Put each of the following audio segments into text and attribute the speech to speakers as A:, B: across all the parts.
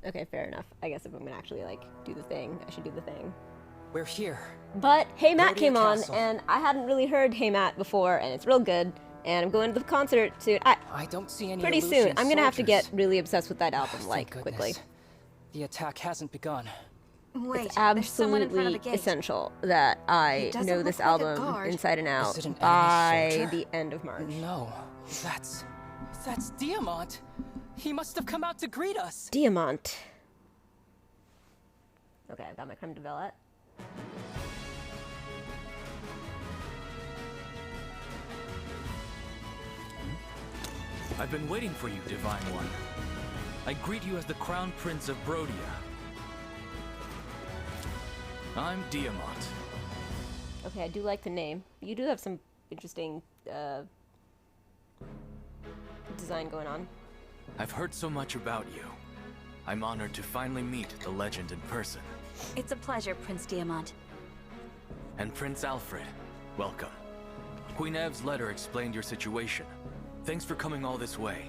A: Okay, fair enough. I guess if I'm gonna actually, like, do the thing, I should do the thing.
B: We're here.
A: But Hey Matt
B: Brodia
A: came on,
B: Castle.
A: and I hadn't really heard Hey Matt before, and it's real good. And I'm going to the concert soon.
B: I don't see any
A: Pretty soon.
B: Aleutian
A: I'm gonna have to
B: soldiers.
A: get really obsessed with that album,
B: Thank
A: like,
B: goodness.
A: quickly.
B: The attack hasn't begun.
C: Wait,
A: It's
C: there's someone in front of
A: absolutely
C: the gate.
A: essential that I
C: He doesn't
A: know
C: look
A: this
C: like a
A: album
C: guard.
A: inside and out
B: Is it an enemy
A: by
B: soldier?
A: the end of March.
B: No, that's Diamant. He must have come out to greet us.
A: Diamant. Okay, I've got my creme de velvet.
D: I've been waiting for you, Divine One. I greet you as the Crown Prince of Brodia. I'm Diamant.
A: Okay, I do like the name. You do have some interesting design going on.
D: I've heard so much about you. I'm honored to finally meet the legend in person.
C: It's a pleasure, Prince Diamant.
D: And Prince Alfred, welcome. Queen Ev's letter explained your situation. Thanks for coming all this way.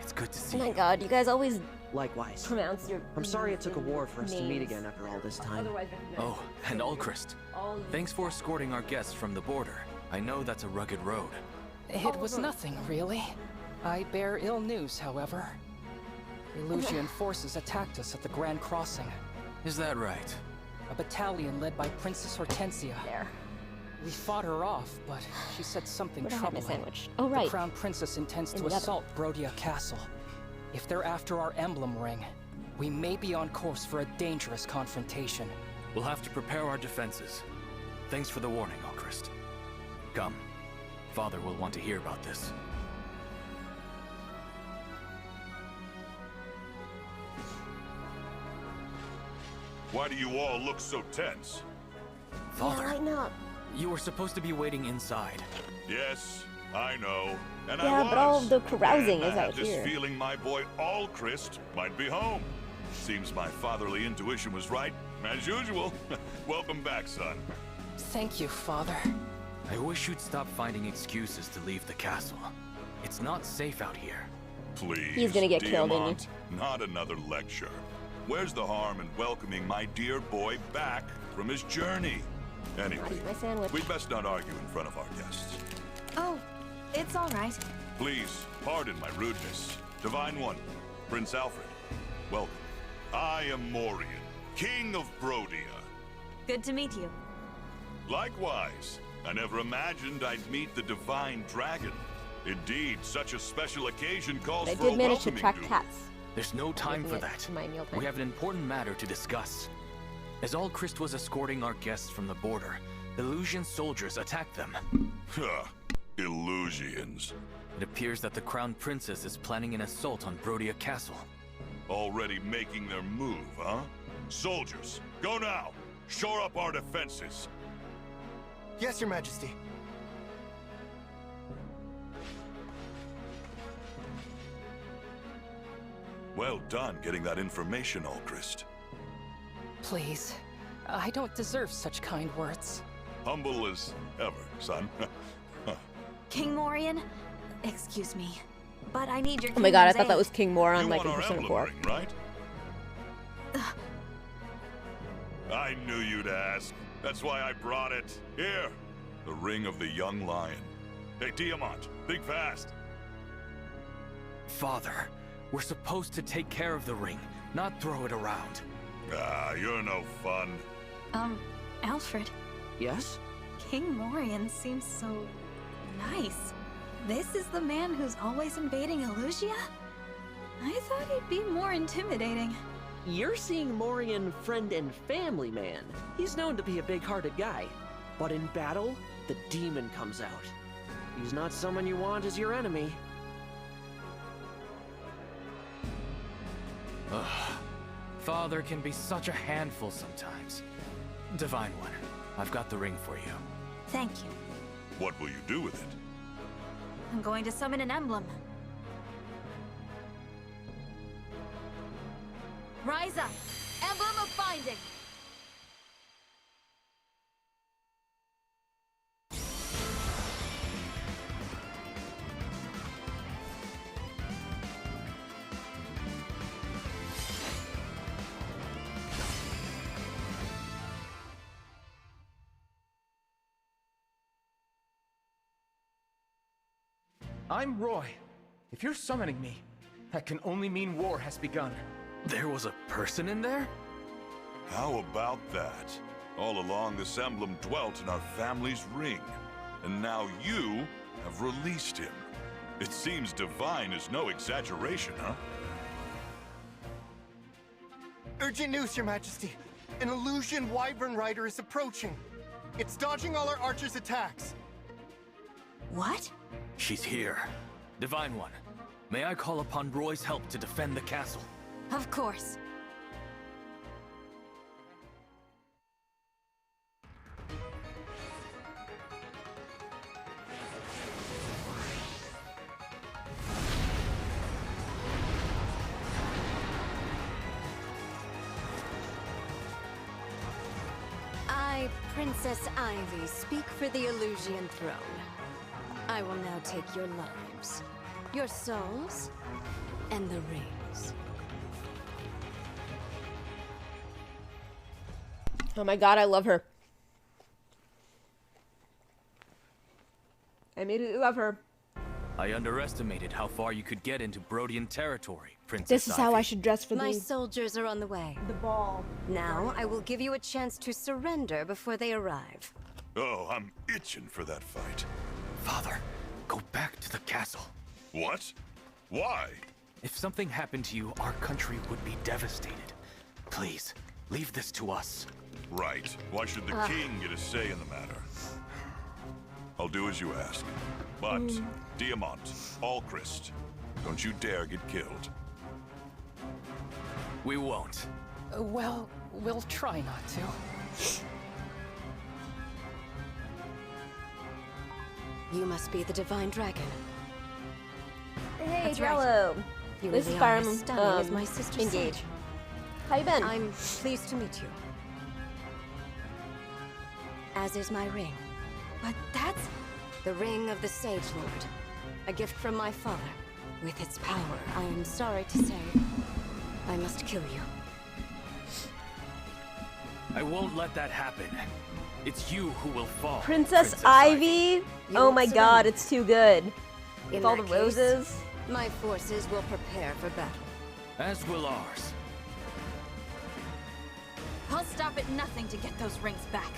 D: It's good to see
A: Oh my
D: you.
A: god, you guys always
E: Likewise.
A: pronounce your
E: I'm sorry it took a war for us to meet
A: names
E: again after all this time.
A: otherwise recognized.
D: Oh, and Alchrist.
A: All you-
D: Thanks for escorting our guests from the border. I know that's a rugged road.
B: It was nothing, really. I bear ill news, however. Elusian forces attacked us at the Grand Crossing.
D: Is that right?
B: A battalion led by Princess Hortensia.
A: There.
B: We fought her off, but she said something
A: Where'd I have my
B: troubling.
A: sandwich? Oh, right.
B: The Crown Princess intends
A: In
B: to
A: the oven.
B: assault Brodia Castle. If they're after our emblem ring, we may be on course for a dangerous confrontation.
D: We'll have to prepare our defenses. Thanks for the warning, Alchrist. Come. Father will want to hear about this.
F: Why do you all look so tense?
D: Father,
A: Yeah, lighten up.
D: you were supposed to be waiting inside.
F: Yes, I know. And
A: Yeah,
F: I was.
A: but all of the carousing
F: and
A: is
F: I had
A: out
F: this
A: here.
F: feeling my boy Alchrist might be home. Seems my fatherly intuition was right, as usual. Welcome back, son.
B: Thank you, Father.
D: I wish you'd stop finding excuses to leave the castle. It's not safe out here.
F: Please,
A: He's gonna get killed, isn't he?
F: Diamant, not another lecture. Where's the harm in welcoming my dear boy back from his journey? Anyway,
A: Eat my sandwich.
F: we'd best not argue in front of our guests.
C: Oh, it's all right.
F: Please, pardon my rudeness. Divine One, Prince Alfred, welcome. I am Morian, King of Brodia.
C: Good to meet you.
F: Likewise, I never imagined I'd meet the Divine Dragon. Indeed, such a special occasion calls
A: I
F: for a
A: did manage to
F: welcoming
A: track
F: duel.
A: cats.
D: There's no time
A: Making
D: for
A: it
D: that.
A: to my mealtime.
D: We have an important matter to discuss. As Alchrist was escorting our guests from the border, Illusion soldiers attacked them.
F: Huh, illusions.
D: It appears that the Crown Princess is planning an assault on Brodia Castle.
F: Already making their move, huh? Soldiers, go now! Shore up our defenses!
G: Yes, Your Majesty.
F: Well done getting that information, Alchrist.
B: Please. I don't deserve such kind words.
F: Humble as ever, son.
C: King Morian, excuse me, but I need your
A: Oh my god, I
C: kingdom's
A: thought that
C: aid.
A: was King Moron,
F: You
A: like
F: want
A: in
F: our
A: Persona
F: emblem
A: 4.
F: ring, right? I knew you'd ask. That's why I brought it. Here, the ring of the young lion. Hey, Diamant, think fast.
D: Father, we're supposed to take care of the ring, not throw it around.
F: Ah, you're no fun.
C: Alfred,
E: Yes?
C: King Morian seems so nice. This is the man who's always invading Elusia? I thought he'd be more intimidating.
E: You're seeing Morian friend and family man. He's known to be a big-hearted guy. But in battle, the demon comes out. He's not someone you want as your enemy.
D: Father can be such a handful sometimes. Divine One, I've got the ring for you.
C: Thank you.
F: What will you do with it?
C: I'm going to summon an emblem. Rise up! Emblem of Binding!
H: I'm Roy. If you're summoning me, that can only mean war has begun.
D: There was a person in there?
F: How about that? All along, this emblem dwelt in our family's ring. And now you have released him. It seems divine is no exaggeration, huh?
G: Urgent news, Your Majesty. An Illusion Wyvern Rider is approaching. It's dodging all our archers' attacks.
C: What?
D: She's here. Divine One, may I call upon Roy's help to defend the castle?
C: Of course.
I: I, Princess Ivy, speak for the Illusion throne. I will now take your lives, your souls, and the rings.
A: Oh my god, I love her. I immediately love her.
D: I underestimated how far you could get into Brodian territory, Princess
A: This is how
D: Ivy.
A: I should dress for
I: My
A: the
I: soldiers are on the way.
A: ball.
I: Now, I will give you a chance to surrender before they arrive.
F: Oh, I'm itching for that fight.
D: Father, go back to the castle.
F: What? Why?
D: If something happened to you, our country would be devastated. Please, leave this to us.
F: Right. Why should the king get a say in the matter? I'll do as you ask. But, Diamant, Alchrist, don't you dare get killed.
D: We won't.
B: Well, we'll try not to.
I: You must be the Divine Dragon.
A: Hey,
I: That's right.
A: Drello.
I: You
A: This is
I: really
A: Fire
I: are as
A: Emblem,
I: stunning as my sister
A: Engage.
I: Sage.
A: How you been?
I: I'm pleased to meet you. As is my ring.
C: But that's...
I: The ring of the Sage Lord. A gift from my father. With its power, I am sorry to say, I must kill you.
D: I won't let that happen. It's you who will fall.
A: Princess Ivy?
I: You
A: Oh my
I: won't
A: god,
I: surrender.
A: it's too good.
I: In
A: With all the
I: that case,
A: roses.
I: my forces will prepare for battle.
D: As will ours.
C: I'll stop at nothing to get those rings back.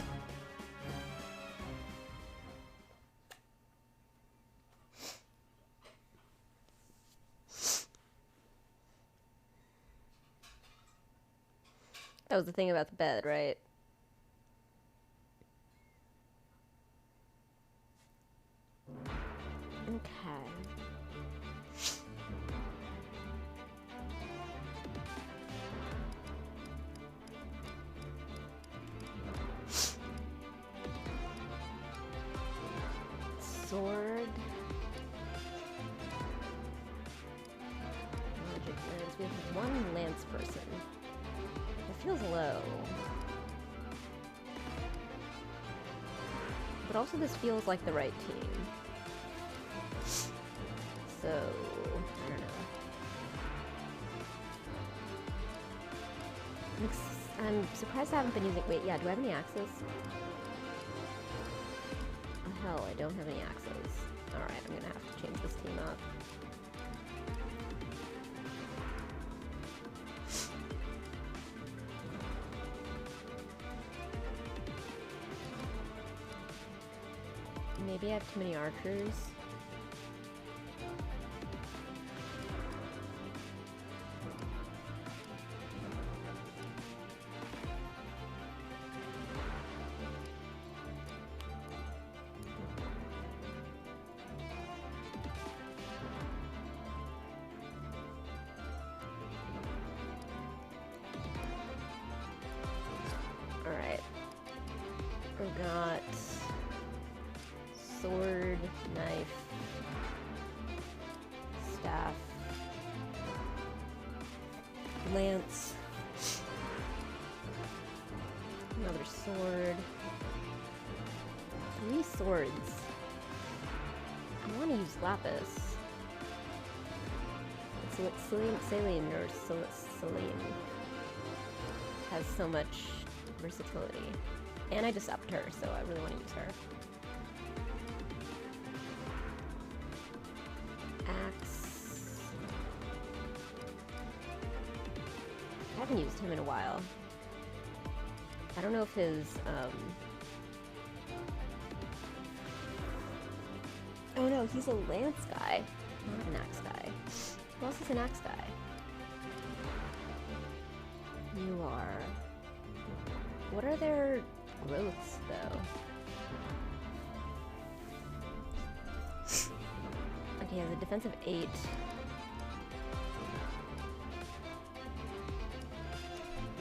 A: That was the thing about the bed, right? Okay. Sword. Magic lance. We have one lance person. It feels low. But also this feels like the right team. So, I don't know. I'm surprised I haven't been using... Wait, yeah, do I have any axes? Oh, hell, I don't have any axes. Alright, I'm gonna have to change this team up. Maybe I have too many archers. Alright. We've got sword, knife, staff, lance, another sword, 3 swords. I want to use lapis. Celine or Celine has so much versatility. And I just upped her, so I really want to use her. axe. I haven't used him in a while. I don't know if his, oh no, he's a lance guy, not an axe guy. Who else is an axe guy? You are... What are their growths, though? Okay, he has a defensive 8.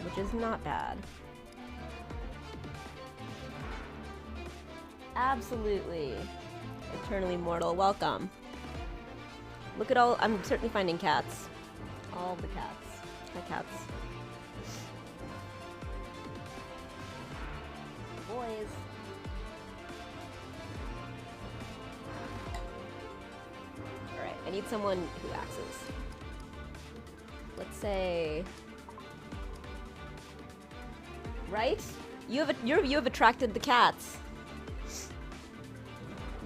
A: Which is not bad. Absolutely. Eternally mortal, welcome. Look at all, I'm certainly finding cats. All the cats. My cats. Boys. Alright, I need someone who axes. Let's say... Right? You have attracted the cats.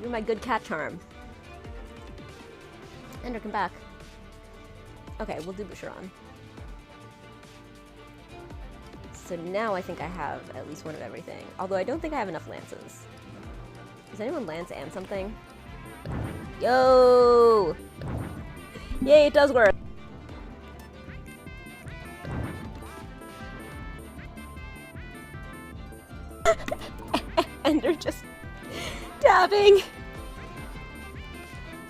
A: You're my good cat charm. Ender, come back. Okay, we'll do Boucheron. So now I think I have at least one of everything. Although I don't think I have enough lances. Does anyone lance and something? Yo! Yay, it does work! Ender just dabbing.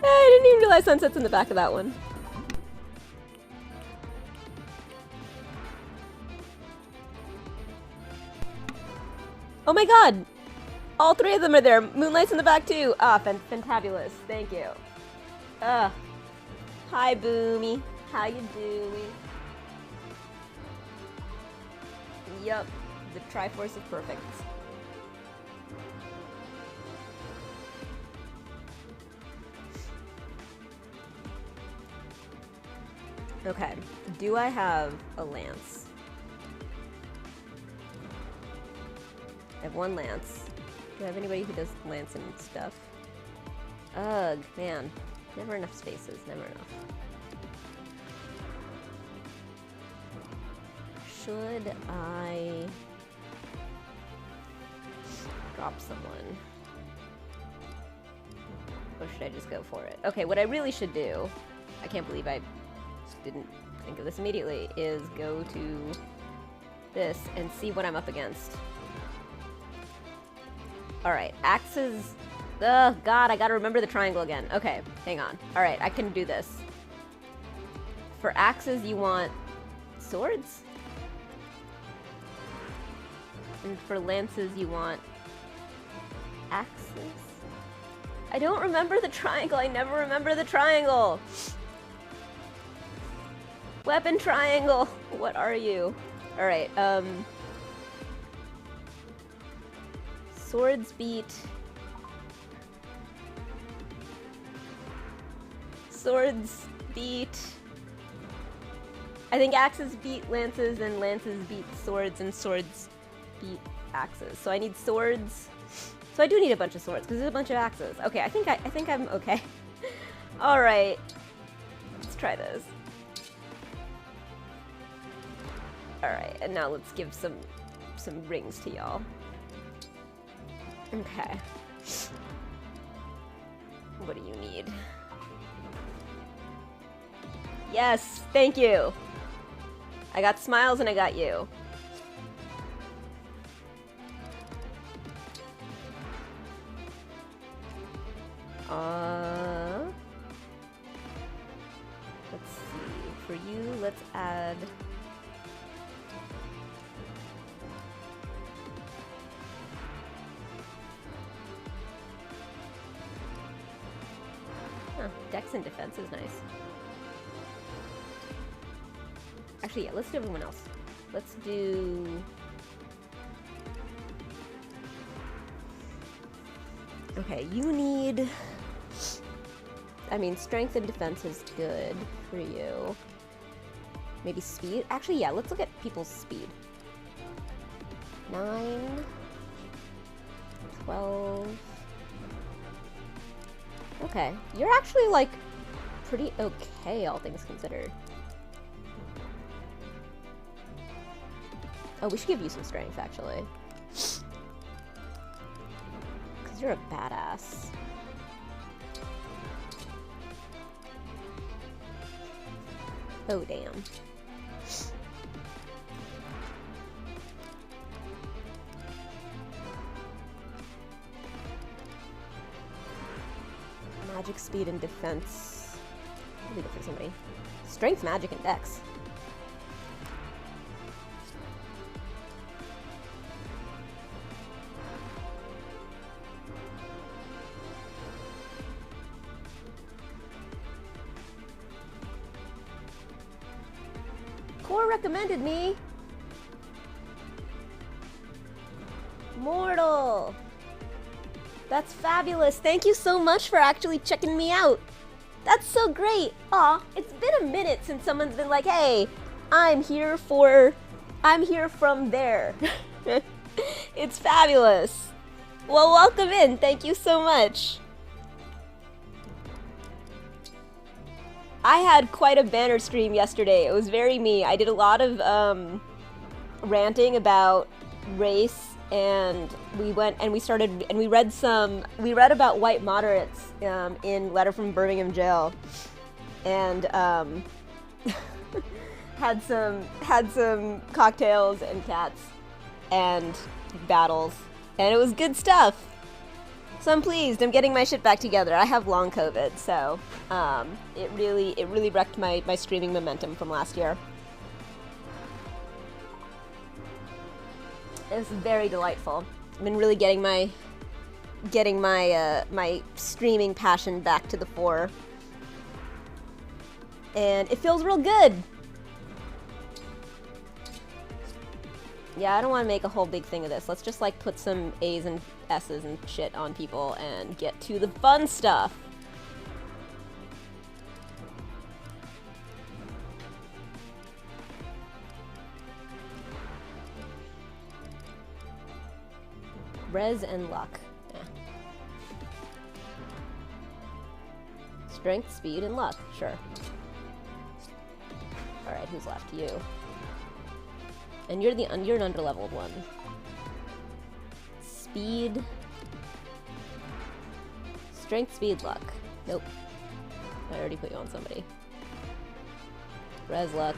A: I didn't even realize Sunset's in the back of that one. Oh my god! All 3 of them are there. Moonlight's in the back too. Ah, fantabulous. Thank you. Hi, Boomy. How you doing? Yup. The Triforce of Perfect. Okay, do I have a lance? I have 1 lance. Do I have anybody who does lance and stuff? Ugh, man. Never enough spaces, never enough. Should I drop someone? Or should I just go for it? Okay, what I really should do, I can't believe I didn't think of this immediately, is go to this and see what I'm up against. Alright, axes. Ugh, god, I gotta remember the triangle again. Okay, hang on. Alright, I can do this. For axes, you want swords? And for lances, you want axes? I don't remember the triangle. I never remember the triangle. Weapon triangle. What are you? All right. Swords beat. Swords beat. I think axes beat lances and lances beat swords and swords beat axes. So I need swords. So I do need a bunch of swords because there's a bunch of axes. Okay, I think I'm okay. All right. Let's try this. All right, and now let's give some rings to y'all. Okay. What do you need? Yes, thank you. I got smiles and I got you. Let's see. For you, let's add. Huh, Dex and defense is nice. Actually, yeah, let's do everyone else. Let's do... Okay, you need... I mean, strength and defense is good for you. Maybe speed? Actually, yeah, let's look at people's speed. 9... 12... Okay, you're actually, like, pretty okay, all things considered. Oh, we should give you some strength, actually. Because you're a badass. Oh, damn. Magic, speed, and defense. Really good for somebody. Strength, magic, and dex. Core recommended me. Mortal. That's fabulous. Thank you so much for actually checking me out. That's so great. Aw, it's been a minute since someone's been like, hey, I'm here from there. It's fabulous. Well, welcome in. Thank you so much. I had quite a banner stream yesterday. It was very me. I did a lot of ranting about race, and we went and we read about white moderates in Letter from Birmingham Jail, and had some cocktails and cats and battles, and it was good stuff. So I'm pleased. I'm getting my shit back together. I have long COVID, so it really wrecked my streaming momentum from last year. It's very delightful. I've been really getting my streaming passion back to the fore, and it feels real good. Yeah, I don't want to make a whole big thing of this. Let's just like put some A's and S's and shit on people and get to the fun stuff. Res and luck. Eh. Strength, speed, and luck. Sure. Alright, who's left? You. And you're an underleveled one. Speed. Strength, speed, luck. Nope. I already put you on somebody. Res luck.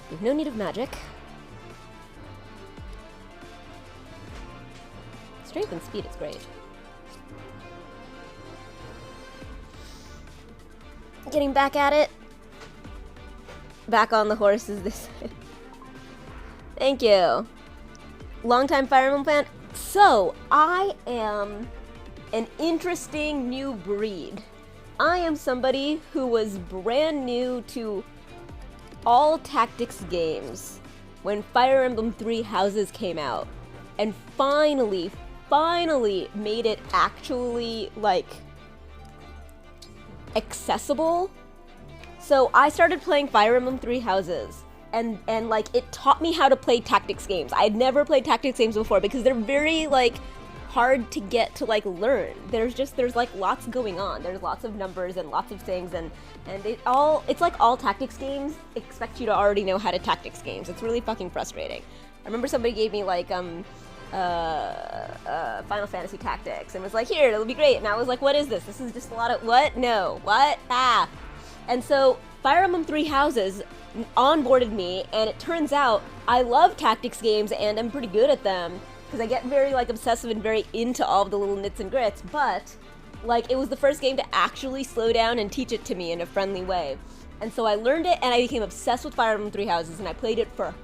A: We have no need of magic. Strength and speed is great. Getting back at it. Back on the horse is this. Thank you. Longtime Fire Emblem fan. So, I am an interesting new breed. I am somebody who was brand new to all tactics games when Fire Emblem Three Houses came out, and finally made it actually, like, accessible. So I started playing Fire Emblem Three Houses, and like, it taught me how to play tactics games. I'd never played tactics games before because they're very, like, hard to get to, like, learn. There's like lots going on. There's lots of numbers and lots of things, and it's like all tactics games expect you to already know how to tactics games. It's really fucking frustrating. I remember somebody gave me, like, Final Fantasy Tactics and was like, here, it'll be great. And I was like, what is this? This is just a lot of, what? No. What? Ah. And so Fire Emblem Three Houses onboarded me, and it turns out I love tactics games and I'm pretty good at them because I get very, like, obsessive and very into all of the little nits and grits, but, like, it was the first game to actually slow down and teach it to me in a friendly way. And so I learned it, and I became obsessed with Fire Emblem Three Houses, and I played it for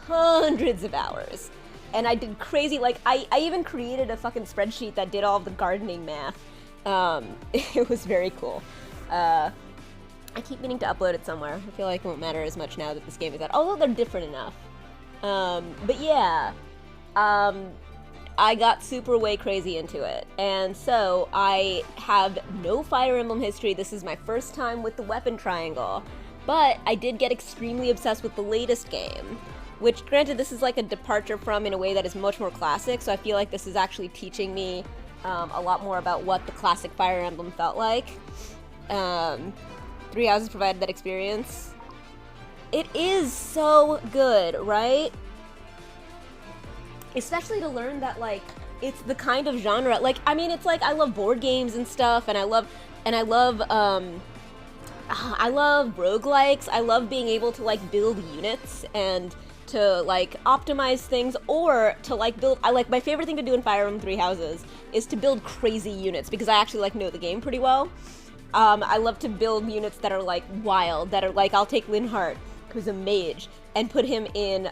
A: hundreds of hours. And I did crazy, like, I even created a fucking spreadsheet that did all of the gardening math. It was very cool. I keep meaning to upload it somewhere. I feel like it won't matter as much now that this game is out, although they're different enough. But yeah, I got super way crazy into it. And so I have no Fire Emblem history. This is my first time with the weapon triangle. But I did get extremely obsessed with the latest game. which granted this is like a departure from in a way that is much more classic, so I feel like this is actually teaching me a lot more about what the classic Fire Emblem felt like. Three Houses provided that experience. It is so good, right? Especially to learn that, like, it's the kind of genre, like, I mean, it's like, I love board games and stuff, and I love roguelikes. I love being able to, like, build units and to, like, optimize things, or to, like, build, my favorite thing to do in Fire Emblem Three Houses is to build crazy units, because I actually, like, know the game pretty well. I love to build units that are, like, wild, that are, like, I'll take Linhardt, who's a mage, and put him in,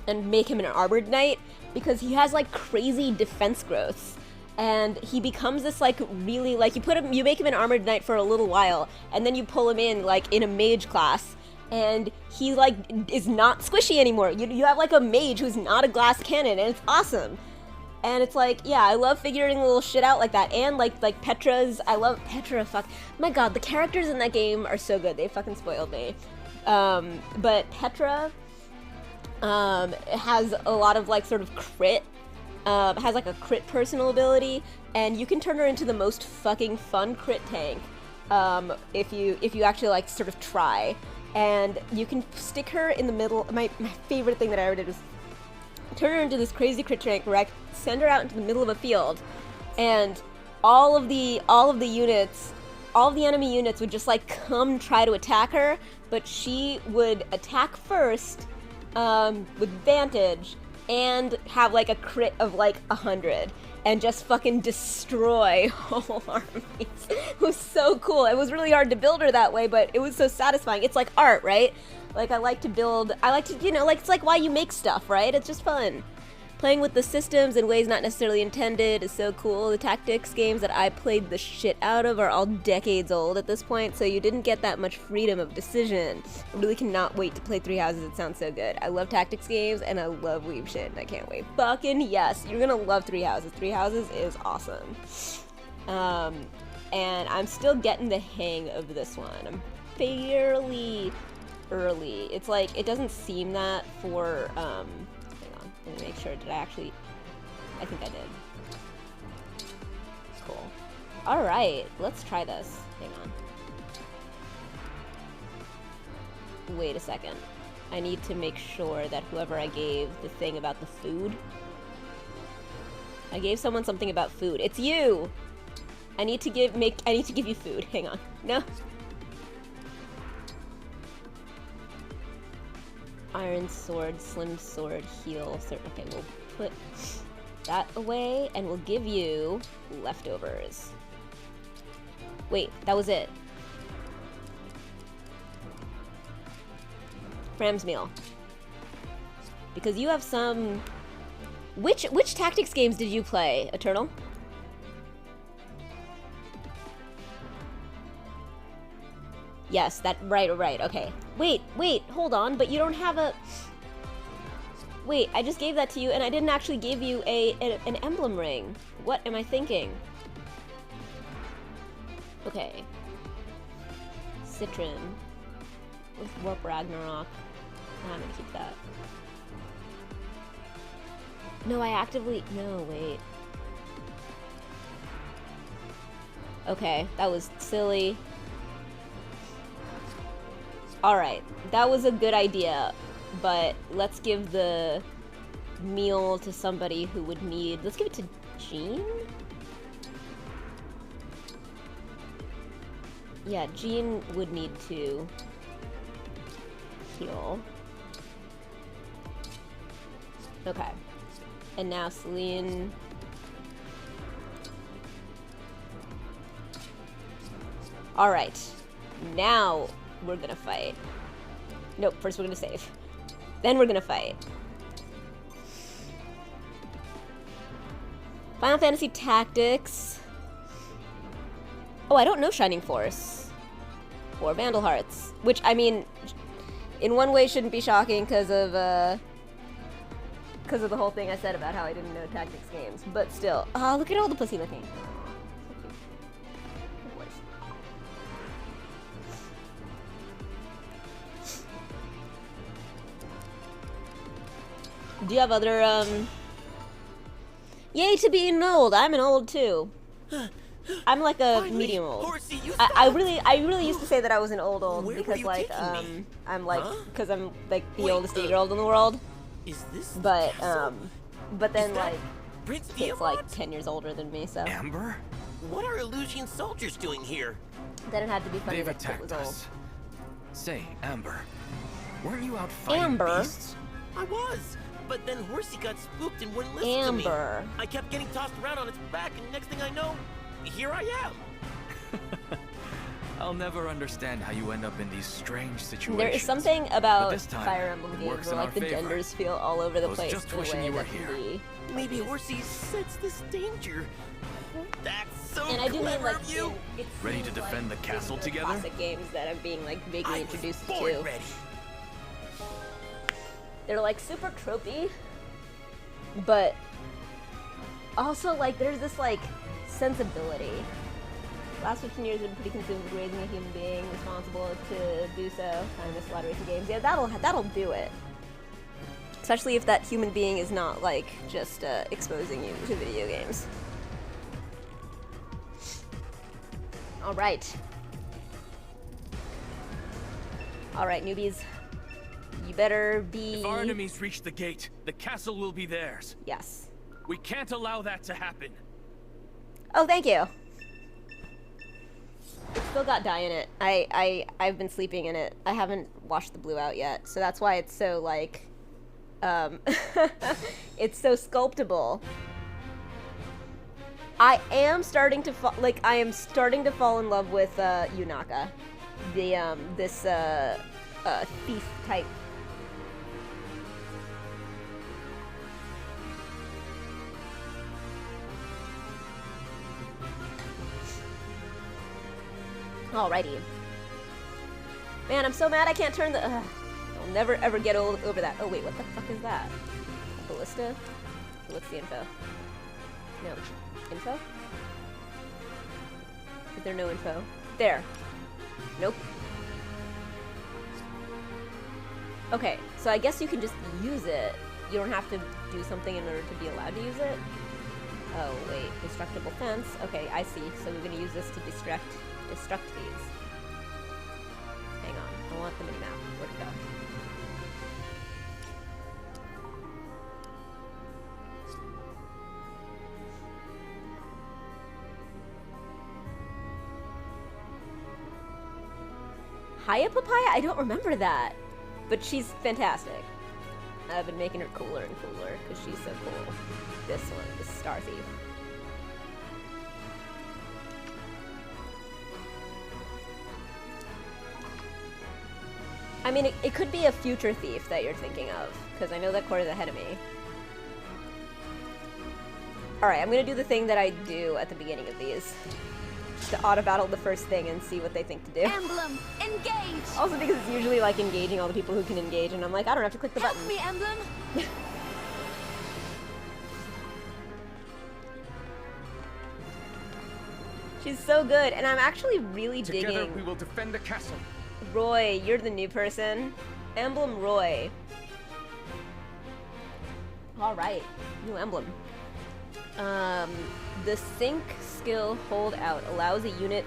A: and make him an Armored Knight, because he has, like, crazy defense growths, and he becomes this, like, really, like, you make him an Armored Knight for a little while, and then you pull him in, like, in a mage class, and he, like, is not squishy anymore. You have, like, a mage who's not a glass cannon, and it's awesome. And it's like, yeah, I love figuring little shit out like that. And like Petra's, I love Petra, fuck. My god, the characters in that game are so good. They fucking spoiled me. But Petra has a lot of like sort of crit, has like a crit personal ability, and you can turn her into the most fucking fun crit tank if you actually like sort of try. And you can stick her in the middle. My favorite thing that I ever did was turn her into this crazy crit tank where I send her out into the middle of a field, and all of the units, all of the enemy units would just like come try to attack her, but she would attack first with advantage and have like a crit of like 100 and just fucking destroy whole armies. It was so cool. It was really hard to build her that way, but it was so satisfying. It's like art, right? Like, I like to, you know, like, it's like why you make stuff, right? It's just fun. Playing with the systems in ways not necessarily intended is so cool. The tactics games that I played the shit out of are all decades old at this point, so you didn't get that much freedom of decision. I really cannot wait to play Three Houses. It sounds so good. I love tactics games, and I love weeb shit, and I can't wait. Fucking yes, you're gonna love Three Houses. Three Houses is awesome. And I'm still getting the hang of this one. I'm fairly early. It's like, it doesn't seem that for, hang on, let me make sure, did I actually, I think I did. Cool. Alright, let's try this. Hang on. Wait a second. I need to make sure that whoever I gave the thing about the food, I gave someone something about food. It's you! I need to give you food. Hang on. No. Iron sword, slim sword, heal. Okay, we'll put that away, and we'll give you leftovers. Wait, that was it. Fram's meal. Because you have some... Which tactics games did you play, Eternal? Yes, that, right, okay. Wait, hold on, but you don't have a... Wait, I just gave that to you, and I didn't actually give you an emblem ring. What am I thinking? Okay. Citron. With Warp Ragnarok. I'm gonna keep that. No, I actively... No, wait. Okay, that was silly. Alright, that was a good idea, but let's give the meal to somebody who would need... Let's give it to Jean? Yeah, Jean would need to heal. Okay. And now Celine... Alright. Now... we're gonna fight. Nope, first we're gonna save. Then we're gonna fight. Final Fantasy Tactics. Oh, I don't know Shining Force. Or Vandal Hearts. Which, I mean, in one way shouldn't be shocking because of the whole thing I said about how I didn't know tactics games. But still. Oh, look at all the pussy licking. Do you have other, Yay to being old! I'm an old too. I'm like a
J: Finally,
A: medium old.
J: Horsey, you
A: I
J: stopped.
A: really used to say that I was an old
J: Where were
A: because
J: you
A: like
J: taking me?
A: I'm like
J: Huh?
A: because I'm like the
J: Wait,
A: oldest 8-year-old in the world.
J: Is this the
A: But
J: castle?
A: but then
J: Is that
A: like
J: Prince
A: it's
J: Diamond?
A: like 10 years older than me, so
D: Amber?
J: What are Illusion soldiers doing here?
A: then it had to be funny
D: They've
A: that Kit
D: attacked
A: was old.
D: us. Say, Amber, weren't you out fighting
A: Amber?
D: beasts?
J: I was, but then Horsey got spooked and wouldn't listen to me.
A: Amber.
J: I kept getting tossed around on its back, and next thing I know, here I am.
D: I'll never understand how you end up in these strange situations.
A: There is something
D: But
A: about
D: this time,
A: Fire Emblem
D: it
A: games
D: works
A: where
D: in
A: like
D: our
A: the
D: favor.
A: genders feel all over the
D: I was
A: place
D: just
A: in a
D: wishing
A: way
D: you were
A: that can
D: here.
A: be.
J: Maybe Horsey sense this danger. That's so
A: And I do mean
J: clever
A: like
J: of you.
A: it
D: Ready to
A: seems
D: defend
A: like
D: the castle
A: in the
D: together?
A: Classic games that I'm being like vaguely
J: I was
A: introduced
J: born
A: to.
J: ready.
A: They're like super tropey, but also like there's this like sensibility. Last 15 years have been pretty consumed with raising a human being responsible to do so. I miss a lot of racing games. Yeah, that'll do it. Especially if that human being is not like just exposing you to video games. All right. All right, newbies. You better be.
D: If our enemies reach the gate, the castle will be theirs.
A: Yes.
D: We can't allow that to happen.
A: Oh, thank you. It's still got dye in it. I've been sleeping in it. I haven't washed the blue out yet, so that's why it's so like, it's so sculptable. I am starting to fall in love with Yunaka, the this thief type. Alrighty. Man, I'm so mad I can't turn the. I'll never ever get over that. Oh wait, what the fuck is that? A ballista? What's the info? No. Info? Is there no info? There. Nope. Okay, so I guess you can just use it. You don't have to do something in order to be allowed to use it. Oh wait, destructible fence. Okay, I see. So we're gonna use this to destruct these. Hang on, I want the mini-map. Where'd it go? Hiya Papaya? I don't remember that. But she's fantastic. I've been making her cooler and cooler because she's so cool. This one, the Star Thief. I mean, it could be a future thief that you're thinking of, because I know that Cora's ahead of me. Alright, I'm gonna do the thing that I do at the beginning of these. To auto-battle the first thing and see what they think to do.
C: Emblem, engage!
A: Also because it's usually like engaging all the people who can engage, and I'm like, I don't have to click the
C: Help
A: button.
C: me, Emblem!
A: She's so good, and I'm actually really
H: Together
A: digging.
H: we will defend the castle.
A: Roy, you're the new person. Emblem Roy. Alright, new emblem. The sync skill holdout allows a unit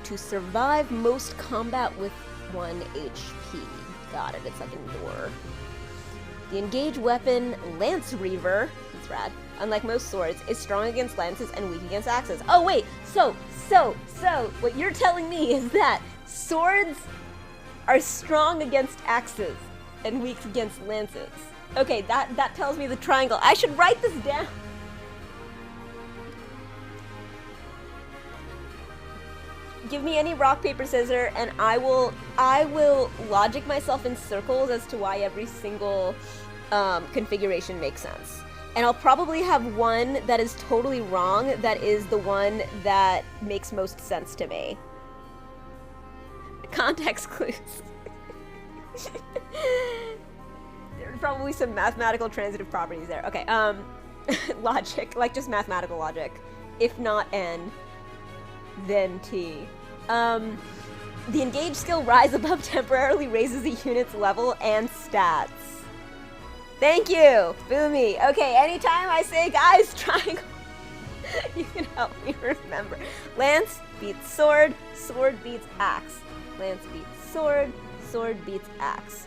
A: to survive most combat with 1 HP. Got it, it's like a door. The engage weapon, Lance Reaver, that's rad, unlike most swords, is strong against lances and weak against axes. Oh wait, so, what you're telling me is that swords are strong against axes and weak against lances. Okay, that tells me the triangle. I should write this down. Give me any rock, paper, scissors, and I will logic myself in circles as to why every single configuration makes sense. And I'll probably have one that is totally wrong that is the one that makes most sense to me. Context clues. There's probably some mathematical transitive properties there. Okay, logic, like just mathematical logic. If not N, then T. The engage skill rise above temporarily raises the unit's level and stats. Thank you, Boomy. Okay, anytime I say guys triangle, you can help me remember. Lance beats sword, sword beats axe. Lance beats sword, sword beats axe.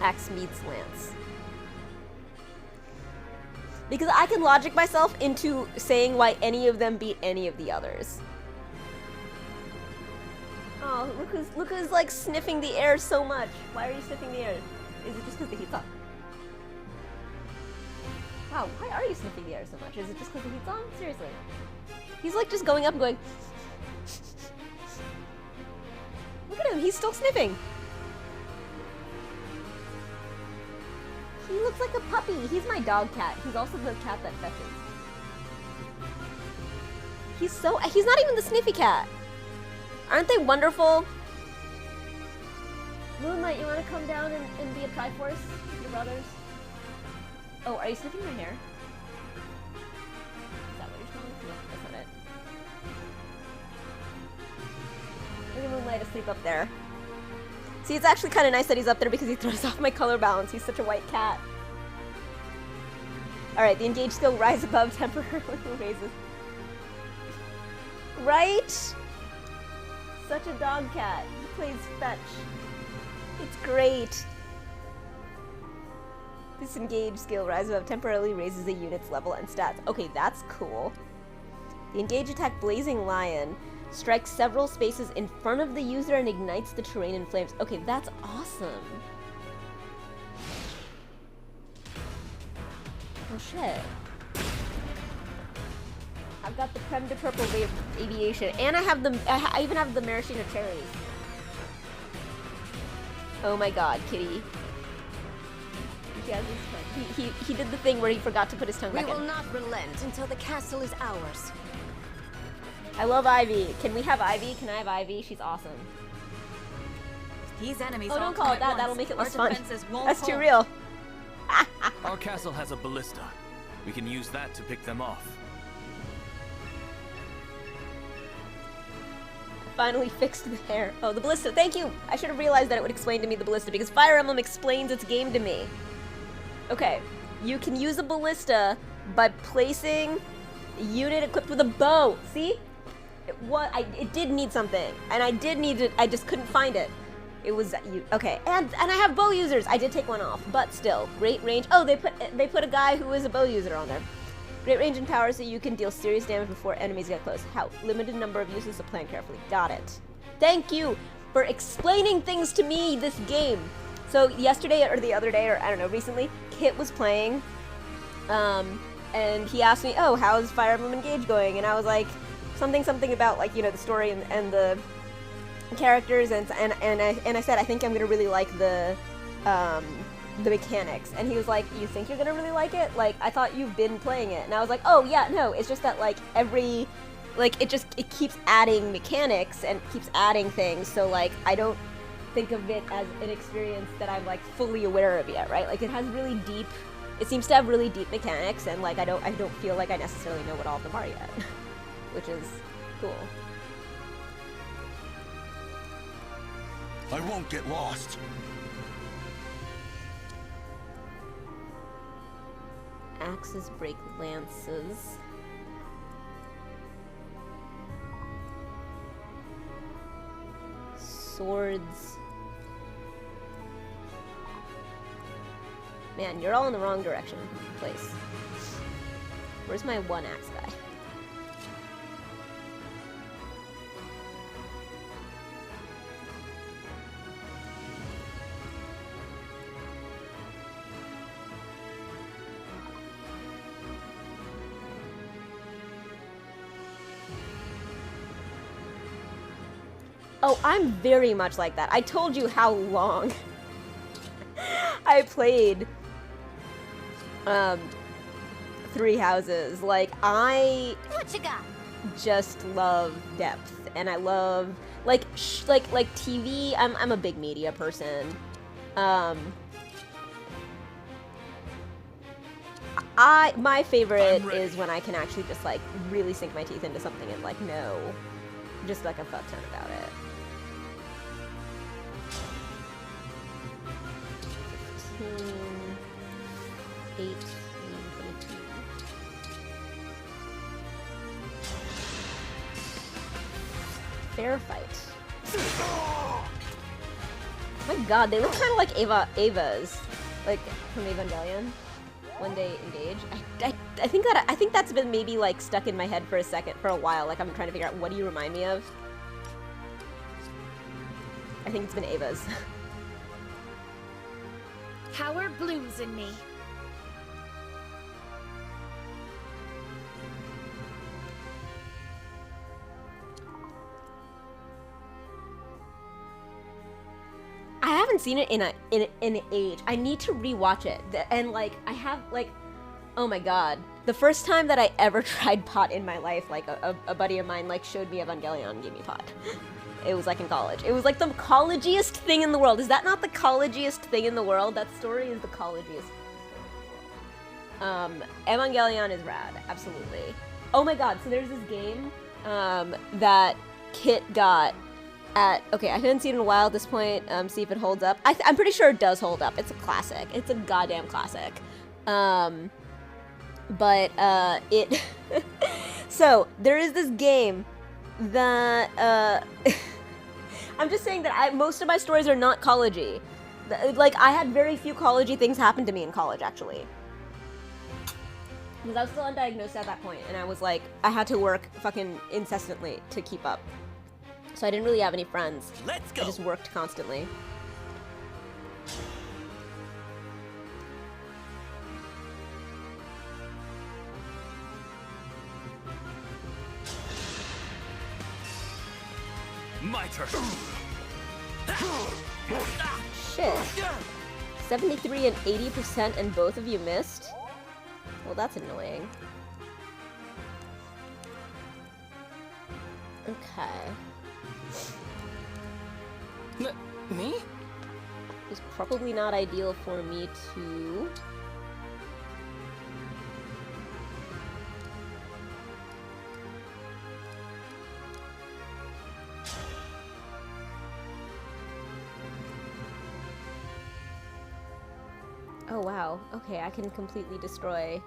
A: Axe beats lance. Because I can logic myself into saying why any of them beat any of the others. Oh, look who's like sniffing the air so much. Why are you sniffing the air? Is it just because the heat's on? Wow, why are you sniffing the air so much? Is it just because the heat's on? Seriously. He's like just going up and going. Look at him, he's still sniffing. He looks like a puppy. He's my dog cat. He's also the cat that fetches. He's not even the sniffy cat. Aren't they wonderful? Moonlight, you want to come down and be a Triforce with your brothers? Oh, are you sniffing my hair? Is that what you're smelling? No, that's not it. Look at Moonlight asleep up there. See, it's actually kind of nice that he's up there because he throws off my color balance. He's such a white cat. Alright, the engage skill rise above temporarily raises. Right? Such a dog cat. He plays fetch. It's great. This engage skill rise above temporarily raises a unit's level and stats. Okay, that's cool. The engage attack Blazing Lion strikes several spaces in front of the user and ignites the terrain in flames. Okay, that's awesome. Oh shit. I've got the Creme de Purple Aviation, and I even have the Maraschino Cherries. Oh my god, Kitty. He has his tongue. He did the thing where he forgot to put his tongue back in.
I: We will not relent until the castle is ours.
A: I love Ivy. Can we have Ivy? Can I have Ivy? She's awesome.
C: These enemies
A: don't call it that. That'll make it less fun. That's too
C: hold.
A: real.
D: Our castle has a ballista. We can use that to pick them off.
A: Finally fixed the hair. Oh, the ballista. Thank you. I should have realized that it would explain to me the ballista because Fire Emblem explains its game to me. Okay, you can use a ballista by placing a unit equipped with a bow. See? It did need something, and I did need it. I just couldn't find it. It was okay, and I have bow users. I did take one off, but still, great range. Oh, they put a guy who is a bow user on there. Great range and power, so you can deal serious damage before enemies get close. How limited number of uses, so plan carefully. Got it. Thank you for explaining things to me this game. So yesterday or the other day, or I don't know, recently, Kit was playing, and he asked me, "Oh, how's Fire Emblem Engage going?" And I was like, something about like the story and the characters and I said I think I'm gonna really like the mechanics, and he was like, "You think you're gonna really like it? Like I thought you've been playing it." And I was like, "Oh yeah, no, it's just that like it keeps adding mechanics and keeps adding things, so like I don't think of it as an experience that I'm like fully aware of yet, right? Like it seems to have really deep mechanics, and like I don't feel like I necessarily know what all of them are yet." Which is cool.
F: I won't get lost.
A: Axes break lances. Swords. Man, you're all in the wrong direction. Place. Where's my one axe guy? Oh, I'm very much like that. I told you how long I played Three Houses. Like, I just love depth, and I love like TV. I'm a big media person. My favorite is when I can actually just like really sink my teeth into something and like know just like a fuck ton about it. 15. 22. Fair fight. Oh my god, they look kind of like Evas, like from Evangelion when they engage. I think that's been maybe like stuck in my head for a while. Like I'm trying to figure out, what do you remind me of? I think it's been Evas.
K: Power blooms in me.
A: I haven't seen it in an age. I need to rewatch it. And like I have like, oh my god, the first time that I ever tried pot in my life, like a buddy of mine like showed me Evangelion and gave me pot. It was like in college. It was like the collegiest thing in the world. Is that not the collegiest thing in the world? That story is the collegiest story in the world. Evangelion is rad, absolutely. Oh my god, so there's this game that Kit got at, okay, I haven't seen it in a while at this point, see if it holds up. I'm pretty sure it does hold up. It's a classic. It's a goddamn classic. It so there is this game that I'm just saying that most of my stories are not college-y. Like I had very few college-y things happen to me in college, actually, because I was still undiagnosed at that point, and I was like, I had to work fucking incessantly to keep up. So I didn't really have any friends.
J: Let's go.
A: I just worked constantly.
J: My turn.
A: Shit. 73 and 80% and both of you missed? Well, that's annoying. Okay.
B: Me?
A: It's probably not ideal for me to... Oh wow, okay, I can completely destroy...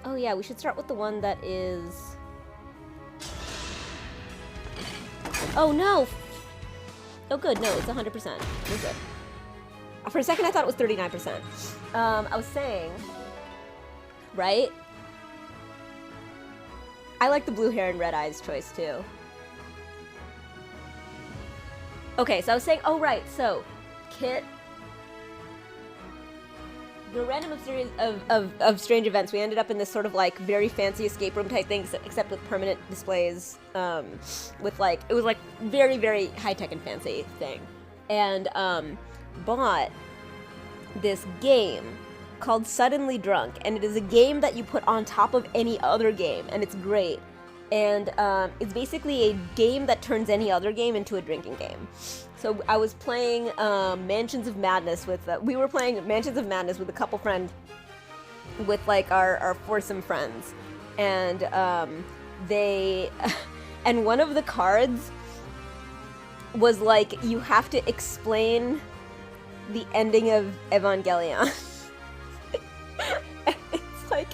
A: Oh yeah, we should start with the one that is... Oh no! Oh good, no, it's 100%. We're good. For a second I thought it was 39%. I was saying... Right? I like the blue hair and red eyes choice too. Okay, so I was saying, oh right, so... Kit... The random series of strange events, we ended up in this sort of like very fancy escape room type thing, except with permanent displays, with like, it was like very, very high-tech and fancy thing. And bought this game called Suddenly Drunk, and it is a game that you put on top of any other game, and it's great. And it's basically a game that turns any other game into a drinking game. So I was playing Mansions of Madness with, we were playing Mansions of Madness with a couple friends, with like our foursome friends. And they, and one of the cards was like, you have to explain the ending of Evangelion. It's like,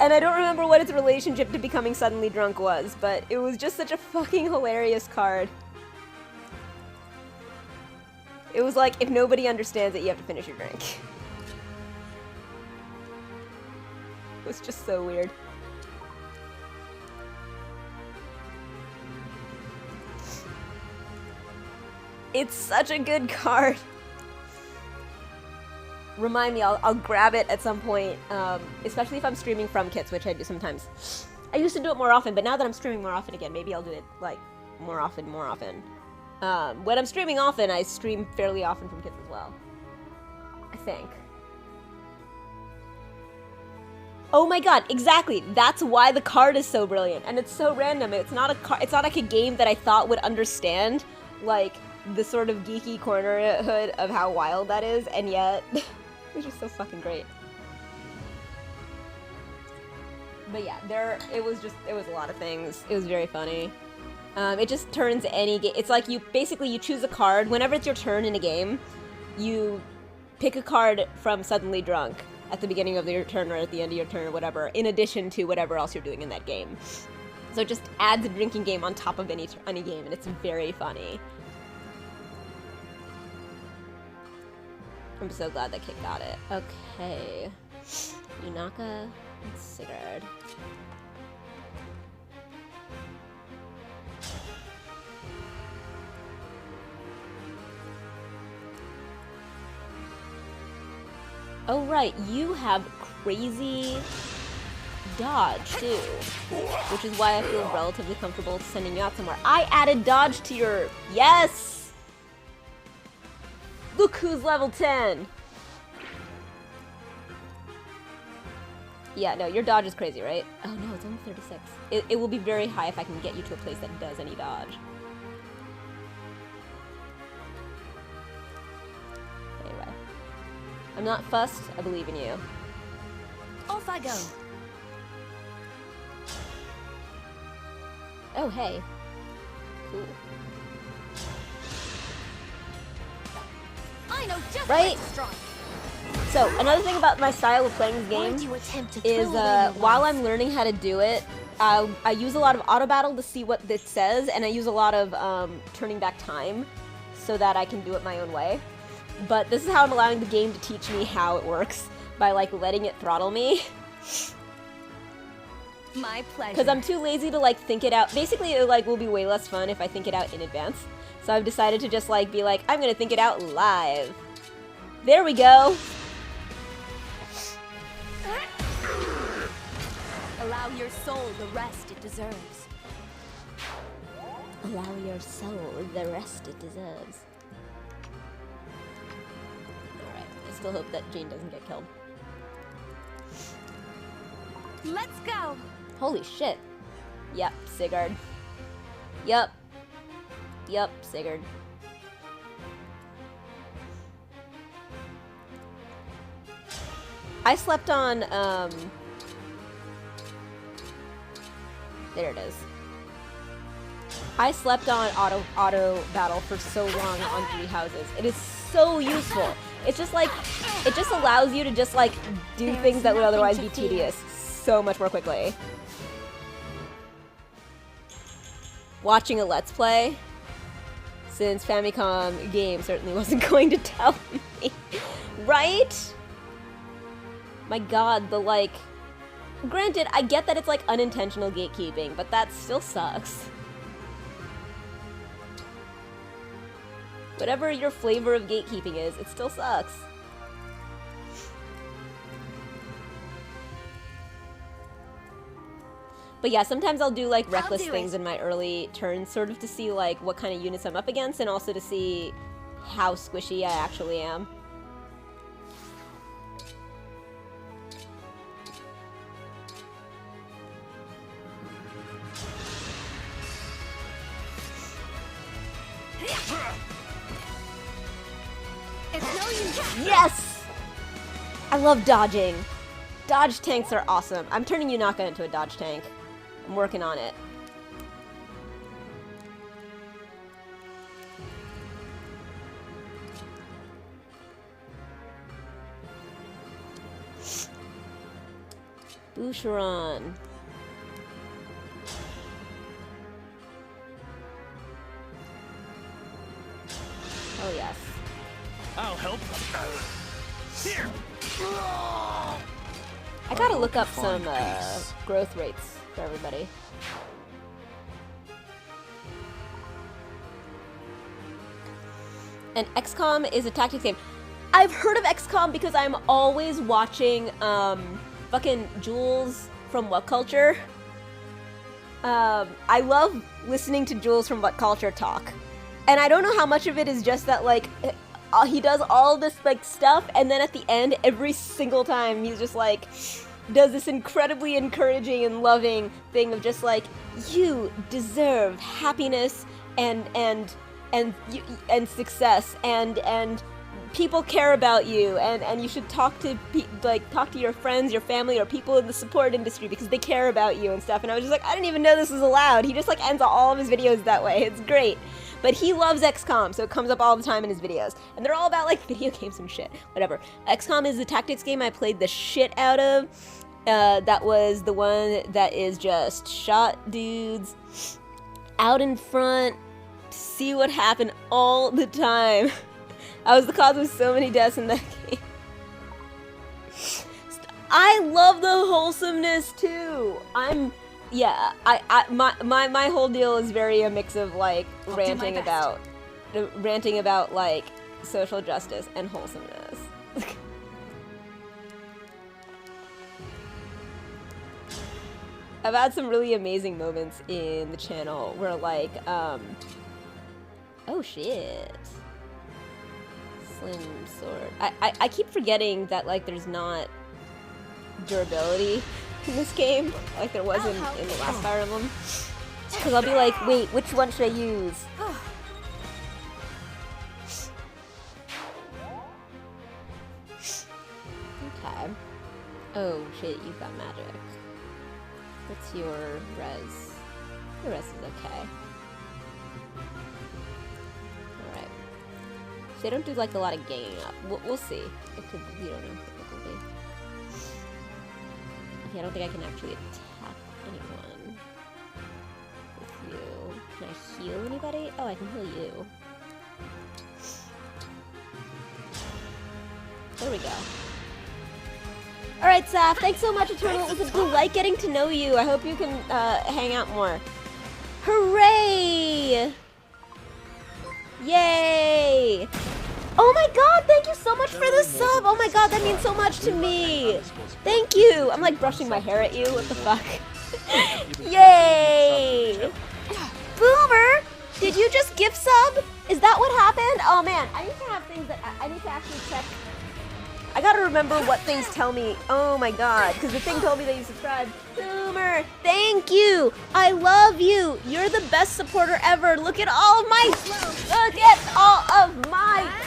A: and I don't remember what its relationship to becoming suddenly drunk was, but it was just such a fucking hilarious card. It was like, if nobody understands it, you have to finish your drink. It was just so weird. It's such a good card. Remind me, I'll grab it at some point, especially if I'm streaming from kits, which I do sometimes. I used to do it more often, but now that I'm streaming more often again, maybe I'll do it, like, more often. When I'm streaming often, I stream fairly often from kits as well. I think. Oh my god, exactly! That's why the card is so brilliant, and it's so random. It's not like a game that I thought would understand, like, the sort of geeky cornerhood of how wild that is, and yet, it was just so fucking great. But yeah, it was a lot of things. It was very funny. It just turns any game. It's like you choose a card. Whenever it's your turn in a game, you pick a card from Suddenly Drunk at the beginning of your turn or at the end of your turn or whatever, in addition to whatever else you're doing in that game. So it just adds a drinking game on top of any game, and it's very funny. I'm so glad that Kit got it. Okay. Yunaka and Sigurd. Oh right, you have crazy dodge too, which is why I feel relatively comfortable sending you out somewhere. I added dodge to your... Yes! Look who's level 10! Yeah, no, your dodge is crazy, right? Oh no, it's only 36. It will be very high if I can get you to a place that does any dodge. Anyway. I'm not fussed, I believe in you.
I: Off I go.
A: Oh, hey. Cool.
I: I know just
A: right?
I: strike.
A: So, another thing about my style of playing this game is while I'm learning how to do it, I use a lot of auto battle to see what it says, and I use a lot of turning back time so that I can do it my own way. But this is how I'm allowing the game to teach me how it works, by like letting it throttle me.
I: My pleasure.
A: Because I'm too lazy to like think it out. Basically, it like will be way less fun if I think it out in advance. So I've decided to just like be like, I'm gonna think it out live. There we go.
I: Allow your soul the rest it deserves.
A: Allow your soul the rest it deserves. Alright, I still hope that Jane doesn't get killed.
I: Let's go!
A: Holy shit. Yep, Sigurd. Yep. Yep, Sigurd. I slept on, there it is. I slept on auto battle for so long on 3 houses. It is so useful. It's just like, it just allows you to just like do things that would otherwise be tedious so much more quickly. Watching a Let's Play, since Famicom game certainly wasn't going to tell me. Right? My god, the like... Granted, I get that it's like unintentional gatekeeping, but that still sucks. Whatever your flavor of gatekeeping is, it still sucks. But yeah, sometimes I'll do like reckless things in my early turns, sort of to see like what kind of units I'm up against, and also to see how squishy I actually am. Yes! I love dodging. Dodge tanks are awesome. I'm turning Yunaka into a dodge tank. I'm working on it. Boucheron. Oh yes.
J: I'll help. Here.
A: I gotta look up some growth rates for everybody. And XCOM is a tactics game. I've heard of XCOM because I'm always watching fucking Jules from What Culture. I love listening to Jules from What Culture talk. And I don't know how much of it is just that, like, he does all this, like, stuff, and then at the end, every single time, he's just, like, does this incredibly encouraging and loving thing of just, like, you deserve happiness and success and people care about you, and you should talk to talk to your friends, your family, or people in the support industry because they care about you and stuff. And I was just like, I didn't even know this was allowed. He just like ends all of his videos that way. It's great. But he loves XCOM, so it comes up all the time in his videos. And they're all about like video games and shit. Whatever. XCOM is the tactics game I played the shit out of. That was the one that is just shot dudes out in front, see what happened all the time. I was the cause of so many deaths in that game. I love the wholesomeness too. My whole deal is very a mix of like ranting about like social justice and wholesomeness. I've had some really amazing moments in the channel where like oh shit. Slim sword. I keep forgetting that like there's not durability in this game like there was in the last Fire Emblem. Because I'll be like, wait, which one should I use? Okay. Oh shit, you've got magic. What's your res? Your res is okay. Alright. So they don't do like a lot of ganging up. We'll see. It could, we don't know what it will be. Okay, I don't think I can actually attack anyone with you. Can I heal anybody? Oh, I can heal you. There we go. Alright, Saf, thanks so much, Eternal. It was a delight getting to know you. I hope you can hang out more. Hooray! Yay! Oh my god, thank you so much for the sub! Oh my god, that means so much to me! Thank you! I'm like brushing my hair at you, what the fuck? Yay! Boomer! Did you just gift sub? Is that what happened? Oh man, I need to have things that I need to actually check. I gotta remember what things tell me. Oh my god, because the thing told me that you subscribed. Boomer, thank you. I love you. You're the best supporter ever. Look at all of my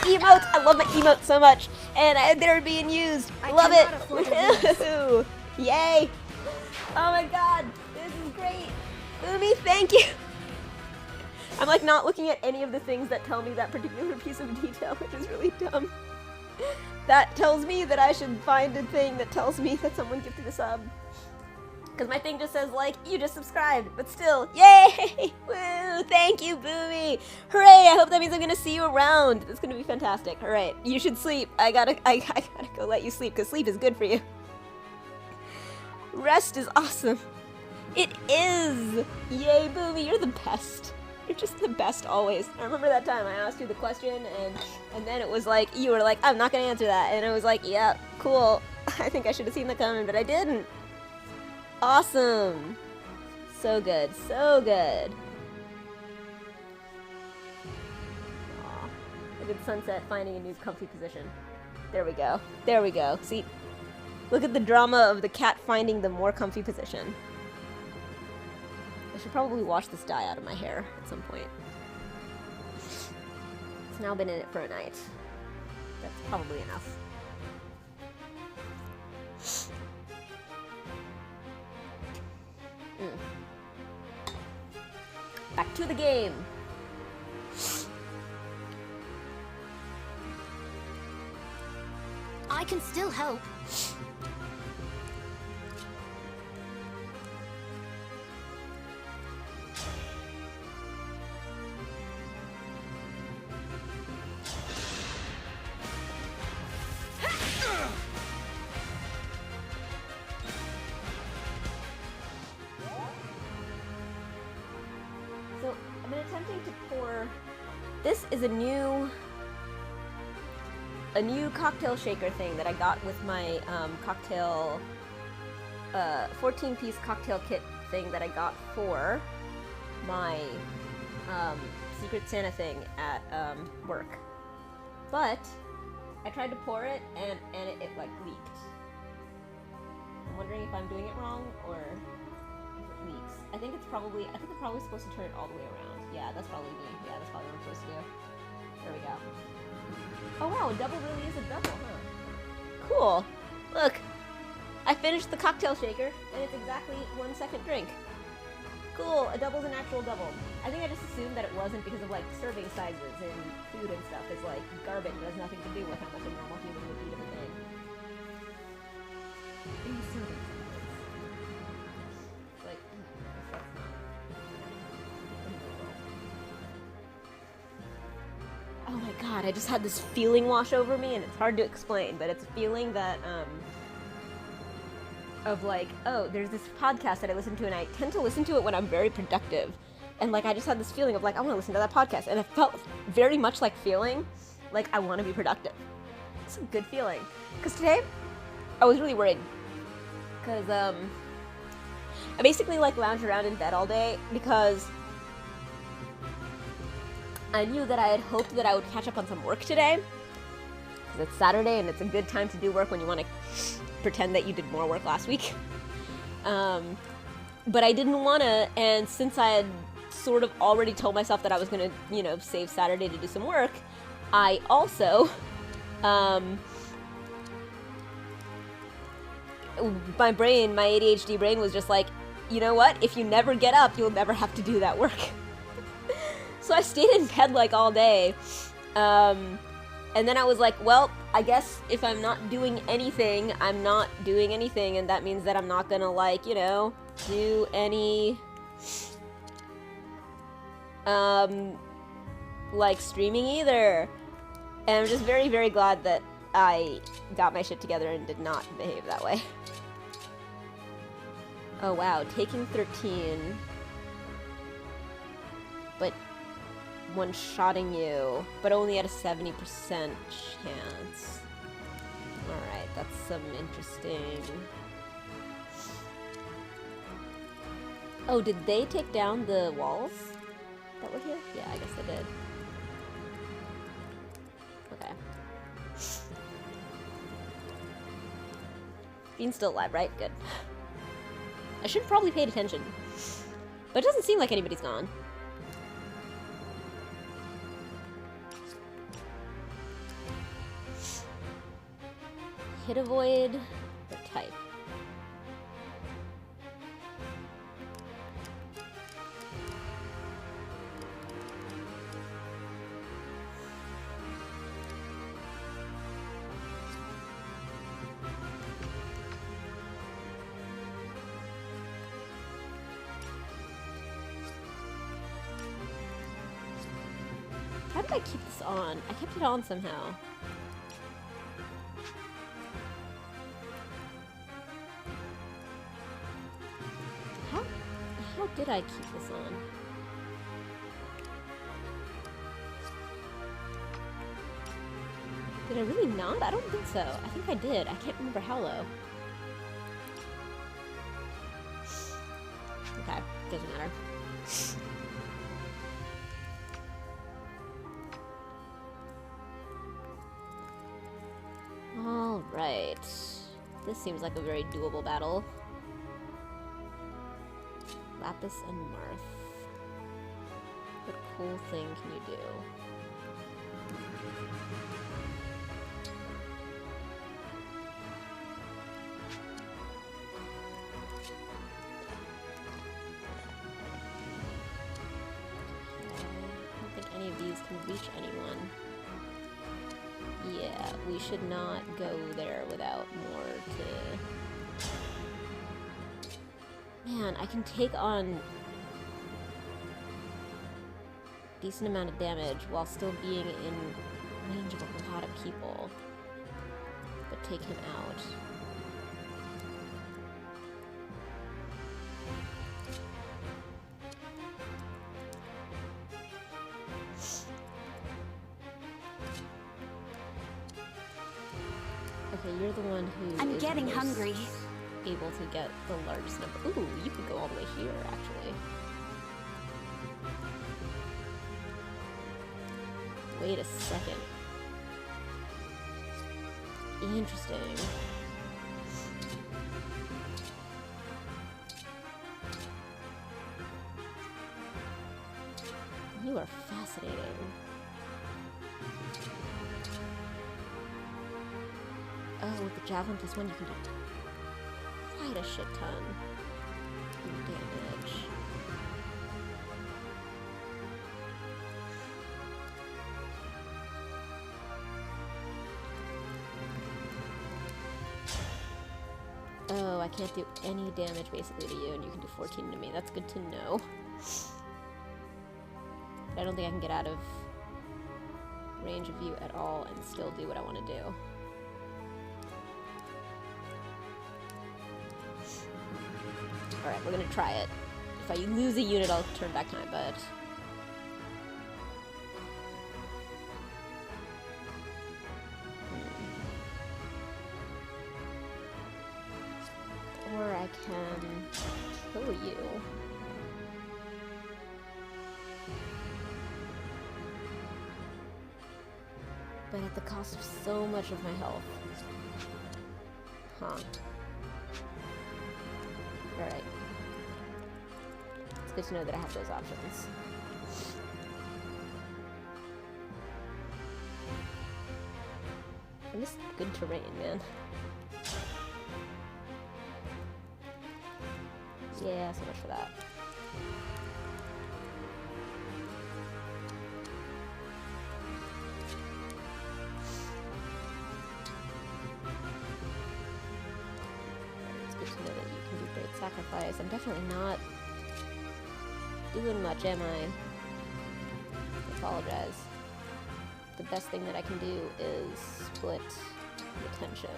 A: emotes. I love my emotes so much, and they're being used. Love it. Woohoo! Yay! Oh my god, this is great. Boomy, thank you. I'm like not looking at any of the things that tell me that particular piece of detail, which is really dumb. That tells me that I should find a thing that tells me that someone gifted a sub. Because my thing just says, like, you just subscribed, but still, yay! Woo! Thank you, Boomy! Hooray! I hope that means I'm gonna see you around. It's gonna be fantastic. Alright, you should sleep. I gotta go let you sleep, because sleep is good for you. Rest is awesome. It is! Yay, Boomy, you're the best. You're just the best always. I remember that time I asked you the question and then it was like, you were like, I'm not gonna answer that. And I was like, yeah, cool. I think I should have seen that coming, but I didn't. Awesome. So good, so good. Aw. Look at Sunset finding a new comfy position. There we go. There we go. See? Look at the drama of the cat finding the more comfy position. I should probably wash this dye out of my hair at some point. It's now been in it for a night. That's probably enough. Back to the game.
K: I can still help.
A: This is a new cocktail shaker thing that I got with my cocktail 14-piece cocktail kit thing that I got for my Secret Santa thing at work. But I tried to pour it and it like leaked. I'm wondering if I'm doing it wrong or if it leaks. I think I'm probably supposed to turn it all the way around. Yeah, that's probably me. Yeah, that's probably what I'm supposed to do. There we go. Oh wow, a double really is a double, huh? Cool. Look, I finished the cocktail shaker, and it's exactly 1 second drink. Cool, a double's an actual double. I think I just assumed that it wasn't because of like serving sizes and food and stuff is like garbage. It has nothing to do with how much a normal human would eat of a thing. In serving sizes. It's like, that's not. Oh my god, I just had this feeling wash over me, and it's hard to explain, but it's a feeling that, of like, oh, there's this podcast that I listen to, and I tend to listen to it when I'm very productive. And like, I just had this feeling of like, I want to listen to that podcast. And it felt very much like feeling like I want to be productive. It's a good feeling. Because today, I was really worried. Because, I basically like lounged around in bed all day because I knew that I had hoped that I would catch up on some work today. Because it's Saturday and it's a good time to do work when you want to pretend that you did more work last week. But I didn't want to, and since I had sort of already told myself that I was going to, you know, save Saturday to do some work, I also, my ADHD brain was just like, you know what, if you never get up, you'll never have to do that work. So I stayed in bed like all day, and then I was like, well, I guess if I'm not doing anything, I'm not doing anything, and that means that I'm not gonna, like, you know, do any, like, streaming either. And I'm just very, very glad that I got my shit together and did not behave that way. Oh wow, taking 13, but one-shotting you, but only at a 70% chance. Alright, that's some interesting... Oh, did they take down the walls that were here? Yeah, I guess they did. Okay. Bean's still alive, right? Good. I should have probably paid attention. But it doesn't seem like anybody's gone. Hit avoid or type. How did I keep this on? I kept it on somehow. How did I keep this on? Did I really not? I don't think so. I think I did. I can't remember how low. Okay, doesn't matter. Alright. This seems like a very doable battle. Lapis and Marth. What cool thing can you do? I don't think any of these can reach anyone. Yeah, we should not go there without more to... Man, I can take on decent amount of damage while still being in range of a lot of people. But take him out. Okay, you're the one who
C: I'm getting hungry.
A: Able to get the largest number. Ooh, you could go all the way here, actually. Wait a second. Interesting. You are fascinating. Oh, with the javelin plus 1, you can do quite a shit ton of damage. Oh, I can't do any damage basically to you, and you can do 14 to me. That's good to know. I don't think I can get out of range of you at all and still do what I want to do. Alright, we're gonna try it. If I lose a unit, I'll turn back time, but... Or I can kill you. But at the cost of so much of my health. Huh. Alright. It's good to know that I have those options. And this is good terrain, man. Yeah, so much for that. It's good to know that you can do great sacrifice. I'm definitely not doing much, am I? I apologize. The best thing that I can do is split the tension.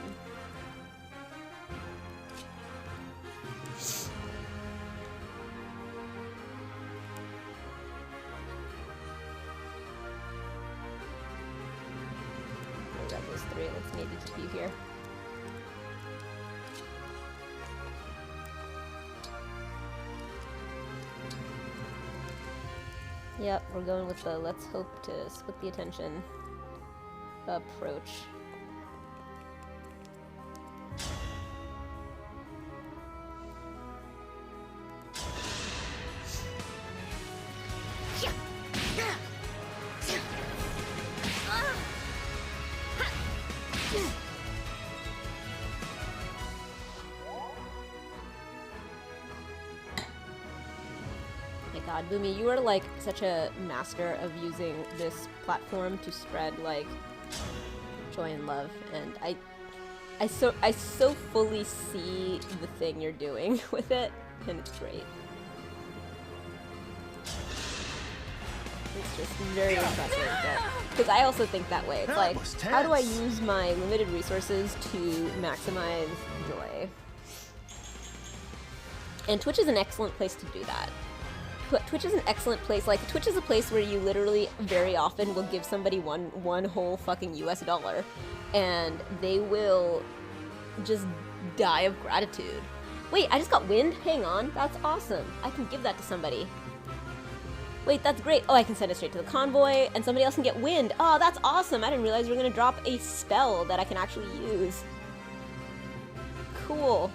A: Grab those 3, let's maybe keep you here. Yep, we're going with the let's hope to split the attention approach. God, Boomy, you are like such a master of using this platform to spread like joy and love, and I so fully see the thing you're doing with it, and it's great. It's just very impressive, because I also think that way. It's like, how do I use my limited resources to maximize joy? And Twitch is an excellent place to do that. Twitch is an excellent place. Like, Twitch is a place where you literally very often will give somebody one whole fucking US dollar, and they will just die of gratitude. Wait, I just got wind? Hang on, that's awesome. I can give that to somebody. Wait, that's great. Oh, I can send it straight to the convoy, and somebody else can get wind. Oh, that's awesome. I didn't realize you were gonna drop a spell that I can actually use. Cool.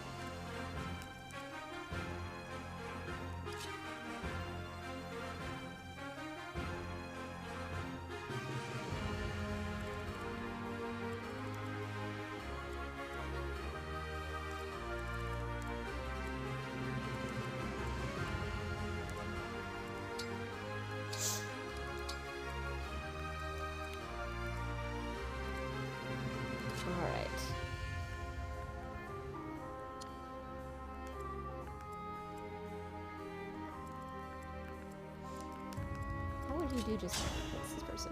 A: You just what's this person?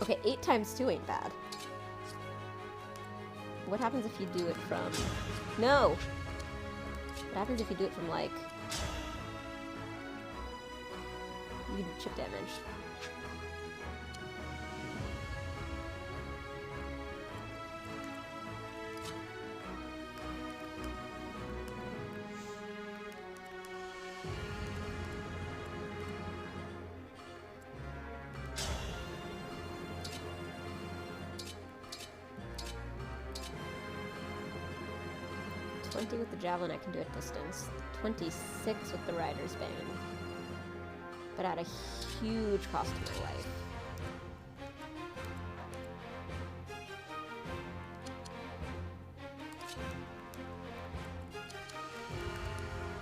A: Okay, 8 times 2 ain't bad. What happens if you do it from... No! What happens if you do it from, like... You do chip damage. With the javelin I can do at distance. 26 with the rider's bane. But at a huge cost to my life.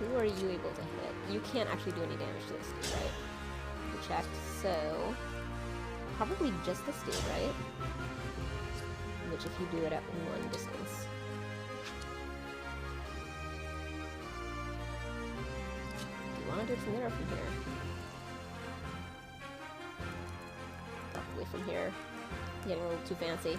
A: Who are you able to hit? You can't actually do any damage to this dude, right? We checked, so... Probably just this dude, right? Which if you do it at one distance. Do you want to do it from there or from here? Probably from here. Getting a little too fancy.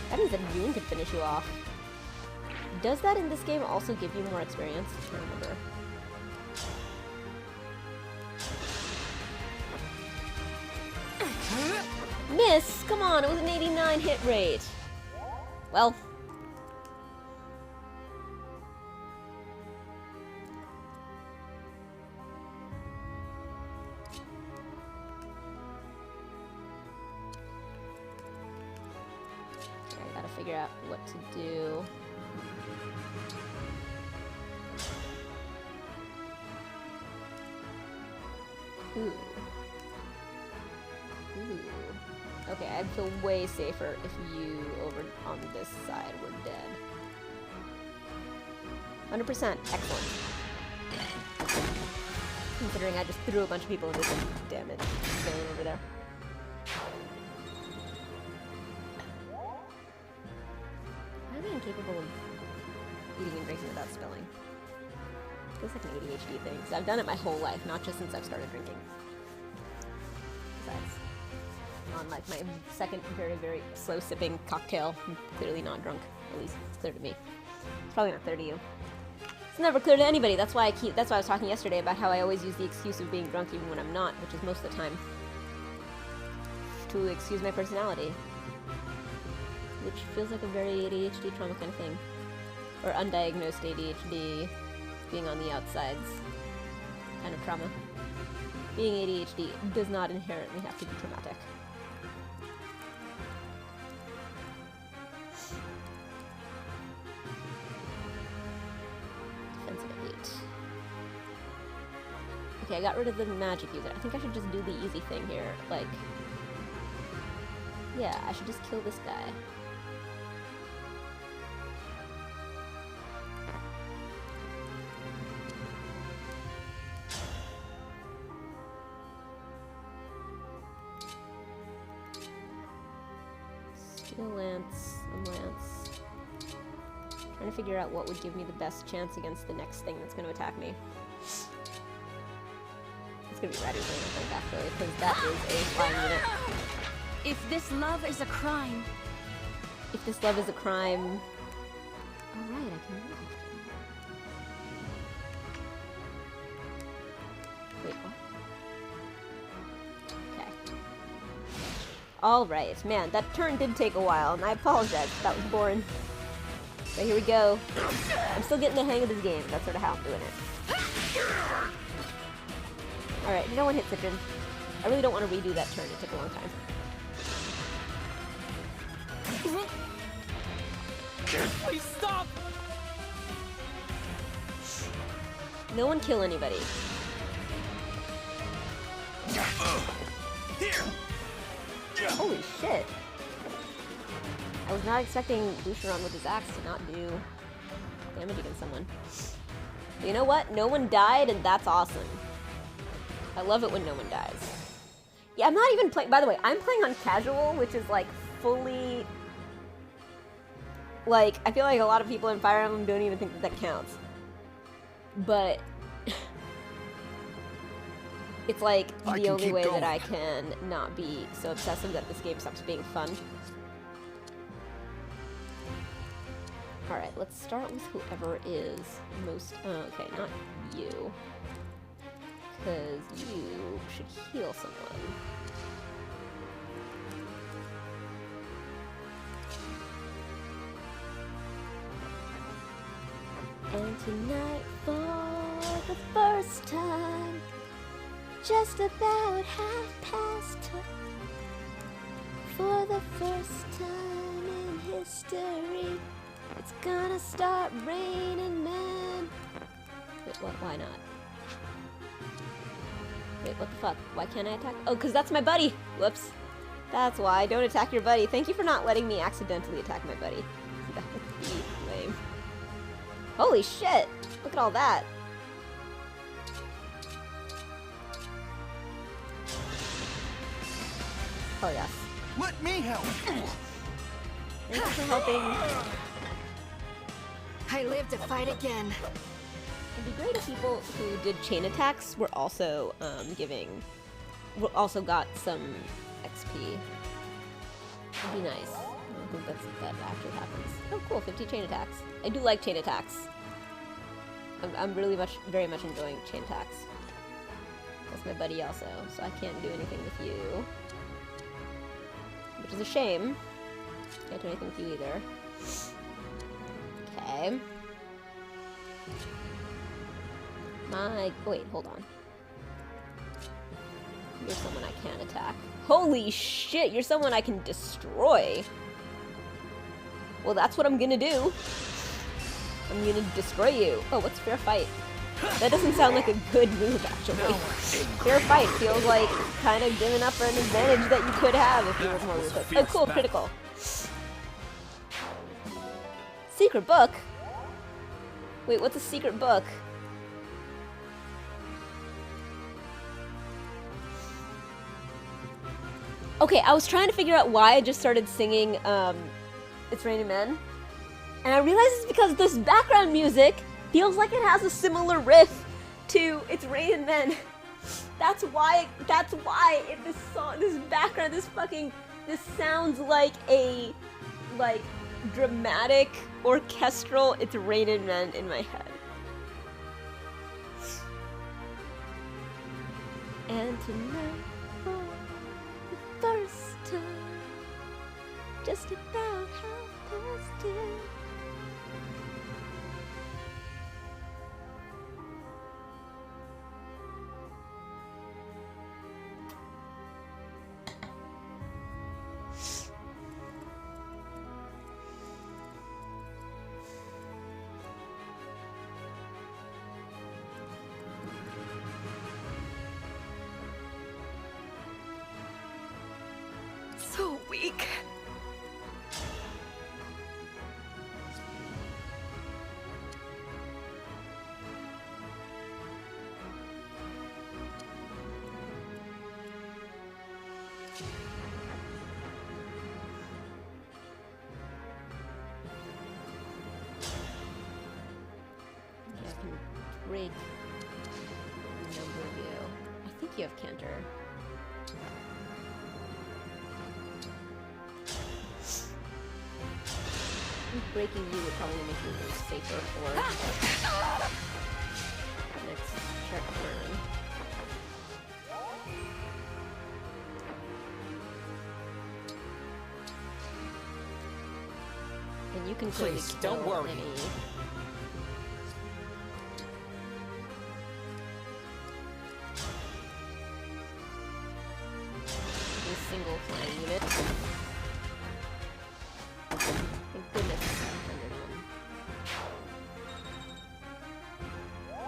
A: That means that June could finish you off. Does that in this game also give you more experience? I can't remember. Miss! Come on, it was an 89 hit rate. Well. Okay, I gotta figure out what to do. Ooh. Ooh. Okay, I'd feel way safer if you over on this side were dead. 100%. Excellent. Considering I just threw a bunch of people into some damage zone over there. How am I incapable of eating and drinking without spilling? Feels like an ADHD thing, because I've done it my whole life, not just since I've started drinking. Besides, on like my second very, very slow sipping cocktail, I'm clearly not drunk. At least it's clear to me. It's probably not clear to you. It's never clear to anybody. That's why I was talking yesterday about how I always use the excuse of being drunk even when I'm not, which is most of the time. To excuse my personality. Which feels like a very ADHD trauma kind of thing. Or undiagnosed ADHD. Being on the outsides kind of trauma. Being ADHD does not inherently have to be traumatic. Defensive 8. Okay, I got rid of the magic user. I think I should just do the easy thing here. Like, yeah, I should just kill this guy. Lance. Trying to figure out what would give me the best chance against the next thing that's going to attack me. It's going to be Rider's Lane, I think, actually, because that is a flying unit.
C: If this love is a crime...
A: If this love is a crime... Oh, right, I can move. Wait, what? Alright, man, that turn did take a while, and I apologize if that was boring. But here we go. I'm still getting the hang of this game. That's sort of how I'm doing it. Alright, no one hit Citron. I really don't want to redo that turn. It took a long time.
B: Please stop!
A: No one kill anybody.
F: Here!
A: Holy shit. I was not expecting Boucheron with his axe to not do damage against someone. But you know what? No one died, and that's awesome. I love it when no one dies. Yeah, I'm not even playing... By the way, I'm playing on casual, which is, like, fully... Like, I feel like a lot of people in Fire Emblem don't even think that that counts. But... It's like the only way that I can not be so obsessive that this game stops being fun. Alright, let's start with whoever is most... Oh, okay, not you. Because you should heal someone. And tonight, for the first time, just about 10:30, for the first time in history, it's gonna start raining men. Wait, what? Why not? Wait, what the fuck? Why can't I attack? Oh, because that's my buddy! Whoops. That's why. Don't attack your buddy. Thank you for not letting me accidentally attack my buddy. That would be lame. Holy shit! Look at all that. Oh yes.
J: Let me help.
A: Thanks for helping.
I: I live to fight again.
A: It'd be great if people who did chain attacks were also also got some XP. It'd be nice. I don't think that actually happens. Oh cool, 50 chain attacks. I do like chain attacks. I'm really very much enjoying chain attacks. That's my buddy also, so I can't do anything with you. Which is a shame. Can't do anything with you either. Okay. Wait, hold on. You're someone I can attack. Holy shit, you're someone I can destroy. Well, that's what I'm gonna do. I'm gonna destroy you. Oh, what's fair fight? That doesn't sound like a good move, actually. Fair fight feels like kind of giving up an advantage that you could have if you were more ruthless. Oh, cool, critical. Secret book? Wait, what's a secret book? Okay, I was trying to figure out why I just started singing, It's Raining Men. And I realized it's because this background music feels like it has a similar riff to It's Raining Men. That's why in this song, this background, this sounds like a, dramatic, orchestral It's Raining Men in my head. And tonight, for the first time, just about 10:30.
C: So weak.
A: I can rig a number of you. I think you have Cantor. Breaking you would probably make you move safer for next turn. And you can
B: Please, don't worry.
A: A single flying unit. Thank goodness.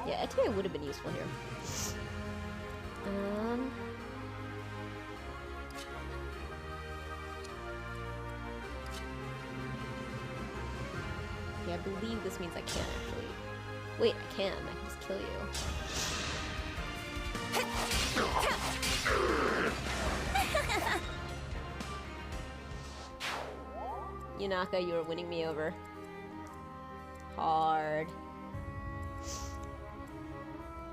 A: Yeah, Etia would have been useful here. Yeah, I believe this means I can't actually. Wait, I can. I can just kill you. Yunaka, you are winning me over. Hard.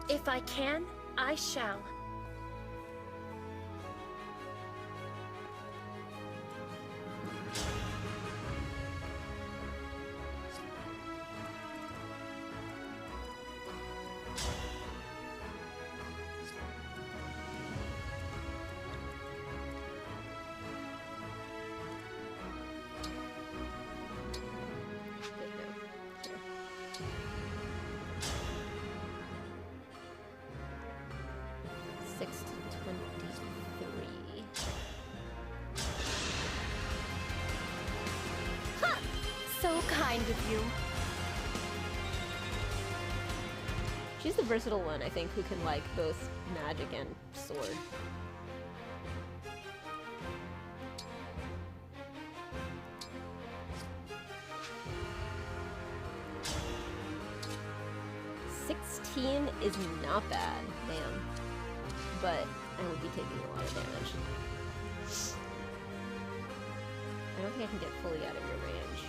K: If I can, I shall. So kind of you.
A: She's the versatile one, I think, who can like both magic and sword. 15 is not bad, damn. But I would be taking a lot of damage. I don't think I can get fully out of your range.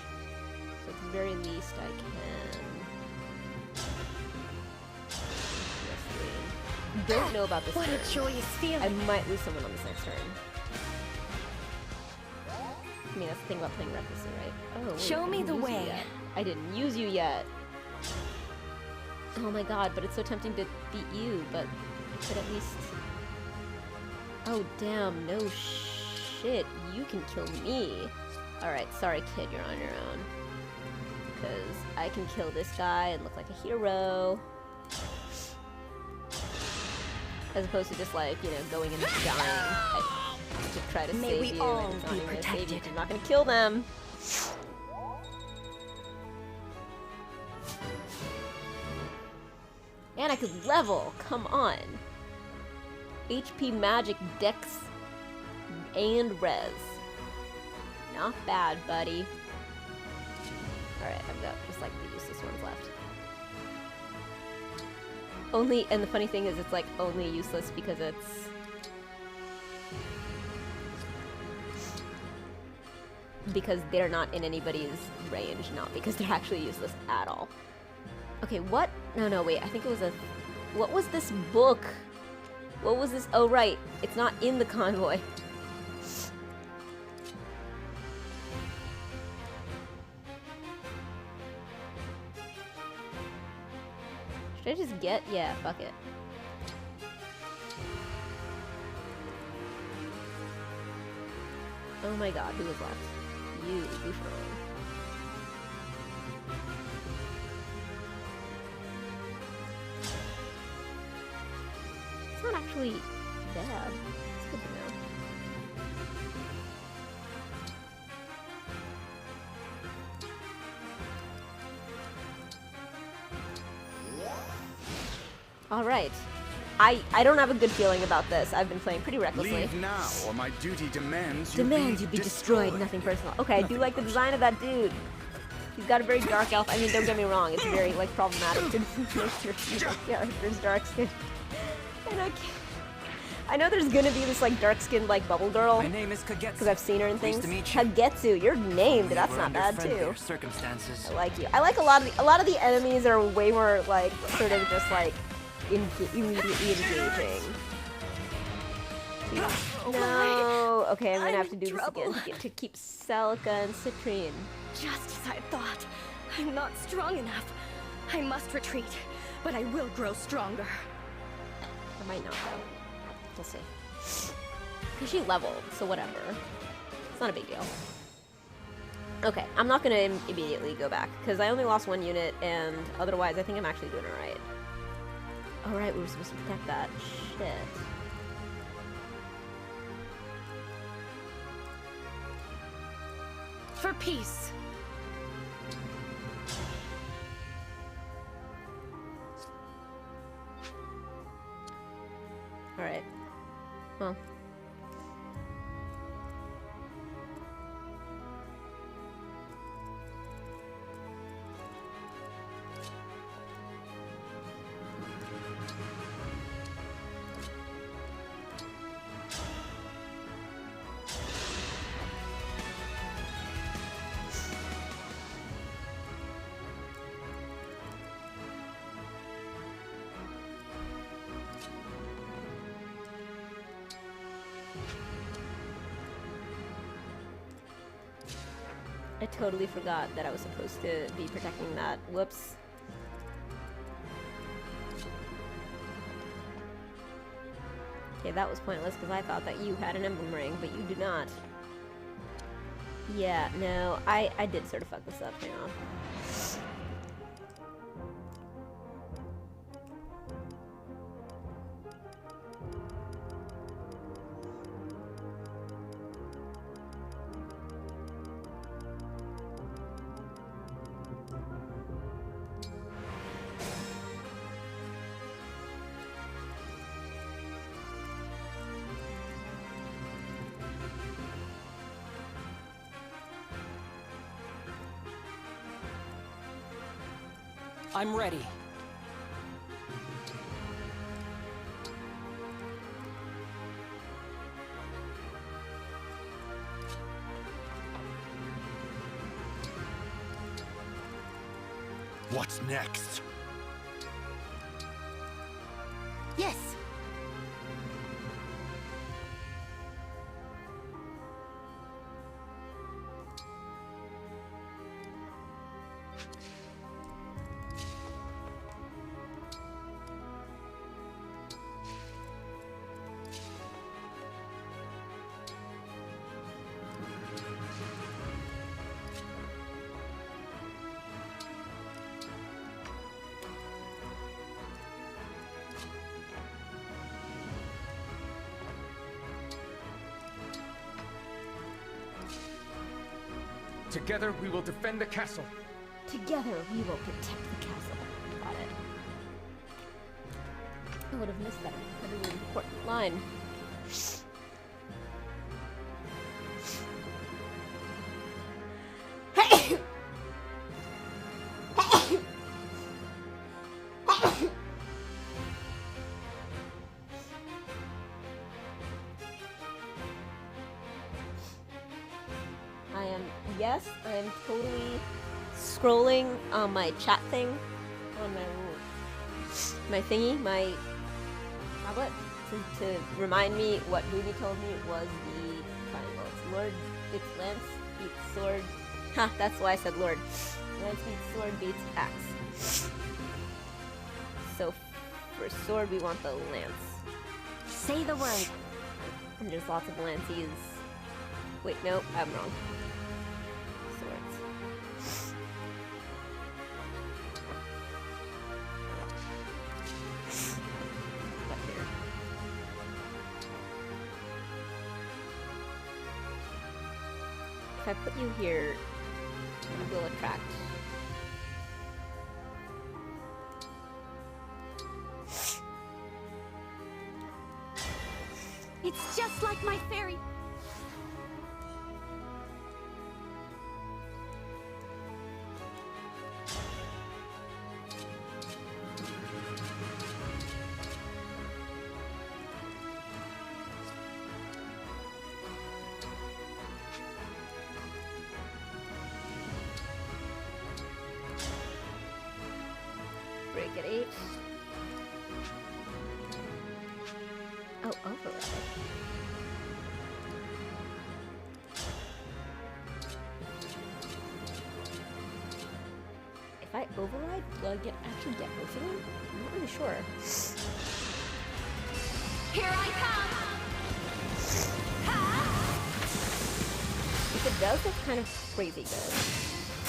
A: So at the very least I can... Don't know about this
K: What
A: turn.
K: a joyous feeling.
A: I might lose someone on this next turn. I mean, that's the thing about playing recklessly, right? Oh, wait,
K: Show
A: I
K: me
A: didn't
K: the
A: use you
K: way.
A: yet. I didn't use you yet. Oh my god, but it's so tempting to beat you, but I could at least... Oh damn, no shit, you can kill me. Alright, sorry kid, you're on your own. Because I can kill this guy and look like a hero. As opposed to just like, you know, going and dying to try to
K: May
A: save
K: we
A: you,
K: all
A: and it's not
K: be
A: even gonna save you,
K: protected.
A: 'cause I'm not gonna kill them. And I could level, come on. HP, magic, dex, and res. Not bad, buddy. Alright, I've got just like the useless ones left. Only, and the funny thing is it's like only useless because it's... because they're not in anybody's range, not because they're actually useless at all. Okay, what? No, wait, I think it was a... What was this book? What was this? Oh, right. It's not in the convoy. Should I just get? Yeah, fuck it. Oh my god, who was left? You, Boucheron. It's not actually bad. It's good to know. Alright. I don't have a good feeling about this. I've been playing pretty recklessly.
L: Leave now, or my duty demands
A: You be destroyed. Nothing personal. Okay, I do like the design of that dude. He's got a very dark elf. I mean, don't get me wrong. It's very, like, problematic to make your character's dark skin. And I know there's gonna be this, like, dark-skinned, like, bubble girl.
B: My name is Kagetsu.
A: Because I've seen her in
B: Pleased
A: things.
B: to meet you.
A: Kagetsu, you're named. That's
B: We're
A: not
B: under
A: bad,
B: friendlier
A: too.
B: circumstances.
A: I like you. I like a lot of the enemies are way more, like, sort of just, like, immediately engaging. No. Okay, I'm gonna have to do this again to keep Celica and Citrine.
K: Just as I thought. I'm not strong enough. I must retreat, but I will grow stronger.
A: I might not though. We'll see. Cause she leveled, so whatever. It's not a big deal. Okay, I'm not gonna immediately go back because I only lost 1 unit, and otherwise I think I'm actually doing alright. Oh right, we were supposed to protect that. Shit.
K: For peace.
A: Alright. Well. I totally forgot that I was supposed to be protecting that. Whoops. Okay, that was pointless because I thought that you had an emblem ring, but you do not. Yeah, no, I did sort of fuck this up, hang on.
B: I'm ready.
F: What's next?
K: Yes.
H: Together we will defend the castle.
A: Together we will protect the castle. Got it. I would have missed that incredibly important line. Yes, I'm totally scrolling on my chat thing on my thingy, my tablet, to remind me what Booby told me was the triangle. It's Lord, it's Lance beats Sword. Ha, that's why I said Lord. Lance beats Sword beats Axe. So for Sword, we want the Lance.
K: Say the word.
A: And there's lots of Lances. Wait, no, I'm wrong. If I put you here, you will attract.
K: It's just like my fairy.
A: Break at 8. Oh, override. If I override, will I actually get both of them? I'm not really sure.
K: Here I come!
A: If it does, that's kind of crazy good.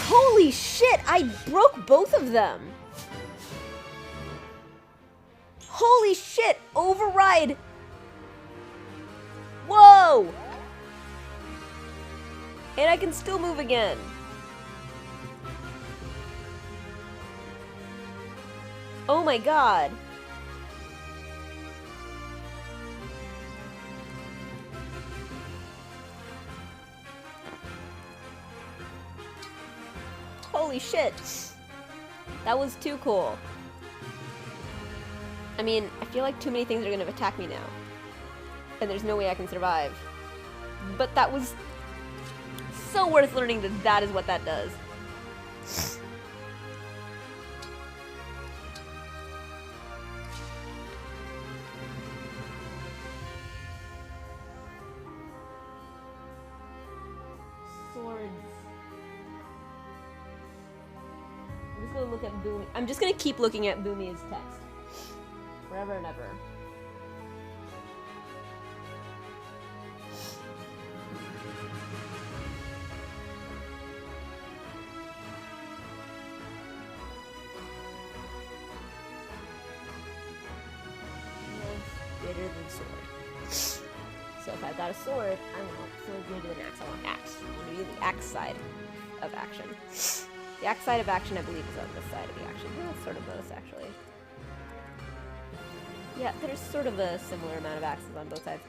A: Holy shit! I broke both of them! Holy shit! Override! Whoa! And I can still move again. Oh my god. Holy shit. That was too cool. I mean, I feel like too many things are gonna attack me now. And there's no way I can survive. But that was so worth learning that that is what that does. Swords. I'm just gonna look at Boomy. I'm just gonna keep looking at Boomy's text. Forever and ever. Greater than sword. So if I've got a sword, I want sword greater than axe. I want axe. I want to be the axe side of action. The axe side of action, I believe, is on this side of the action. Yeah, it's sort of both, actually. Yeah, there's sort of a similar amount of axes on both sides.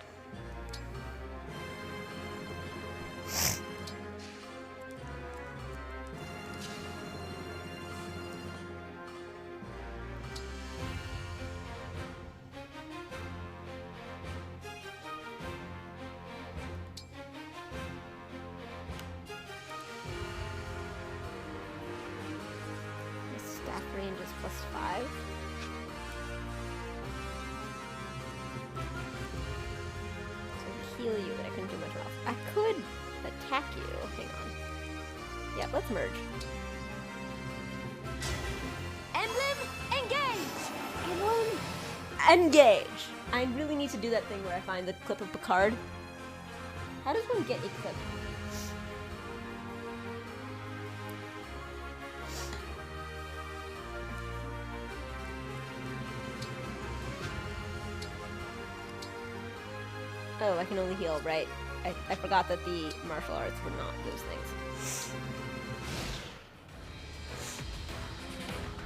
A: Range is +5. So I can heal you, but I couldn't do much else. I could attack you. Hang on. Yeah, let's merge.
K: Emblem, engage!
A: Engage! I really need to do that thing where I find the clip of Picard. How does one get a clip? Oh, I can only heal, right. I forgot that the martial arts were not those things.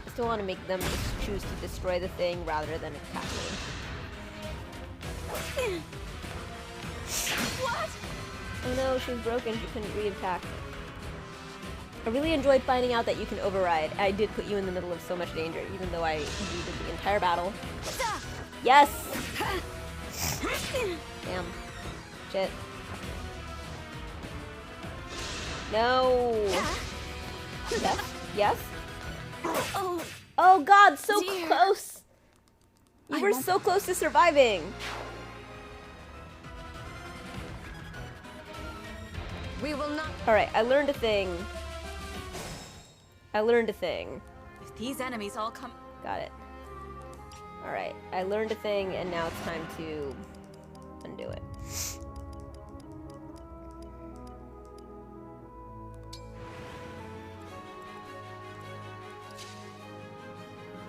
A: I still want to make them just choose to destroy the thing rather than attack me.
K: What?
A: Oh no, she was broken. She couldn't re-attack. I really enjoyed finding out that you can override. I did put you in the middle of so much danger, even though I did the entire battle. Yes! Damn. Shit. No! Yes? Yes? Oh god, so close! You were so close to surviving!
I: We will not.
A: Alright, I learned a thing. I learned a thing.
C: If these enemies all come...
A: Got it. Alright, I learned a thing, and now it's time to undo it.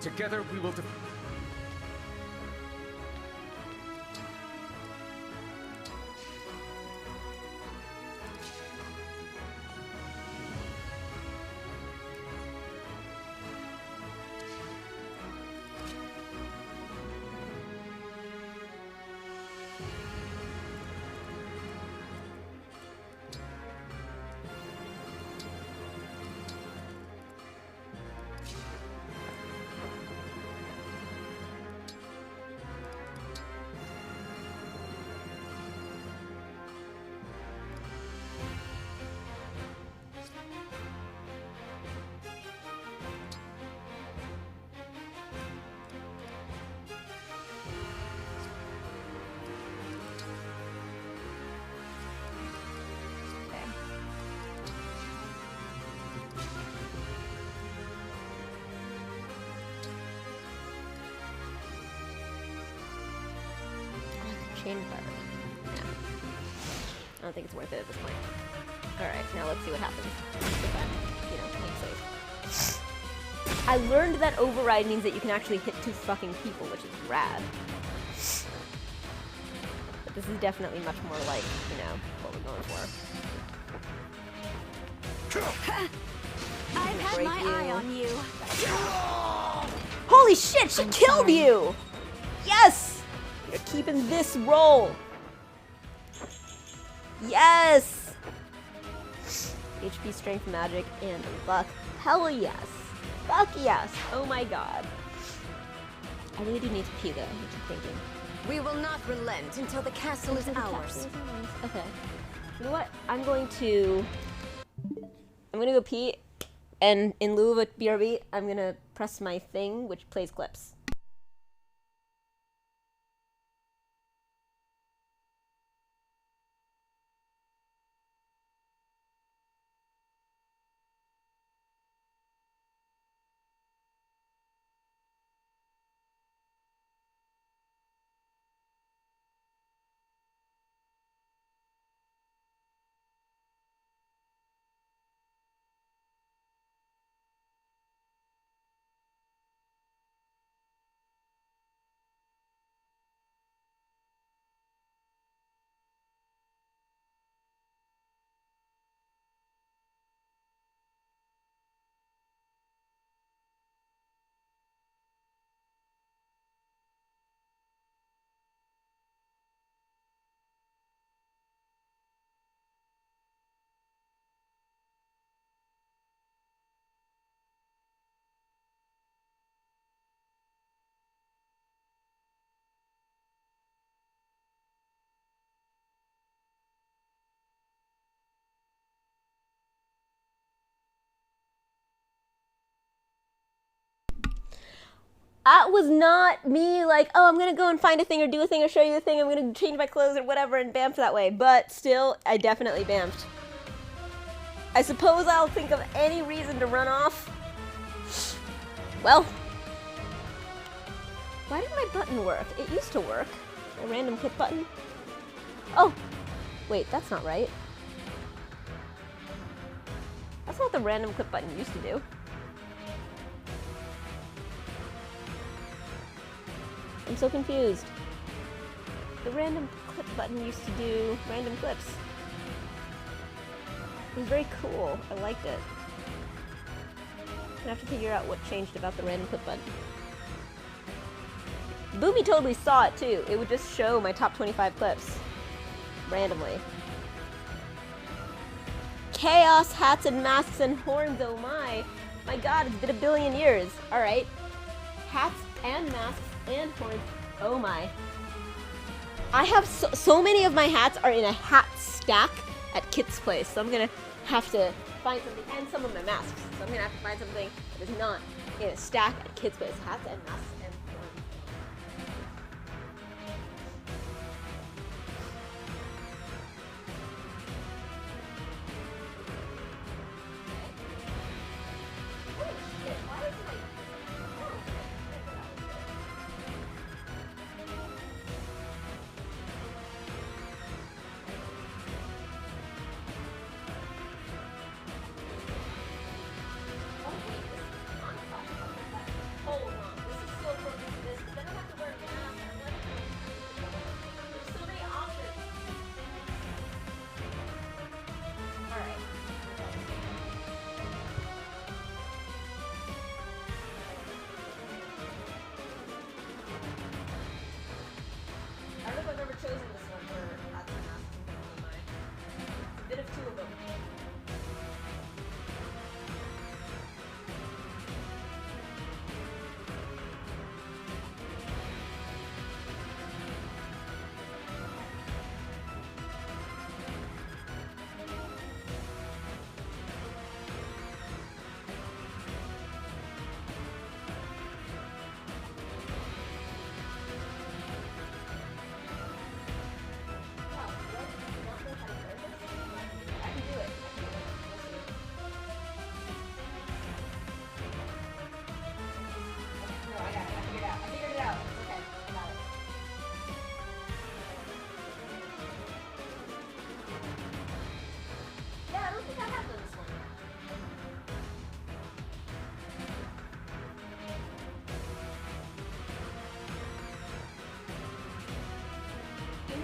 H: Together we will Chain fire. Yeah. I don't think it's worth it at this point. Alright, now let's see what happens. If I'm, safe. I learned that override means that you can actually hit 2 fucking people, which is rad. But this is definitely much more like, what we're going for.
K: I've had my eye on you.
A: Holy shit, she killed you! Yes! You're keeping this roll. Yes! HP, strength, magic, and luck. Hell yes. Fuck yes. Oh my god. I really do need to pee though, I keep thinking.
I: We will not relent until the castle is ours.
A: Okay. You know what? I'm going to go pee, and in lieu of a BRB, I'm gonna press my thing, which plays clips. That was not me like, oh, I'm gonna go and find a thing or do a thing or show you a thing, I'm gonna change my clothes or whatever and bamf that way. But still, I definitely bamfed. I suppose I'll think of any reason to run off. Well, why did my button work? It used to work. My random clip button. Oh, wait, that's not right. That's not what the random clip button used to do. I'm so confused. The random clip button used to do random clips. It was very cool. I liked it. I have to figure out what changed about the random clip button. Boomy totally saw it too. It would just show my top 25 clips. Randomly. Chaos, hats and masks and horns, oh my. My god, it's been a billion years. Alright. Hats and masks and horns, oh my. I have so many of my hats are in a hat stack at Kit's place, so I'm gonna have to find something, and some of my masks, so I'm gonna have to find something that is not in a stack at Kit's place. Hats and masks and horns.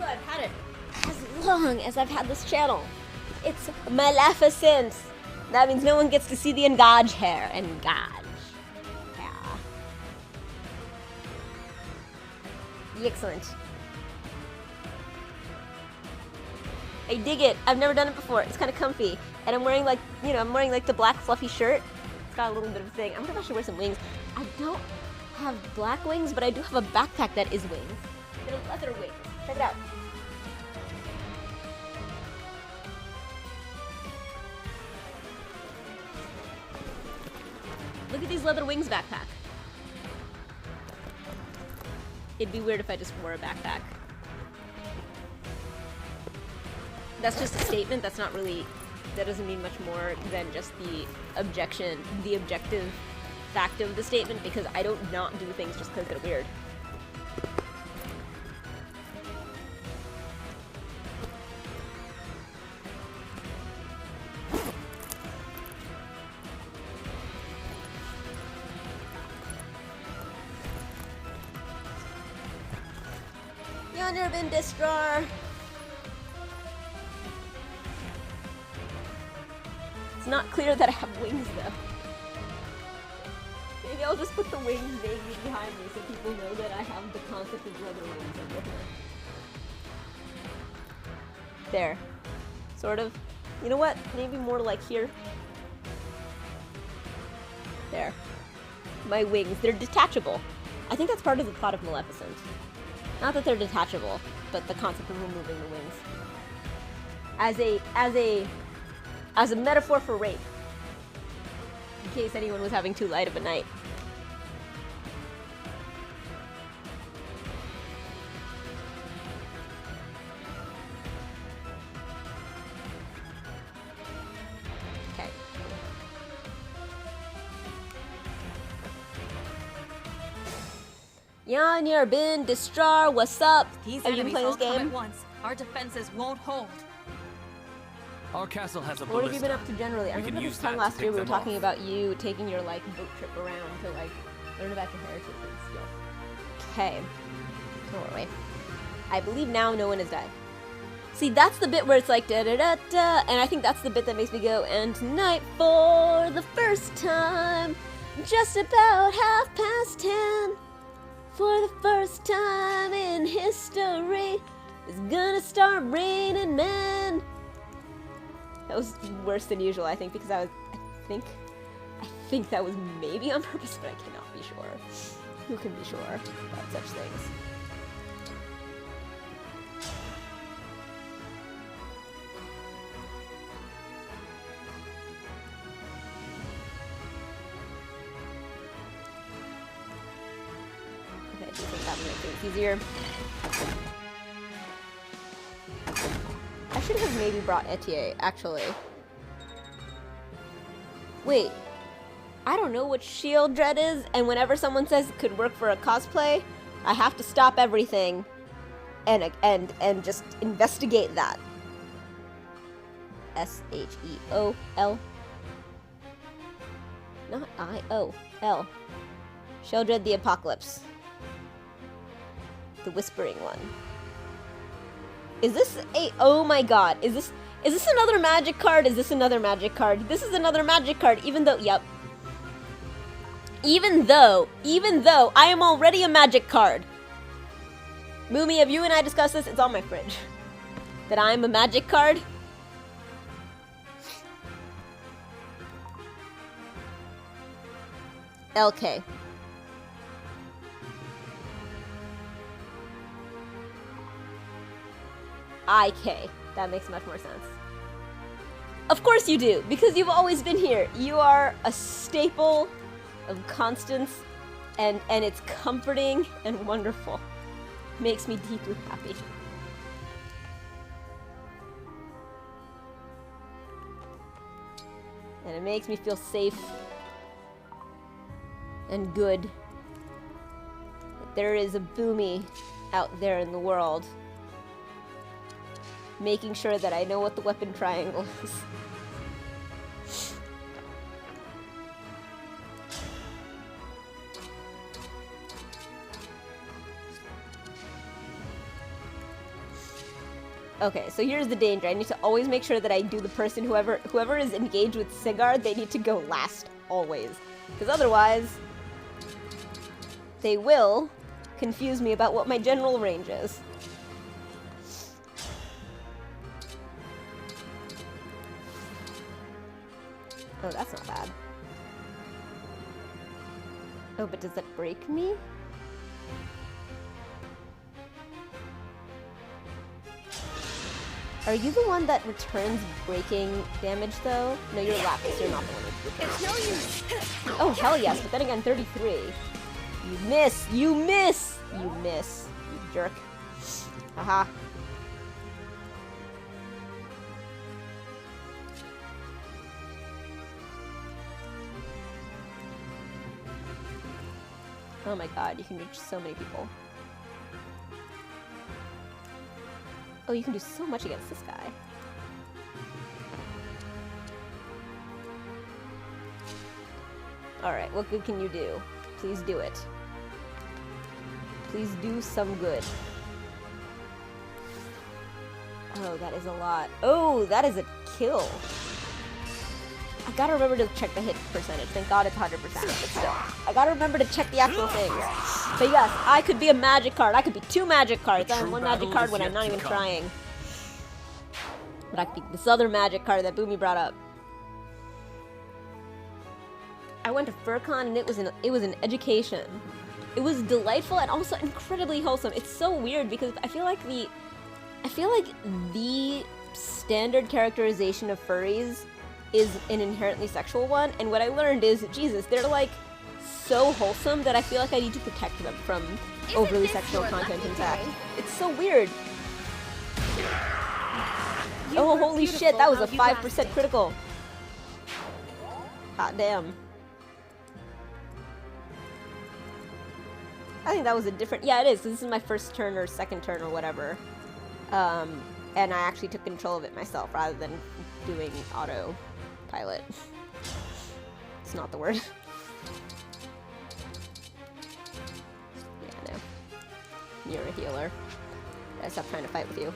A: I've had it as long as I've had this channel. It's Maleficent. That means no one gets to see the Engage hair. Engage. Yeah. Excellent. I dig it. I've never done it before. It's kind of comfy. And I'm wearing like, you know, I'm wearing like the black fluffy shirt. It's got a little bit of a thing. I'm gonna actually wear some wings. I don't have black wings, but I do have a backpack that is wings. They're leather wings. Check it out. Look at these leather wings backpack. It'd be weird if I just wore a backpack. That's just a statement. That's not really, that doesn't mean much more than just the objective fact of the statement, because I don't not do things just because they're weird. Yonder bin Distrar. It's not clear that I have wings though. Maybe I'll just put the wings vaguely behind me so people know that I have the concept of leather wings over here. There. Sort of. You know what? Maybe more like here. There. My wings. They're detachable. I think that's part of the plot of Maleficent. Not that they're detachable, but the concept of removing the wings. As a metaphor for rape. In case anyone was having too light of a night. Yanir bin Distrar, what's up?
C: These
A: Have you been
C: enemies
A: playing
C: all
A: this
C: come
A: game?
C: at once. Our defenses won't hold.
D: Our castle has a
A: What have you
D: ballista.
A: been up to generally? I
D: We can
A: remember
D: use
A: this time
D: that to
A: last year
D: pick
A: we were
D: them
A: talking
D: off.
A: about you taking your like boat trip around to like learn about your heritage and stuff. Okay. Where were we? I believe now no one has died. See, that's the bit where it's like da da da da, and I think that's the bit that makes me go, and tonight for the first time, just about 10:30, for the first time in history, it's gonna start raining men. That was worse than usual, I think, because I think that was maybe on purpose, but I cannot be sure. Who can be sure about such things? Okay, do you think that would make things easier? I should have maybe brought Etier, actually. Wait. I don't know what Shield Dread is, and whenever someone says it could work for a cosplay, I have to stop everything and just investigate that. S-H-E-O-L. Not I-O-L. Shield Dread the Apocalypse. The Whispering one. Is this a... Oh my god. Is this another magic card? Is this another magic card? This is another magic card, even though... Yep. Even though I am already a magic card. Moomy, have you and I discussed this? It's on my fridge. That I am a magic card. LK. IK. That makes much more sense. Of course you do, because you've always been here. You are a staple of Constance, and it's comforting and wonderful. Makes me deeply happy. And it makes me feel safe and good. That there is a Boomy out there in the world, making sure that I know what the weapon triangle is. Okay, so here's the danger. I need to always make sure that I do the person, whoever is engaged with Sigurd, they need to go last, always. Because otherwise, they will confuse me about what my general range is. Oh, that's not bad. Oh, but does that break me? Are you the one that returns breaking damage, though? No, you're Lapis. You're not the one that returns.
K: It's no use.
A: Oh, hell yes. But then again, 33. You miss. You miss. You miss. You jerk. Haha. Oh my god, you can reach so many people. Oh, you can do so much against this guy. Alright, what good can you do? Please do it. Please do some good. Oh, that is a lot. Oh, that is a kill. I gotta remember to check the hit percentage. Thank god it's 100%, but still. I gotta remember to check the actual things. But yes, I could be a magic card. I could be 2 magic cards. I have 1 magic card when I'm not even trying. But I could be this other magic card that Boomy brought up. I went to FurCon and it was an education. It was delightful and also incredibly wholesome. It's so weird because I feel like the standard characterization of furries is an inherently sexual one, and what I learned is, Jesus, they're like so wholesome that I feel like I need to protect them from overly sexual content in fact. It's so weird. Oh, holy shit, that was a 5% critical. Hot damn. I think that was a different... Yeah, it is. This is my first turn or second turn or whatever. And I actually took control of it myself rather than doing autopilot. It's not the word. Yeah, no. You're a healer. I stopped trying to fight with you.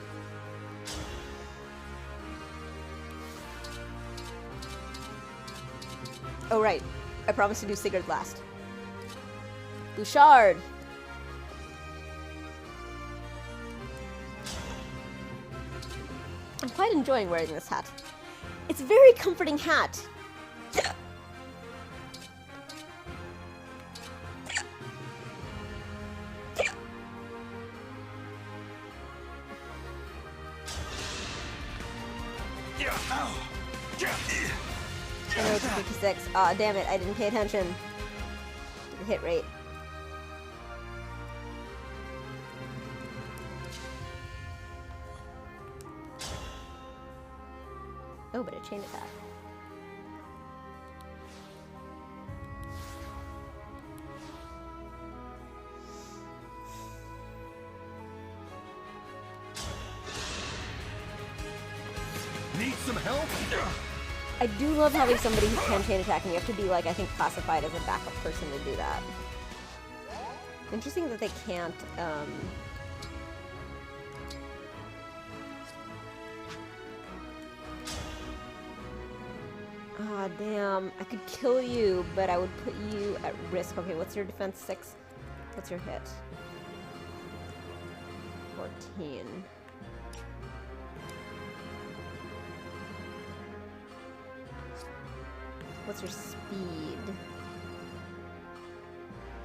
A: Oh, right. I promised to do Sigurd last. Bouchard! I'm quite enjoying wearing this hat. It's a very comforting hat. I know it's a 56. Aw, damn it, I didn't pay attention to the hit rate. Oh, but a chain attack.
J: Need some help?
A: I do love having somebody who can chain attack, and you have to be, like, I think, classified as a backup person to do that. Interesting that they can't, Ah, damn. I could kill you, but I would put you at risk. Okay, what's your defense? 6? What's your hit? 14. What's your speed?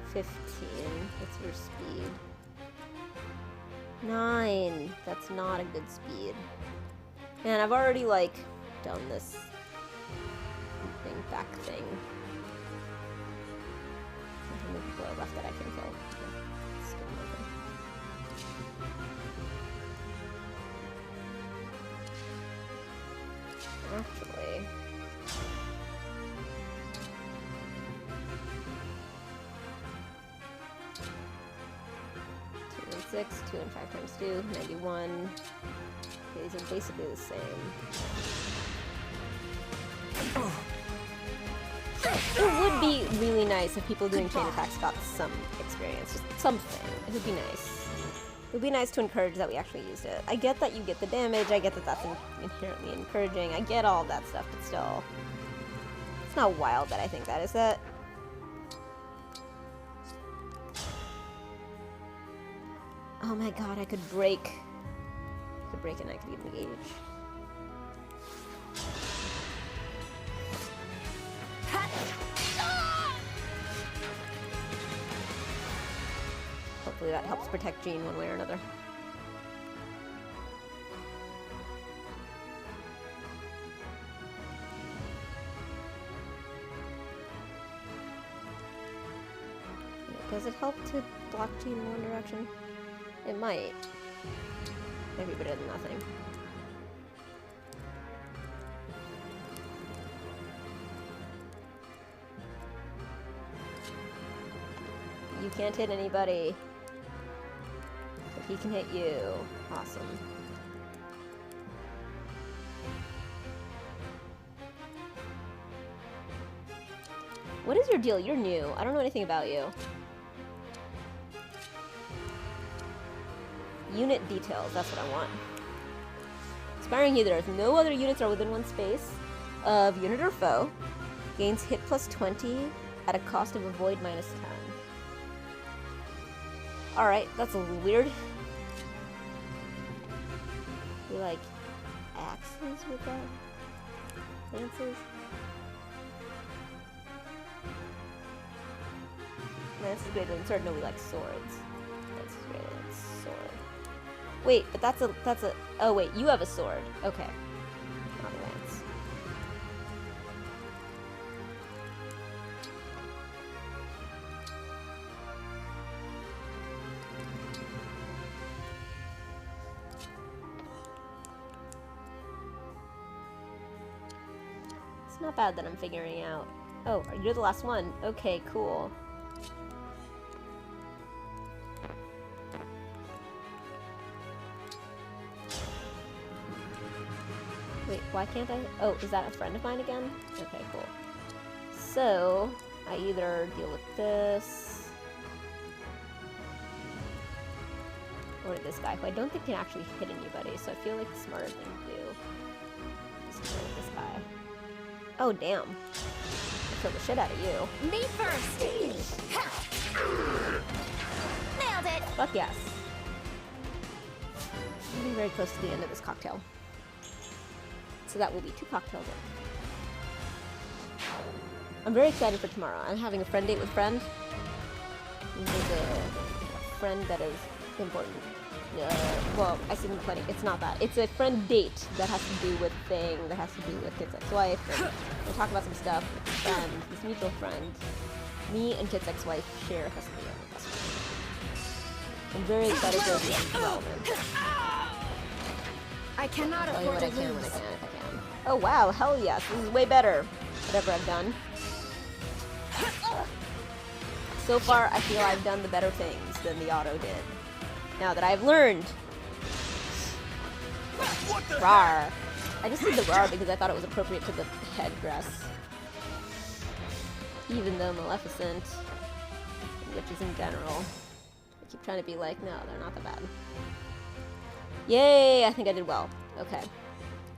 A: 15. What's your speed? 9. That's not a good speed. Man, I've already, like, done this back thing. How many people are left that I can kill? Skip over. Actually... 2 and 6, 2 and 5 times 2, 91. Okay, these are basically the same. It would be really nice if people doing chain attacks got some experience, just something. It would be nice. It would be nice to encourage that we actually used it. I get that you get the damage, I get that that's inherently encouraging, I get all of that stuff, but still. It's not wild that I think that, is it? Oh my god, I could break. I could break and I could engage. Hopefully that helps protect Jean one way or another. Does it help to block Jean in one direction? It might. Maybe better than nothing. You can't hit anybody. But he can hit you. Awesome. What is your deal? You're new. I don't know anything about you. Unit details, that's what I want. Inspiring healers. No other units are within one space of unit or foe. Gains hit plus 20 at a cost of avoid minus 10. Alright, that's a little weird. We like axes with that? Lances? Lance is greater than sword. No, we like swords. Lance is greater than sword. Wait, but that's a, oh wait, you have a sword. Okay. Not a lance. It's not bad that I'm figuring out. Oh, you're the last one. Okay, cool. Wait, why can't I? Oh, is that a friend of mine again? Okay, cool. So, I either deal with this, or this guy, who I don't think can actually hit anybody, so I feel like the smarter thing to do is to deal with this guy. Oh, damn. I killed the shit out of you.
K: Me first! Nailed it!
A: Fuck yes. I'm getting very close to the end of this cocktail. So that will be 2 cocktails in. I'm very excited for tomorrow. I'm having a friend date with friend. There's a friend that is important. Well, I see them plenty. It's not that. It's a friend date that has to do with thing, that has to do with Kitsex. So I talk about some stuff with this friend, this mutual friend. Me and Kitsex's wife share custody of the best friend. I'm very excited for this development.
K: I cannot
A: I'll tell you
K: afford
A: what I
K: to
A: can when I
K: lose.
A: can if I can. Oh wow, hell yes. This is way better. Whatever I've done. So far, I feel I've done the better things than the auto did. Now that I've learned. Rawr. I just did the rawr because I thought it was appropriate to the headdress. Even though Maleficent, and witches in general, I keep trying to be like, no, they're not that bad. Yay! I think I did well. Okay.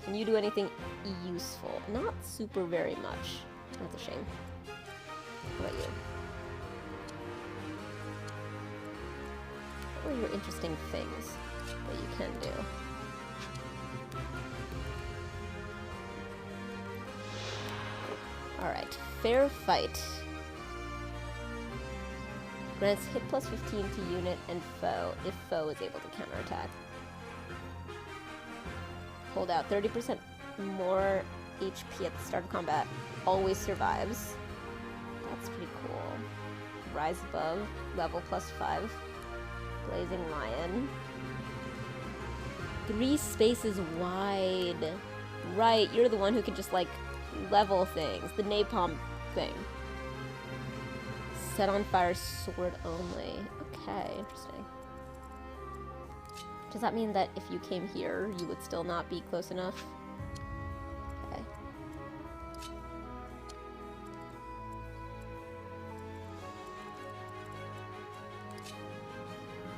A: Can you do anything useful? Not super very much. That's a shame. How about you? What are your interesting things that you can do? Alright, fair fight. Grants hit plus 15 to unit and foe if foe is able to counterattack. Hold out 30% more HP at the start of combat. Always survives. That's pretty cool. Rise above, level plus 5. Blazing Lion. 3 spaces wide. Right, you're the one who can just like level things. The napalm thing. Set on fire sword only. Okay, interesting. Does that mean that if you came here, you would still not be close enough? Okay.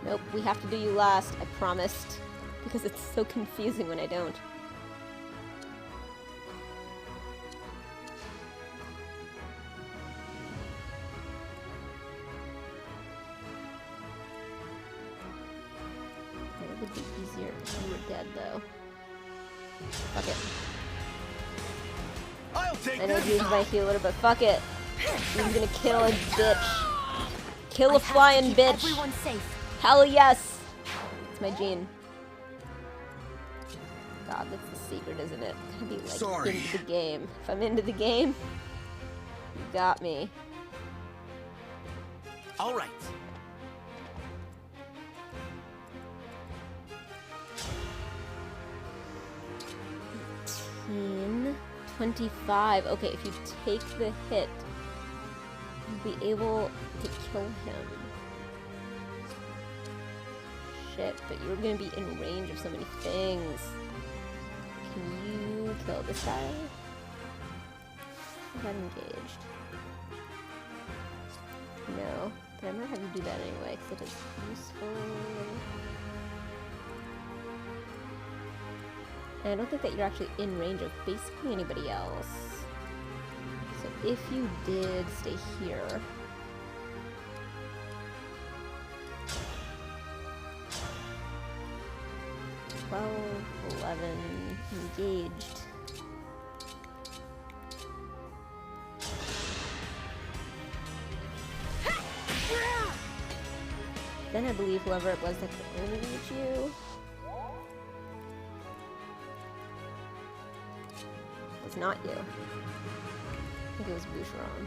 A: Nope, we have to do you last, I promised. Because it's so confusing when I don't. It would be easier if you were dead, though. Fuck it.
J: I'll take
A: I know
J: this.
A: he's my healer, but fuck it. He's gonna kill a bitch. Kill a flying bitch.
K: Everyone safe.
A: Hell yes! It's my gene. God, that's the secret, isn't it? Gotta be like
L: Sorry.
A: into the game. If I'm into the game, you got me.
J: All right.
A: $18, 25. Okay, if you take the hit, you'll be able to kill him. Shit, but you're gonna be in range of so many things. Can you kill this guy? I'm not engaged. No, but I might have you do that anyway, because it is useful. And I don't think that you're actually in range of basically anybody else. So if you did stay here... 12, 11, engaged. Then I believe whoever it was that could only reach you was not you. I think it was Boucheron.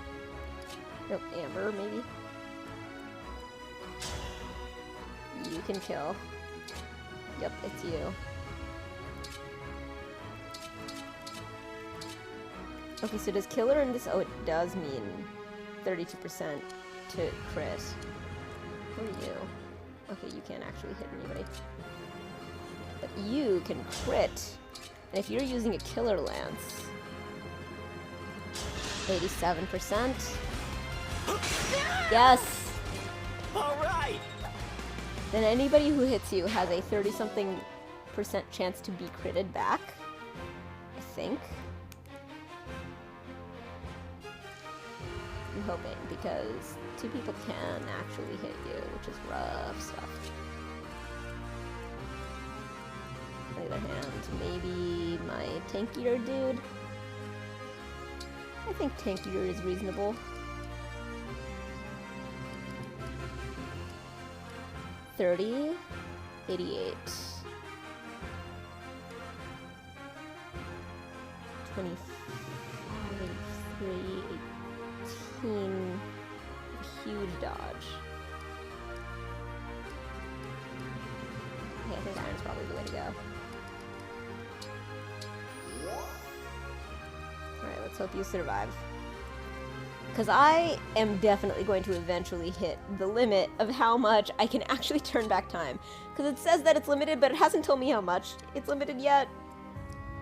A: Nope, Amber, maybe? You can kill. Yep, it's you. Okay, so does killer in this? Oh, it does mean 32% to crit. Who are you? Okay, you can't actually hit anybody. But you can crit.
H: And if you're using a killer lance, 87%. Yes!
J: Alright!
H: Then anybody who hits you has a 30-something% chance to be critted back. I think. I'm hoping, because 2 people can actually hit you, which is rough stuff. On the other hand, maybe my Tank Eater dude? I think Tank Eater is reasonable. 30, 88, 25, 83, 18, huge dodge. Okay, I think iron's probably the way to go. Alright, let's hope you survive. Because I am definitely going to eventually hit the limit of how much I can actually turn back time. Because it says that it's limited, but it hasn't told me how much it's limited yet.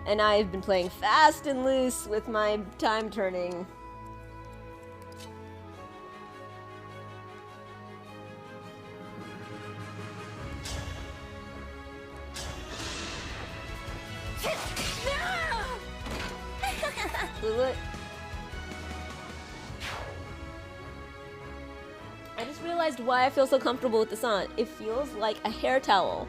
H: And I've been playing fast and loose with my time turning. Lulu. I just realized why I feel so comfortable with this on. It feels like a hair towel.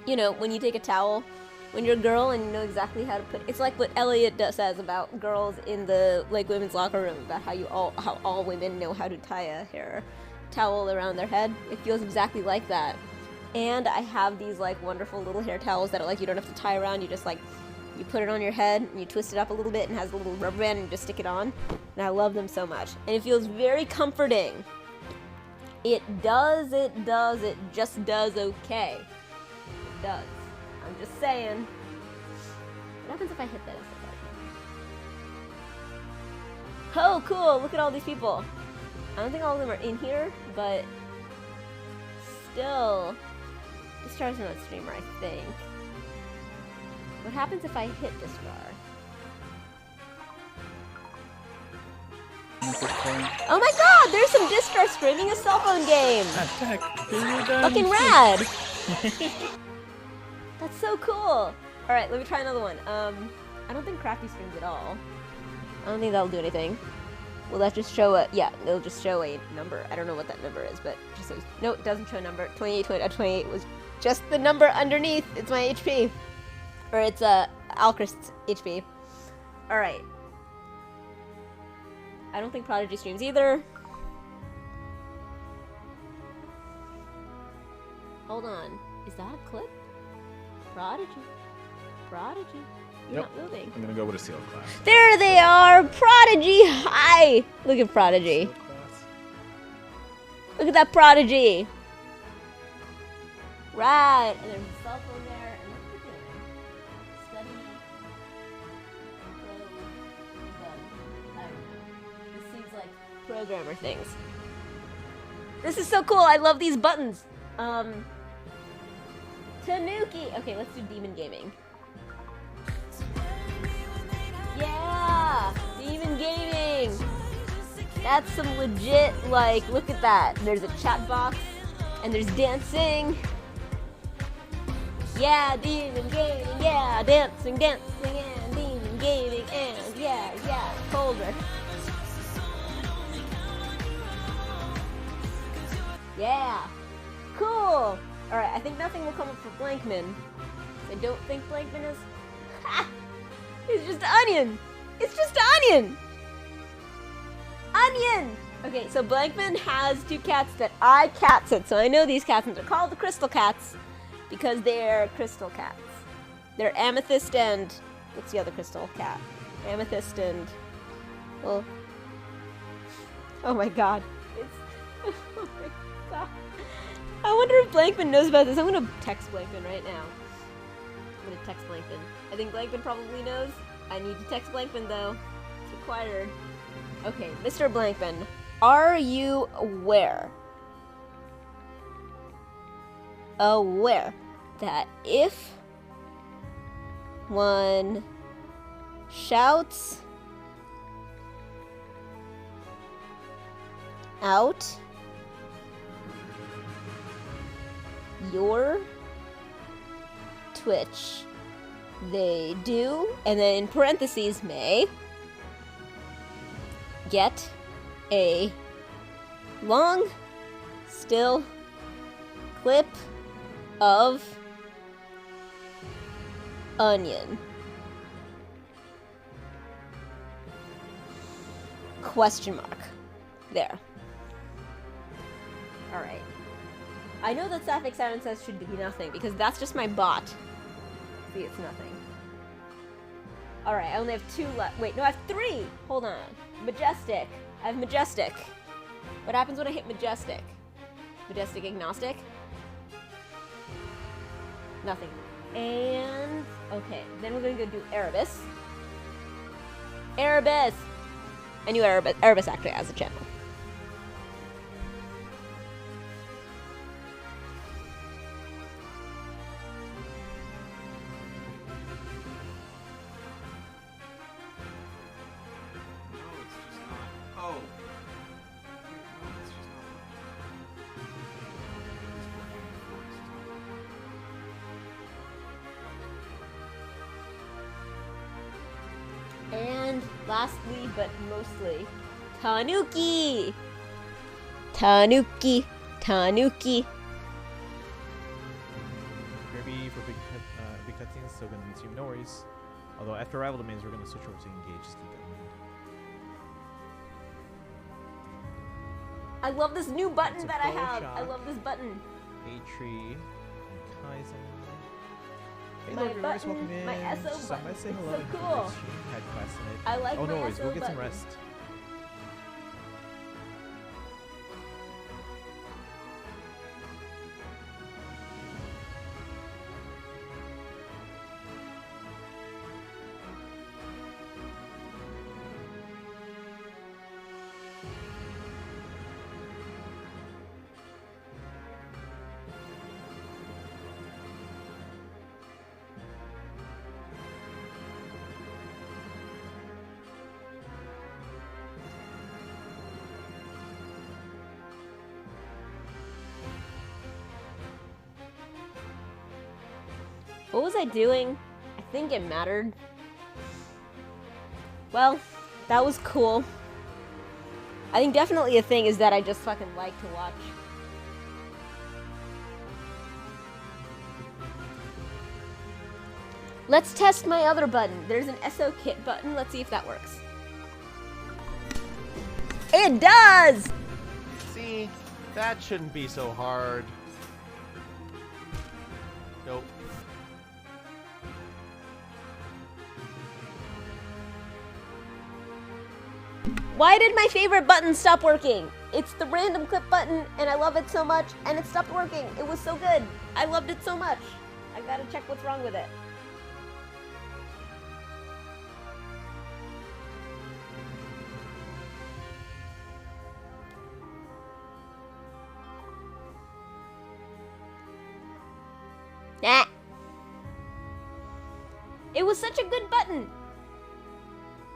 H: You know, when you take a towel, when you're a girl and you know exactly how to put it. It's like what Elliot says about girls in the like women's locker room, about how all women know how to tie a hair towel around their head. It feels exactly like that. And I have these like wonderful little hair towels that are like you don't have to tie around, you just like you put it on your head and you twist it up a little bit and it has a little rubber band and you just stick it on. And I love them so much. And it feels very comforting. It just does okay. It does. I'm just saying. What happens if I hit this? Oh, cool! Look at all these people. I don't think all of them are in here, but still. This star's not a streamer, I think. What happens if I hit this bar? Oh my god! There's some Distar streaming a cell phone game! Fucking rad! That's so cool! Alright, let me try another one. I don't think Crafty streams at all. I don't think that'll do anything. Will that just show a... Yeah, it'll just show a number. I don't know what that number is, but just so... No, it doesn't show a number. 28 was just the number underneath. It's my HP. Or it's Alchrist's HP. Alright. I don't think Prodigy streams either. Hold on. Is that a clip? Prodigy. You're not moving.
M: I'm gonna go with a sealed class.
H: There they are! Prodigy! Hi! Look at Prodigy. Look at that Prodigy! Right! And there's a cell phone there. And what are you doing? Study. This seems like programmer things. This is so cool! I love these buttons! Tanuki! Okay, let's do Demon Gaming. Yeah! Demon Gaming! That's some legit, like, look at that. There's a chat box, and there's dancing. Yeah, Demon Gaming, yeah, dancing, and Demon Gaming, and yeah, colder. Yeah! Cool! Alright, I think nothing will come up for Blankman. I don't think Blankman is... Ha! It's just onion! It's just onion! Onion! Okay, so Blankman has 2 cats that I cat sit, so I know these cats, and they're called the Crystal Cats because they're crystal cats. They're Amethyst and... What's the other crystal cat? Amethyst and... Well... Oh my god. It's... Oh my god. I wonder if Blankman knows about this. I'm gonna text Blankman right now. I'm gonna text Blankman. I think Blankman probably knows. I need to text Blankman though. It's required. Okay, Mr. Blankman, are you aware that if One shouts out your Twitch. They do, and then in parentheses, may get a long, still clip of onion. Question mark. There. Alright. I know that Sapphic Siren says should be nothing, because that's just my bot. See, it's nothing. Alright, I only have 2 left. Wait, no, I have 3! Hold on. Majestic. I have Majestic. What happens when I hit Majestic? Majestic Agnostic? Nothing. And... okay, then we're gonna go do Erebus. Erebus! I knew Erebus actually has a channel. And lastly, but mostly, Tanuki! Tanuki! Tanuki!
M: Kirby for big cutscenes, still gonna consume, no worries. Although after Rival Domains, we're gonna switch over to Engage, just keep that in mind.
H: I love this new button
M: It's a
H: that I
M: bow
H: have!
M: shot.
H: I love this button!
M: A-Tree and Kaizen. Hey,
H: My
M: Lord Rivers,
H: button,
M: welcome in.
H: my SO
M: Just stop by,
H: button,
M: say
H: it's
M: hello
H: so
M: and
H: cool.
M: have a nice stream. Had class tonight.
H: I like
M: Oh, no
H: my
M: worries,
H: SO
M: we'll get some
H: button.
M: rest.
H: What was I doing? I think it mattered. Well, that was cool. I think definitely a thing is that I just fucking like to watch. Let's test my other button. There's an SO kit button. Let's see if that works. It does!
M: See, that shouldn't be so hard. Nope.
H: Why did my favorite button stop working? It's the random clip button, and I love it so much, and it stopped working. It was so good. I loved it so much. I gotta check what's wrong with it. Nah. It was such a good button.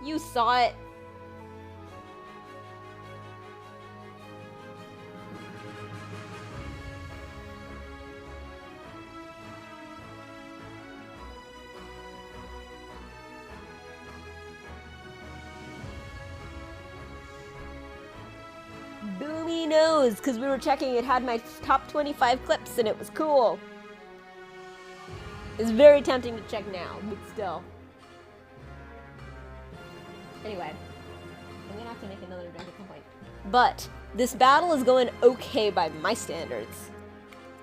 H: You saw it. Boomy knows, because we were checking, it had my top 25 clips and it was cool. It's very tempting to check now, but still. Anyway, I'm gonna have to make another drink complaint. But this battle is going okay by my standards,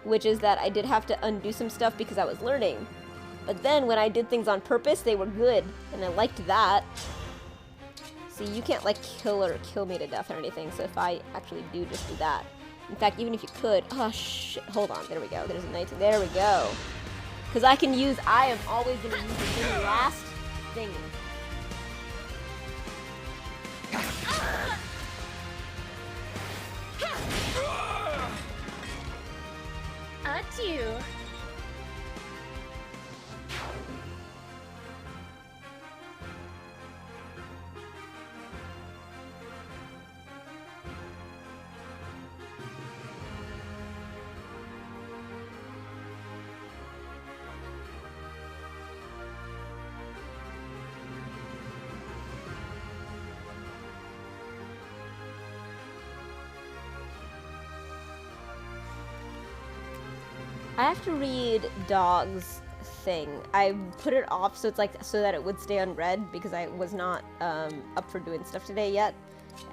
H: which is that I did have to undo some stuff because I was learning. But then when I did things on purpose, they were good, and I liked that. See, you can't like kill me to death or anything, so if I actually do just do that. In fact, even if you could, oh shit, hold on, there we go, there's a 19, there we go. Because I am always gonna use the last thing.
K: Adieu.
A: I have to read Dog's thing. I put it off so it's like so that it would stay unread because I was not up for doing stuff today yet.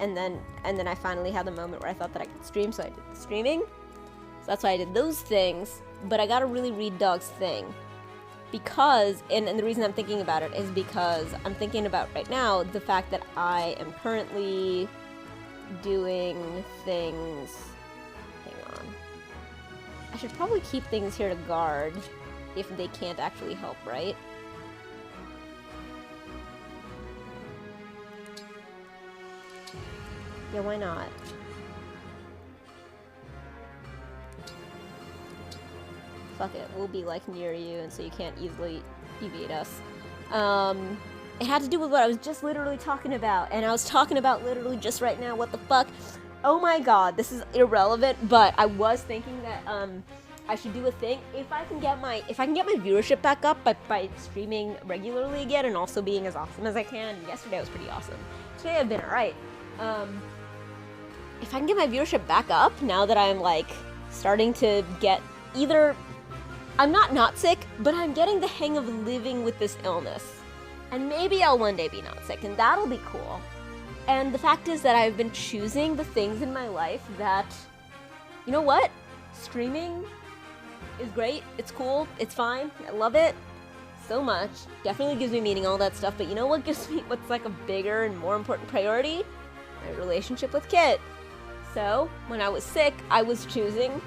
A: And then I finally had the moment where I thought that I could stream, so I did the streaming. So that's why I did those things. But I gotta really read Dog's thing. Because, and the reason I'm thinking about it is because I'm thinking about right now the fact that I am currently doing things. Hang on. I should probably keep things here to guard if they can't actually help, right? Yeah, why not? Fuck it, we'll be like near you and so you can't easily evade us. It had to do with what I was just literally talking about, and I was talking about literally just right now, what the fuck? Oh my god, this is irrelevant, but I was thinking that I should do a thing. If I can get my viewership back up by streaming regularly again and also being as awesome as I can. Yesterday was pretty awesome. Today I've been alright. If I can get my viewership back up now that I'm like starting to get either I'm not sick, but I'm getting the hang of living with this illness. And maybe I'll one day be not sick, and that'll be cool. And the fact is that I've been choosing the things in my life that, you know what? Streaming is great, it's cool, it's fine, I love it so much. Definitely gives me meaning, all that stuff, but you know what gives me, what's like a bigger and more important priority? My relationship with Kit. So, when I was sick, I was choosing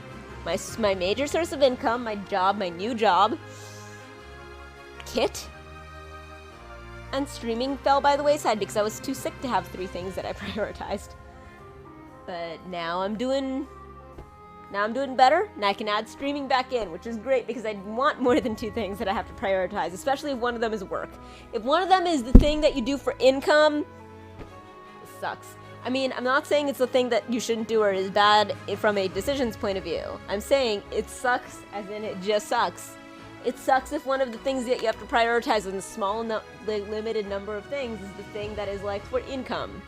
A: my major source of income, my job, my new job, Kit, and streaming fell by the wayside because I was too sick to have 3 things that I prioritized. But now I'm doing better, and I can add streaming back in, which is great because I want more than 2 things that I have to prioritize, especially if one of them is work. If one of them is the thing that you do for income, it sucks. I mean, I'm not saying it's the thing that you shouldn't do or is bad from a decisions point of view. I'm saying it sucks as in it just sucks. It sucks if one of the things that you have to prioritize in a small, limited number of things is the thing that is like for income.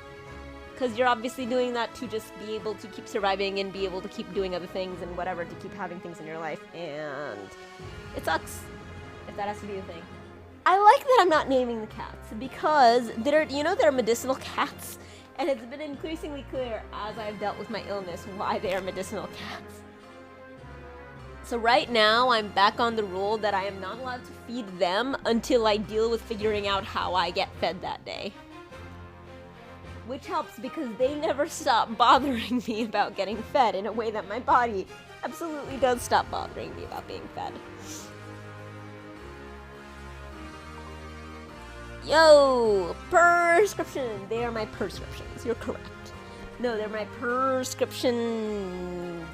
A: Because you're obviously doing that to just be able to keep surviving and be able to keep doing other things and whatever to keep having things in your life. And it sucks if that has to be the thing. I like that I'm not naming the cats because there are medicinal cats. And it's been increasingly clear as I've dealt with my illness why they are medicinal cats. So right now, I'm back on the rule that I am not allowed to feed them until I deal with figuring out how I get fed that day. Which helps because they never stop bothering me about getting fed in a way that my body absolutely does stop bothering me about being fed. Yo! Prescription! They are my prescriptions. You're correct. No, they're my prescription.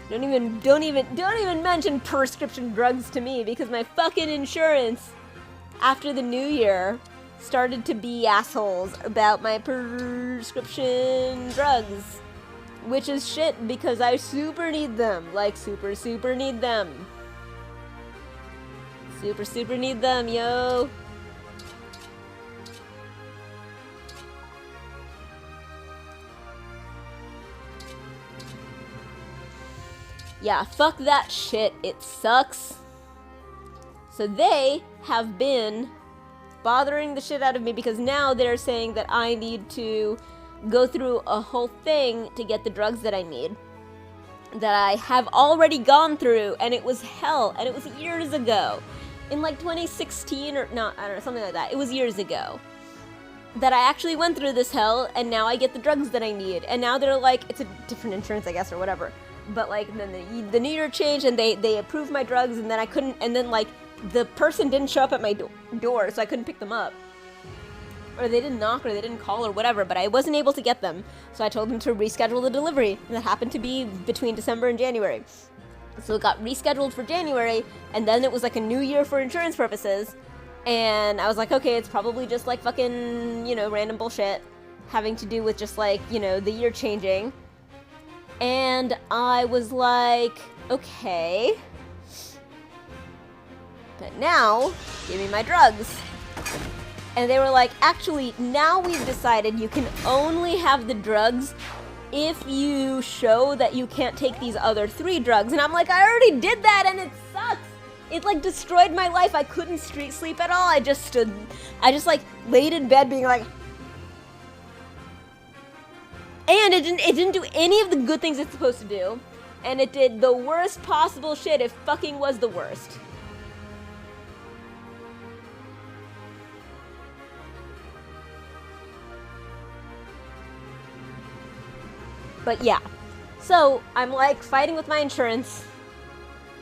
A: Don't even mention prescription drugs to me because my fucking insurance after the new year started to be assholes about my prescription drugs. Which is shit because I super need them. Like super need them. Super need them, yo! Yeah, fuck that shit. It sucks. So they have been bothering the shit out of me because now they're saying that I need to go through a whole thing to get the drugs that I need. That I have already gone through, and it was hell, and it was years ago. In like 2016 or no, I don't know, something like that. It was years ago that I actually went through this hell, and now I get the drugs that I need. And now they're like, it's a different insurance, I guess, or whatever. But like, then the new year changed, and they approved my drugs, and then I couldn't. And then like, the person didn't show up at my door, so I couldn't pick them up. Or they didn't knock, or they didn't call, or whatever. But I wasn't able to get them, so I told them to reschedule the delivery, and that happened to be between December and January. So it got rescheduled for January, and then it was like a new year for insurance purposes. And I was like, okay, it's probably just like fucking, random bullshit having to do with just like, the year changing. And I was like, okay. But now, give me my drugs. And they were like, actually, now we've decided you can only have the drugs if you show that you can't take these other 3 drugs, and I'm like, I already did that and it sucks. It like destroyed my life. I couldn't sleep at all. I just like laid in bed being like, and it didn't do any of the good things it's supposed to do, and it did the worst possible shit. It fucking was the worst. But yeah, so I'm like fighting with my insurance.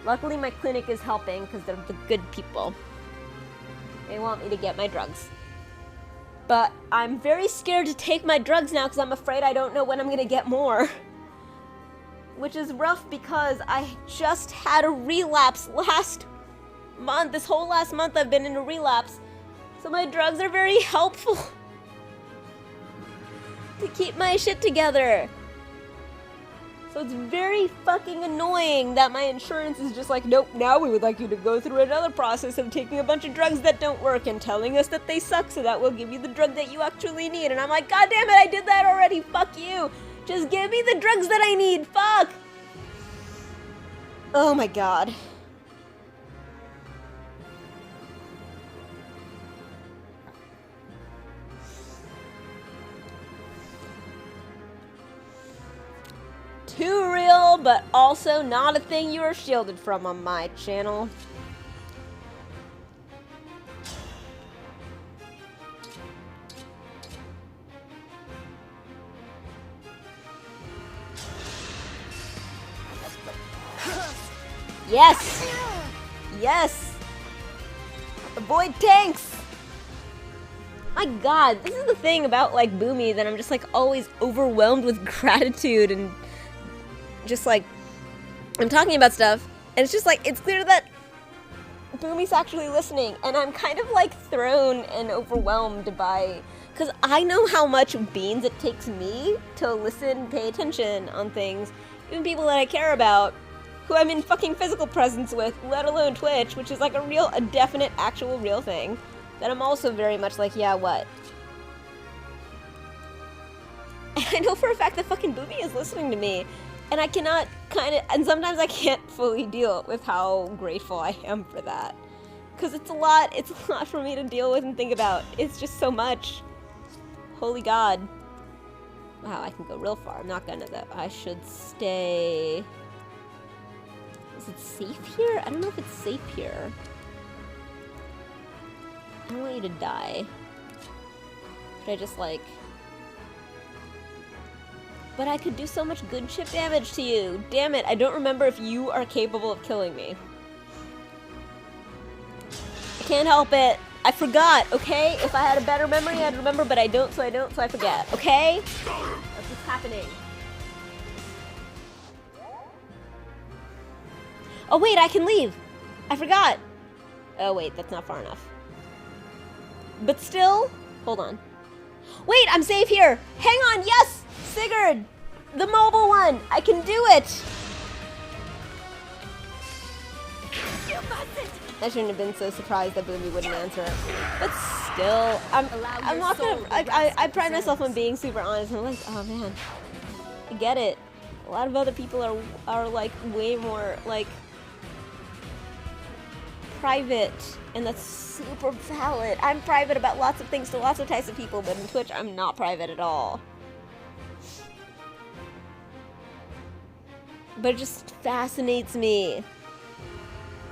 A: Luckily my clinic is helping because they're the good people. They want me to get my drugs. But I'm very scared to take my drugs now because I'm afraid I don't know when I'm going to get more. Which is rough because I just had a relapse last month. This whole last month I've been in a relapse. So my drugs are very helpful to keep my shit together. So it's very fucking annoying that my insurance is just like, nope, now we would like you to go through another process of taking a bunch of drugs that don't work and telling us that they suck so that we'll give you the drug that you actually need. And I'm like, God damn it, I did that already, fuck you. Just give me the drugs that I need, fuck. Oh my god. Too real, but also not a thing you are shielded from on my channel. Yes! Yes! Avoid tanks! My god, this is the thing about, like, Boomy, that I'm just, like, always overwhelmed with gratitude and just, like, I'm talking about stuff, and it's just, like, it's clear that Boomy's actually listening, and I'm kind of, like, thrown and overwhelmed by, because I know how much beans it takes me to listen, pay attention on things, even people that I care about, who I'm in fucking physical presence with, let alone Twitch, which is like a definite, actual, real thing, that I'm also very much like, yeah, what? And I know for a fact that fucking Boomy is listening to me, and I cannot and sometimes I can't fully deal with how grateful I am for that. Because it's a lot for me to deal with and think about. It's just so much. Holy God. Wow, I can go real far. I'm not gonna though. I should stay... Is it safe here? I don't know if it's safe here. I don't want you to die. Should I just like... But I could do so much good chip damage to you. Damn it, I don't remember if you are capable of killing me. I can't help it. I forgot, okay? If I had a better memory, I'd remember, but I don't, so I forget, okay? That's what's happening. Oh wait, I can leave. I forgot. Oh wait, that's not far enough. But still, hold on. Wait, I'm safe here. Hang on, yes! Sigurd! The mobile one! I can do it! I shouldn't have been so surprised that Boomy wouldn't answer it. But still, I'm not gonna, I pride myself on being super honest, and I'm like, oh man, I get it. A lot of other people are like way more like private, and that's super valid. I'm private about lots of things to lots of types of people, but in Twitch, I'm not private at all. But it just fascinates me.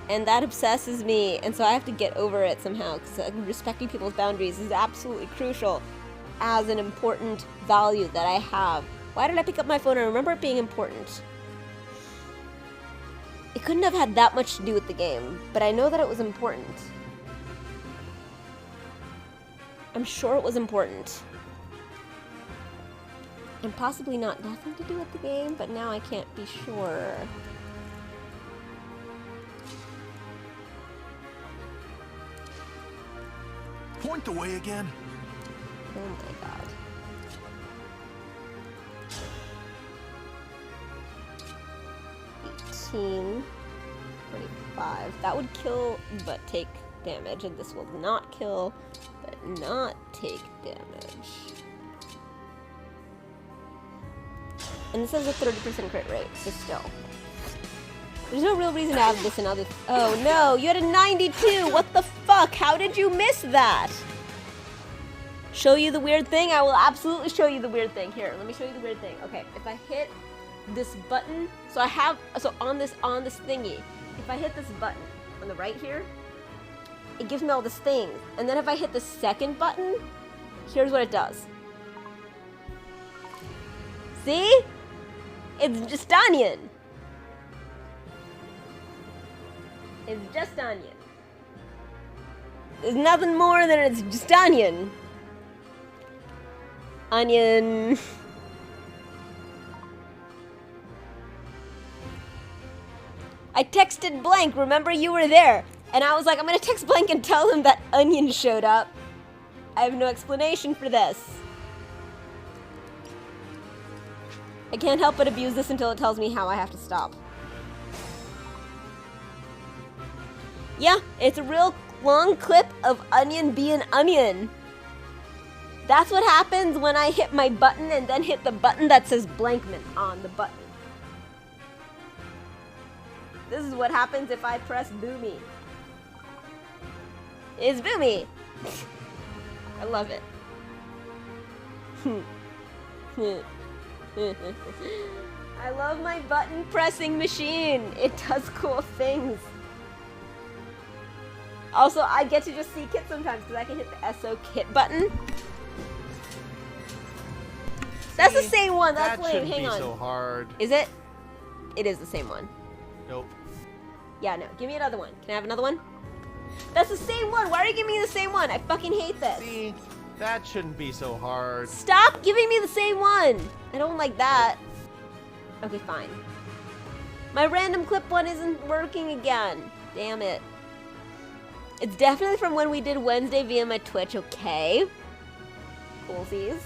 A: And that obsesses me, and so I have to get over it somehow, because respecting people's boundaries is absolutely crucial as an important value that I have. Why did I pick up my phone? I remember it being important. It couldn't have had that much to do with the game, but I know that it was important. I'm sure it was important. And possibly nothing to do with the game, but now I can't be sure.
F: Point the way again.
A: Oh my god. $18, $25. That would kill, but take damage, and this will not kill, but not take damage. And this has a 30% crit rate, so still. There's no real reason to have this in other... Oh no, you had a 92! What the fuck? How did you miss that? Show you the weird thing? I will absolutely show you the weird thing. Here, let me show you the weird thing. Okay, if I hit this button... So I have... So on this thingy, if I hit this button on the right here, it gives me all this things. And then if I hit the second button, here's what it does. See? It's just onion. It's just onion. There's nothing more than it's just onion. Onion. I texted Blank, remember you were there. And I was like, I'm gonna text Blank and tell him that onion showed up. I have no explanation for this. I can't help but abuse this until it tells me how I have to stop. Yeah, it's a real long clip of onion being onion. That's what happens when I hit my button and then hit the button that says Blankman on the button. This is what happens if I press Boomy. It's Boomy! I love it. I love my button pressing machine. It does cool things. Also, I get to just see Kit sometimes because I can hit the SO Kit button. That's the same one. That's lame. Hang on.
N: So hard.
A: Is it? It is the same one.
N: Nope.
A: Yeah, no. Give me another one. Can I have another one? That's the same one. Why are you giving me the same one? I fucking hate this.
N: See, that shouldn't be so hard.
A: Stop giving me the same one. I don't like that. Okay, fine. My random clip one isn't working again. Damn it. It's definitely from when we did Wednesday via my Twitch, okay? Coolsies.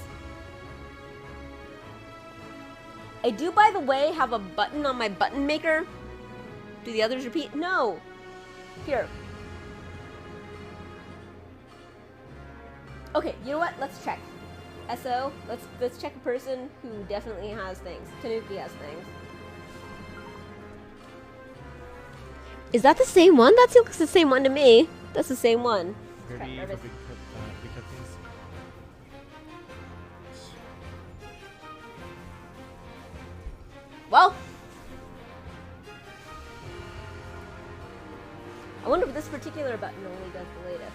A: I do, by the way, have a button on my button maker. Do the others repeat? No. Here. Okay, you know what? Let's check. SO, let's check a person who definitely has things. Tanuki has things. Is that the same one? That looks the same one to me. That's the same one.
M: Ready for big cutscenes.
A: Well, I wonder if this particular button only does the latest.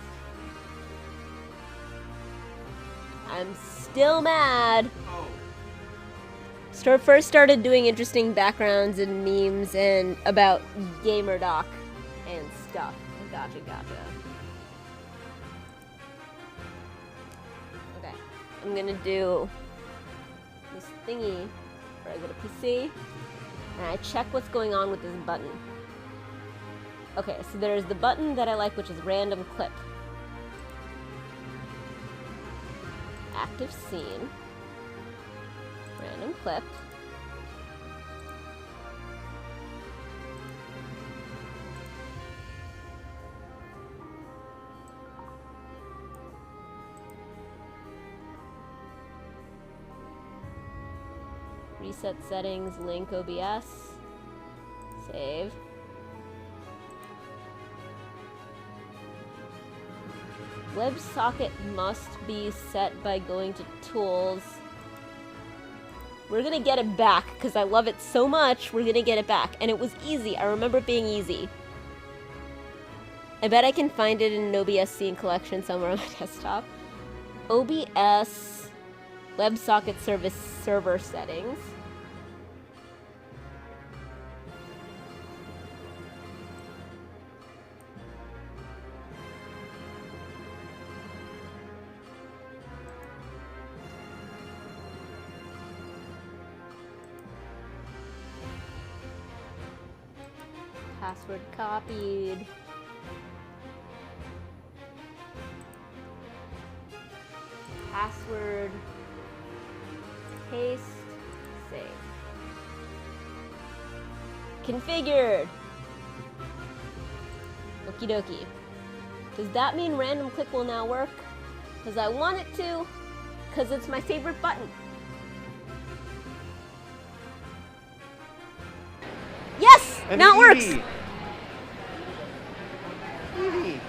A: I'm still mad. First started doing interesting backgrounds and memes and about GamerDoc and stuff. Gotcha. Okay, I'm gonna do this thingy where I go to PC and I check what's going on with this button. Okay, so there's the button that I like, which is random clip. Active scene. Random clip. Reset settings, link OBS. Save. WebSocket must be set by going to tools. We're gonna get it back because I love it so much. We're gonna get it back. And it was easy. I remember it being easy. I bet I can find it in an OBS scene collection somewhere on my desktop. OBS WebSocket service server settings. Password copied. Password. Paste. Save. Configured. Okie dokie. Does that mean random click will now work? Because I want it to. Because it's my favorite button.
N: And
A: Now it works.
N: Eevee. Eevee.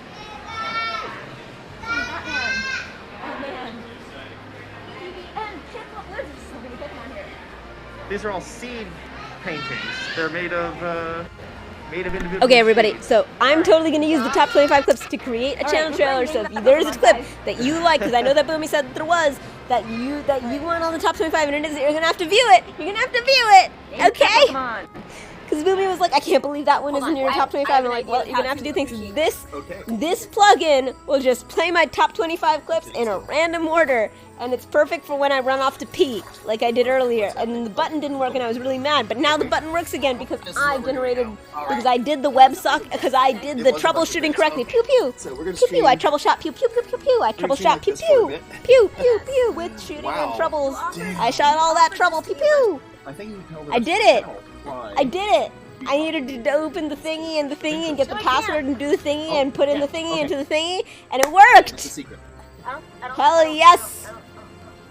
N: These are all seed paintings. They're made of individual.
A: Okay, everybody.
N: seeds.
A: So I'm totally gonna use the top 25 clips to create a channel trailer. So if there's a clip that you like, because I know that Boomy said that there was, that you want on the top 25, and it is, you're gonna have to view it. You're gonna have to view it. Okay?
H: Come on.
A: Because Boomy was like, I can't believe that one isn't in your top 25. I'm like, well, you're gonna have to do things. This plugin will just play my top 25 clips in a random order, and it's perfect for when I run off to pee, like I did earlier. And the button didn't work, and I was really mad. But now the button works again because I did the WebSocket, because I did the troubleshooting correctly. Pew pew, pew pew. I troubleshot pew pew pew pew pew. I troubleshot pew pew, pew pew pew with shooting and troubles. I shot all that trouble pew pew. I did it. I did it. I needed to open the thingy and get the password and do the thingy and put in the thingy into the thingy, and it worked. Hell yes.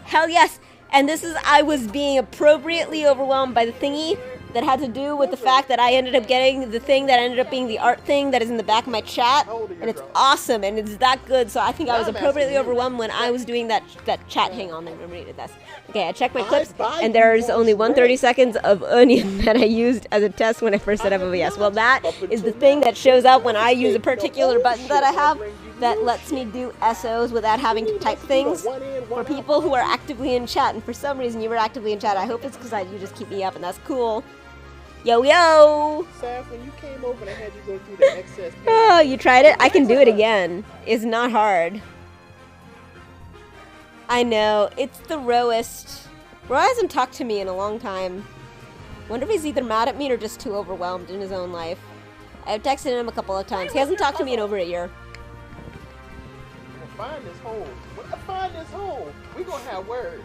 A: Hell yes. And this is, I was being appropriately overwhelmed by the thingy that had to do with the fact that I ended up getting the thing that ended up being the art thing that is in the back of my chat, and it's awesome, and it's that good, so I think I was appropriately overwhelmed when I was doing that chat. Hang on, let me read this. Okay, I checked my clips, and there's only 130 seconds of Onion that I used as a test when I first set up OBS. Well, that is the thing that shows up when I use a particular button that I have that lets me do SOs without having to type things for people who are actively in chat. And for some reason, you were actively in chat. I hope it's because you just keep me up, and that's cool. Yo, yo!
N: Saf, when you came over, I had you go through the excess.
A: Oh, you tried it? I can do it again. It's not hard. I know. It's the Roist. Ro hasn't talked to me in a long time. Wonder if he's either mad at me or just too overwhelmed in his own life. I've texted him a couple of times. He hasn't talked to me in over a year.
N: Find this hole. When I find this hole, we gonna have words.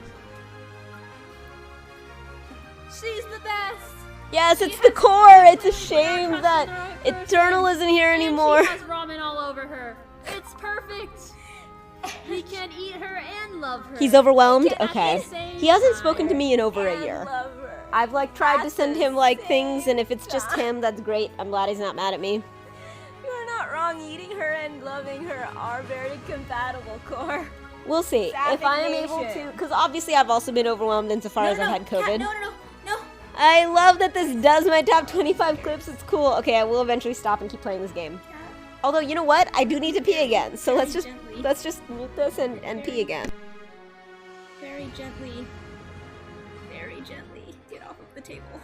C: She's the best.
A: Yes, it's the core. It's a shame that Eternal isn't here anymore.
O: She has ramen all over her. It's perfect. He can eat her and love her.
A: He's overwhelmed? Okay. He hasn't spoken to me in over a year. I've like tried to send him like things, and if it's just him, that's great. I'm glad he's not mad at me.
H: You're not wrong. Eating her and loving her are very compatible, Core.
A: We'll see. If I am able to, because obviously I've also been overwhelmed insofar as I've had COVID.
C: No.
A: I love that this does my top 25 clips. It's cool. Okay, I will eventually stop and keep playing this game. Although, you know what? I do need to pee again. So let's just mute this and pee again.
C: Very gently. Very gently. Get off of the table.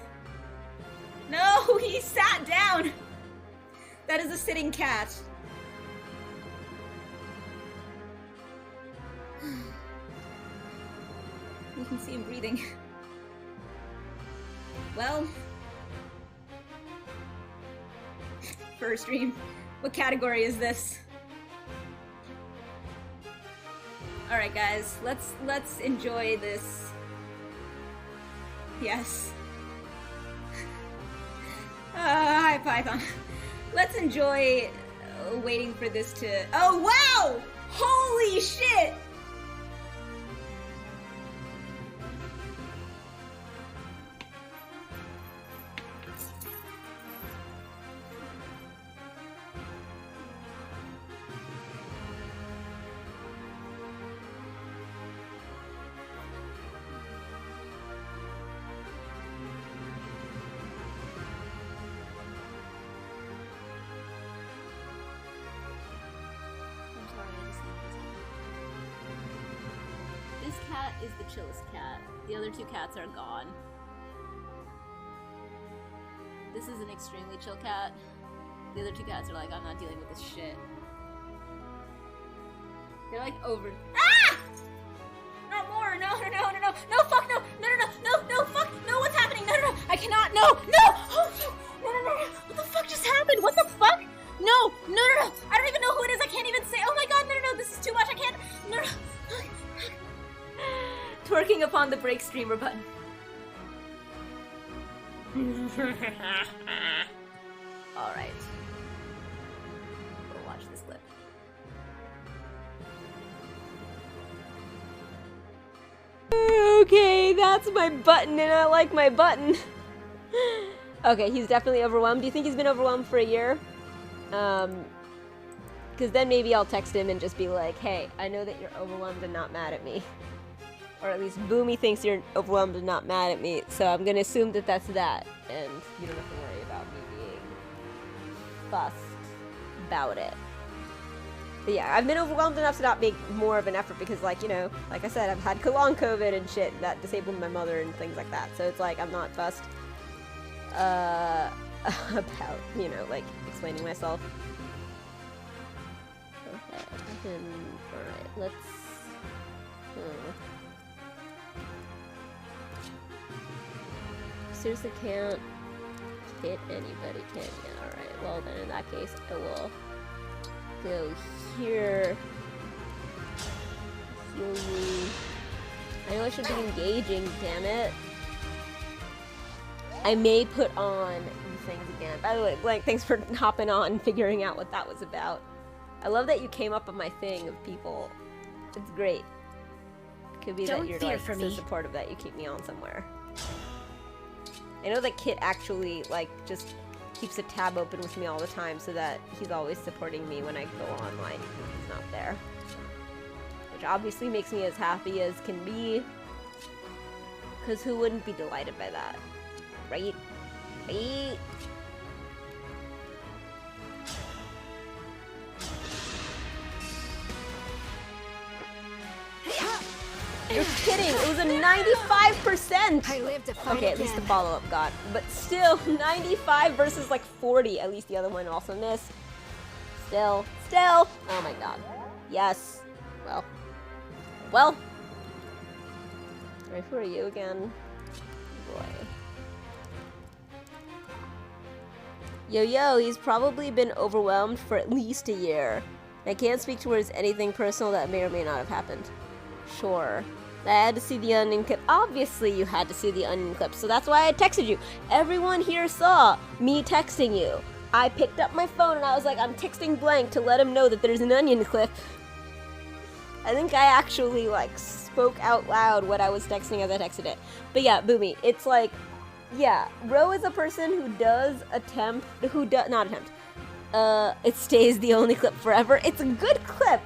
C: No, he sat down. That is a sitting cat. You can see him breathing. Well, for a stream, what category is this? All right, guys, let's enjoy this. Yes. Hi, Python. Let's enjoy waiting for this to. Oh wow! Holy shit! This cat is the chillest cat. The other two cats are gone. This is an extremely chill cat. The other two cats are like, I'm not dealing with this shit. They're like over. Ah! Not more! No, fuck, no, fuck, no, what's happening? No, I cannot, no! Oh, no, what the fuck just happened? What the fuck? No, I don't even know who it is, I can't even say, oh my god, no, this is too much, I can't, no. Twerking upon the break streamer button. Alright. We'll watch this clip.
A: Okay, that's my button, and I like my button. Okay, he's definitely overwhelmed. Do you think he's been overwhelmed for a year? Because then maybe I'll text him and just be like, hey, I know that you're overwhelmed and not mad at me. Or at least Boomy thinks you're overwhelmed and not mad at me, so I'm gonna assume that that's that. And you don't have to worry about me being fussed about it. But yeah, I've been overwhelmed enough to not make more of an effort because, like, you know, like I said, I've had long COVID and shit that disabled my mother and things like that. So it's like I'm not fussed about, you know, like, explaining myself. Okay, alright, let's... Seriously can't hit anybody, can you? Alright, well then in that case I will go here. Heal you. I know I should be engaging, damn it. I may put on these things again. By the way, Blank, thanks for hopping on and figuring out what that was about. I love that you came up with my thing of people. It's great. Could be that you're like so supportive that you keep me on somewhere. I know that Kit actually, like, just keeps a tab open with me all the time so that he's always supporting me when I go online because he's not there. Which obviously makes me as happy as can be. Because who wouldn't be delighted by that? Right? Right? You're kidding! It was a 95%!
I: I live to fight
A: okay, at least the follow-up got. But still, 95 versus like 40. At least the other one also missed. Still. Oh my god. Yes. Well. Alright, who are you again? Boy. Yo, he's probably been overwhelmed for at least a year. I can't speak towards anything personal that may or may not have happened. Sure. I had to see the Onion clip. Obviously you had to see the Onion clip, so that's why I texted you. Everyone here saw me texting you. I picked up my phone and I was like, I'm texting Blank to let him know that there's an Onion clip. I think I actually, like, spoke out loud what I was texting as I texted it. But yeah, Boomy, it's like, yeah, Ro is a person who does attempt, it stays the only clip forever. It's a good clip.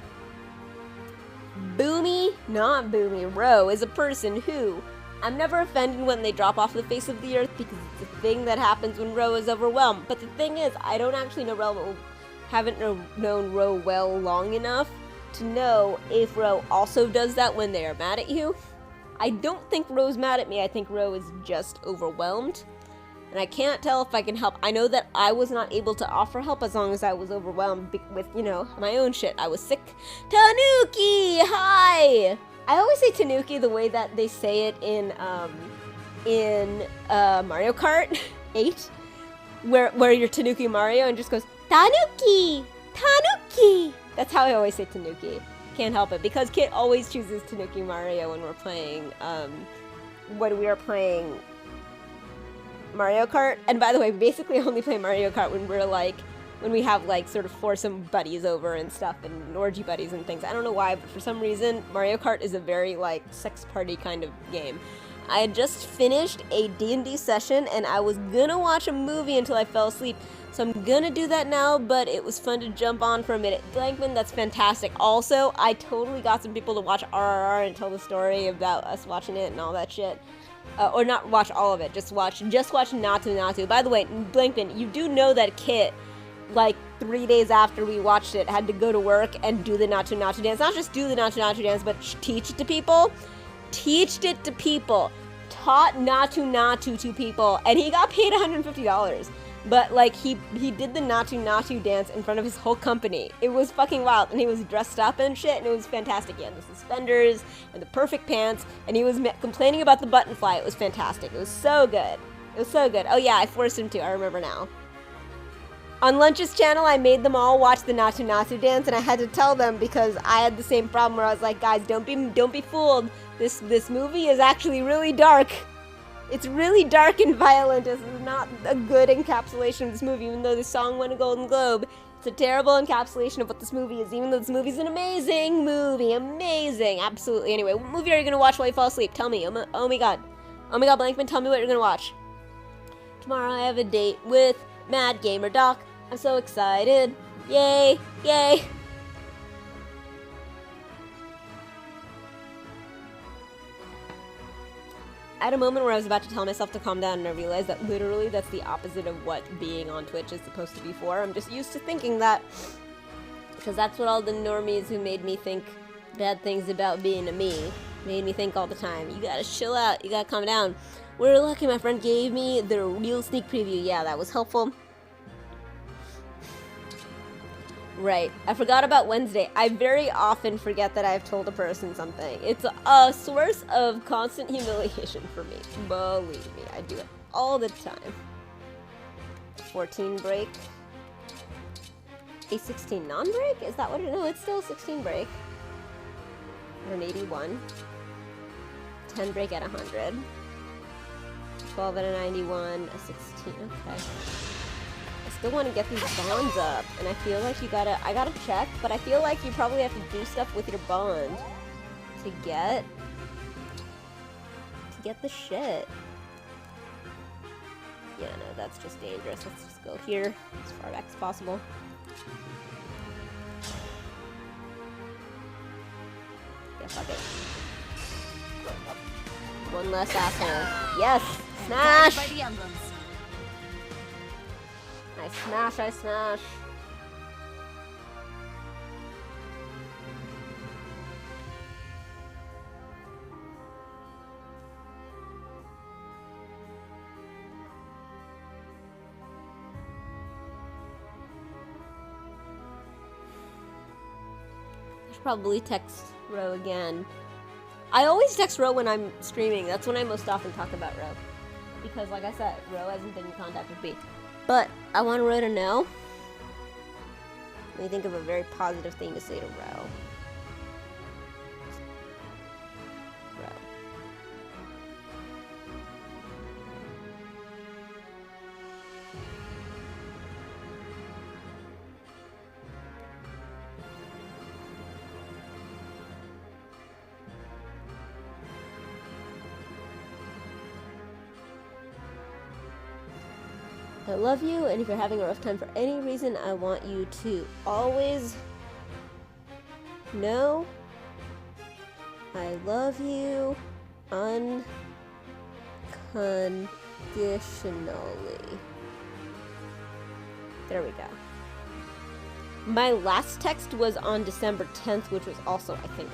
A: Boomy, not Boomy, Ro is a person who I'm never offended when they drop off the face of the earth because it's a thing that happens when Ro is overwhelmed. But the thing is, I don't actually know haven't known Ro well long enough to know if Ro also does that when they are mad at you. I don't think Ro's mad at me, I think Ro is just overwhelmed. And I can't tell if I can help. I know that I was not able to offer help as long as I was overwhelmed with, you know, my own shit. I was sick. Tanuki! Hi! I always say Tanuki the way that they say it in Mario Kart 8, where you're Tanuki Mario and just goes, Tanuki! Tanuki! That's how I always say Tanuki. Can't help it, because Kit always chooses Tanuki Mario when we're playing, Mario Kart. And by the way, we basically only play Mario Kart when we have like sort of foursome buddies over and stuff and orgy buddies and things. I don't know why, but for some reason Mario Kart is a very like sex party kind of game. I had just finished a D&D session and I was gonna watch a movie until I fell asleep. So I'm gonna do that now, but it was fun to jump on for a minute. Blankman, that's fantastic. Also, I totally got some people to watch RRR and tell the story about us watching it and all that shit. Or not watch all of it, just watch Naatu Naatu. By the way, Blankman, you do know that Kit, like 3 days after we watched it, had to go to work and do the Naatu Naatu dance. Not just do the Naatu Naatu dance, but teach it to people. Teached it to people. Taught Naatu Naatu to people. And he got paid $150. But, like, he did the Naatu Naatu dance in front of his whole company. It was fucking wild, and he was dressed up and shit, and it was fantastic. He had the suspenders and the perfect pants, and he was complaining about the button fly. It was fantastic. It was so good. It was so good. Oh yeah, I forced him to. I remember now. On Lunch's channel, I made them all watch the Naatu Naatu dance, and I had to tell them because I had the same problem where I was like, guys, don't be fooled. This movie is actually really dark. It's really dark and violent. This is not a good encapsulation of this movie, even though this song won a Golden Globe. It's a terrible encapsulation of what this movie is, even though this movie's an amazing movie. Amazing. Absolutely. Anyway, what movie are you going to watch while you fall asleep? Tell me. Oh my god. Oh my god, Blankman, tell me what you're going to watch. Tomorrow I have a date with Mad Gamer Doc. I'm so excited. Yay! Yay! I had a moment where I was about to tell myself to calm down and I realized that literally that's the opposite of what being on Twitch is supposed to be for. I'm just used to thinking that because that's what all the normies who made me think bad things about being a me made me think all the time. You gotta chill out, you gotta calm down. We're lucky my friend gave me the real sneak preview. Yeah, that was helpful. Right. I forgot about Wednesday. I very often forget that I've told a person something. It's a source of constant humiliation for me. Believe me, I do it all the time. 14 break. A 16 non-break? Is that what it is? No, it's still a 16 break. At an 81. 10 break at 100. 12 at a 91. A 16. Okay. I still want to get these bonds up, and I feel like I gotta check, but I feel like you probably have to do stuff with your bond to get the shit. Yeah, no, that's just dangerous. Let's just go here as far back as possible. Yeah, fuck it. One less asshole. Yes! Smash!
C: By the emblems.
A: I smash, I smash. I should probably text Ro again. I always text Ro when I'm streaming. That's when I most often talk about Ro. Because like I said, Ro hasn't been in contact with me. But I want Ro to know. Let me think of a very positive thing to say to Ro. Ro. I love you, and if you're having a rough time for any reason, I want you to always know I love you unconditionally. There we go. My last text was on December 10th, which was also, I think,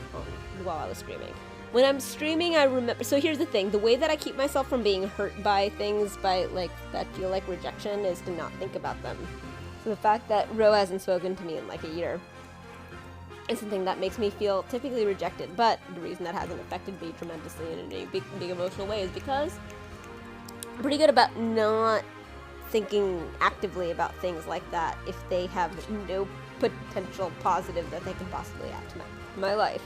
A: while I was streaming. When I'm streaming, I remember. So here's the thing: the way that I keep myself from being hurt by things that feel like rejection is to not think about them. So the fact that Ro hasn't spoken to me in like a year is something that makes me feel typically rejected. But the reason that hasn't affected me tremendously in a big emotional way is because I'm pretty good about not thinking actively about things like that if they have no potential positive that they can possibly add to my life.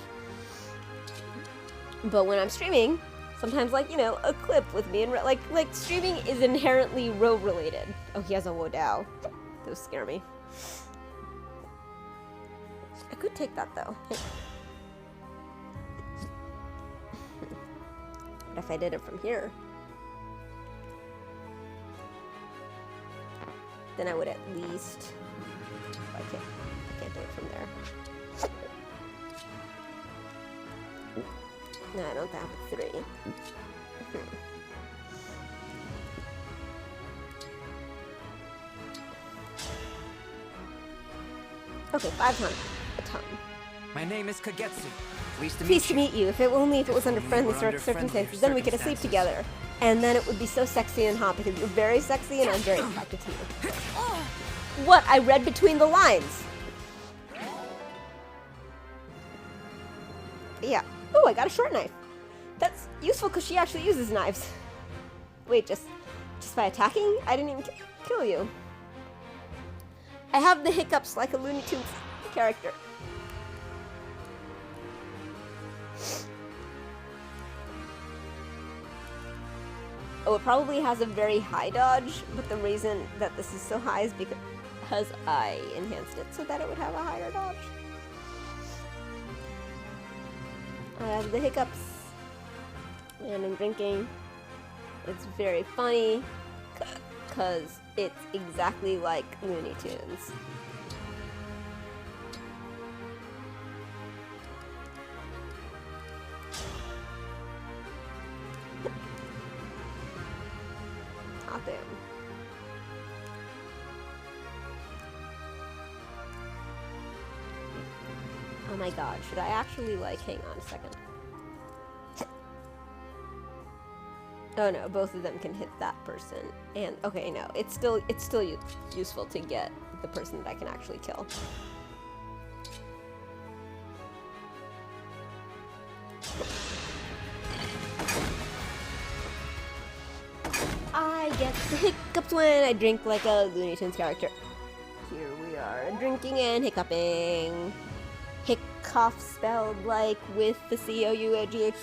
A: But when I'm streaming, sometimes like, you know, a clip with me and like streaming is inherently Ro related. Oh, he has a Wodao. Those scare me. I could take that though. But if I did it from here, then I would at least. I can't do it from there. No, I don't have a 3. Okay, 500. A ton.
P: My name is Kagetsu.
A: Pleased to meet you. If it was under friendly circumstances, then we could sleep together. And then it would be so sexy and hot because you're very sexy and I'm very attracted to you. What? I read between the lines. Yeah. Oh, I got a short knife. That's useful because she actually uses knives. Wait, just by attacking? I didn't even kill you. I have the hiccups like a Looney Tunes character. Oh, it probably has a very high dodge, but the reason that this is so high is because I enhanced it so that it would have a higher dodge. I have the hiccups, and I'm drinking. It's very funny. because it's exactly like Looney Tunes. Oh, damn. Oh my god, should I actually, like, hang on a second. Oh no, both of them can hit that person. And, okay, no, it's still useful to get the person that I can actually kill. I get the hiccups when I drink like a Looney Tunes character. Here we are, drinking and hiccuping. Hiccup spelled like with the C-O-U-G-H.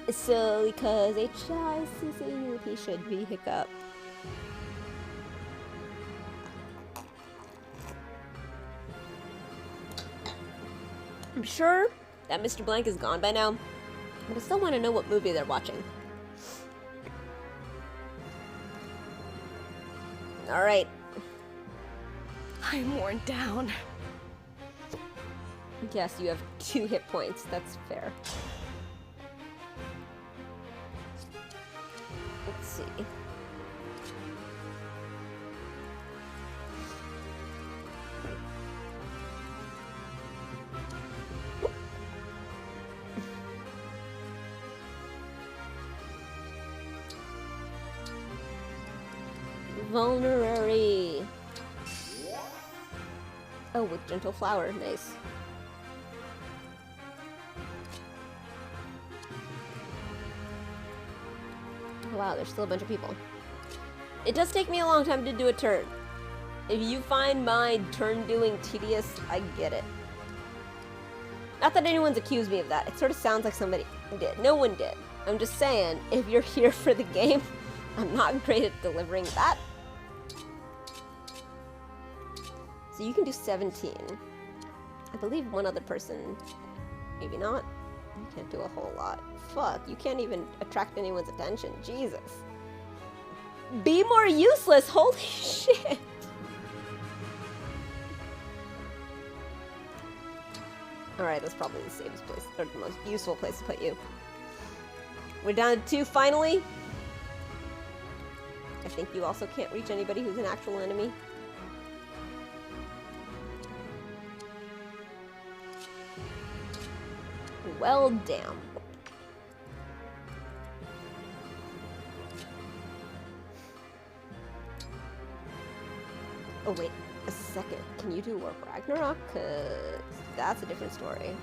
A: It's silly because H-I-C-C-U-P should be hiccup. I'm sure that Mr. Blank is gone by now, but I still want to know what movie they're watching. Alright.
K: I'm worn down.
A: Yes, you have 2 hit points. That's fair. Let's see. Vulnerary. Oh, with Gentle Flower. Nice. Wow, there's still a bunch of people. It does take me a long time to do a turn. If you find my turn doing tedious, I get it. Not that anyone's accused me of that. It sort of sounds like somebody did. No one did. I'm just saying, if you're here for the game, I'm not great at delivering that. So you can do 17. I believe one other person, maybe not. You can't do a whole lot. Fuck, you can't even attract anyone's attention. Jesus. Be more useless, holy shit. Alright, that's probably the safest place, or the most useful place to put you. We're down to 2 finally. I think you also can't reach anybody who's an actual enemy. Well, damn. Oh, wait a second. Can you do Warp Ragnarok? 'Cause that's a different story.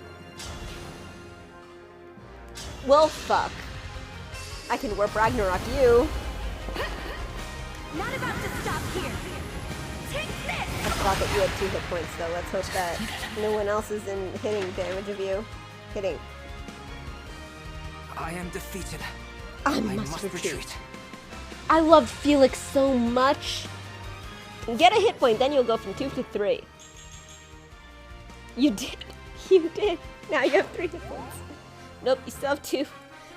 A: Well, fuck. I can Warp Ragnarok you.
K: Not about to stop here. Take this!
A: I forgot that you had 2 hit points, though. Let's hope that no one else is in hitting damage of you. Hitting.
P: I am defeated.
A: I must retreat. I loved Felix so much. Get a hit point, then you'll go from 2 to 3. You did. You did. Now you have 3 hit points. Nope, you still have 2.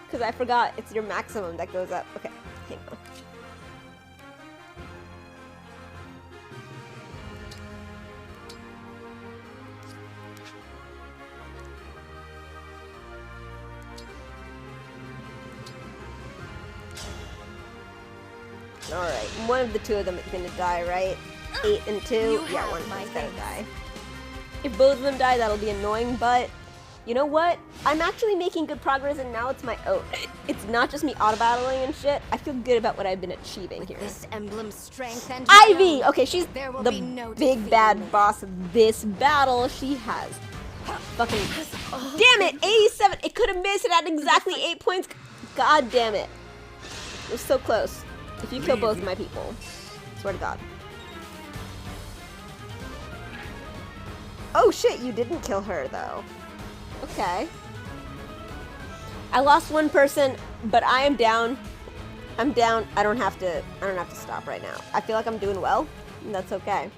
A: Because I forgot it's your maximum that goes up. Okay, hang on. Alright, one of the 2 of them is gonna die, right? 8 and 2? Yeah, one of them's gonna die. If both of them die, that'll be annoying, but you know what? I'm actually making good progress, and now it's my own. It's not just me auto-battling and shit. I feel good about what I've been achieving here.
I: This emblem's strength and
A: Ivy! Okay, she's
I: will
A: the
I: be no
A: big bad boss of this battle. She has fucking... Damn it! 87! It could have missed. It had exactly 8 points. God damn it. It was so close. If you kill both my people. Swear to God. Oh shit, you didn't kill her though. Okay. I lost 1 person, but I am down. I'm down. I don't have to stop right now. I feel like I'm doing well, and that's okay.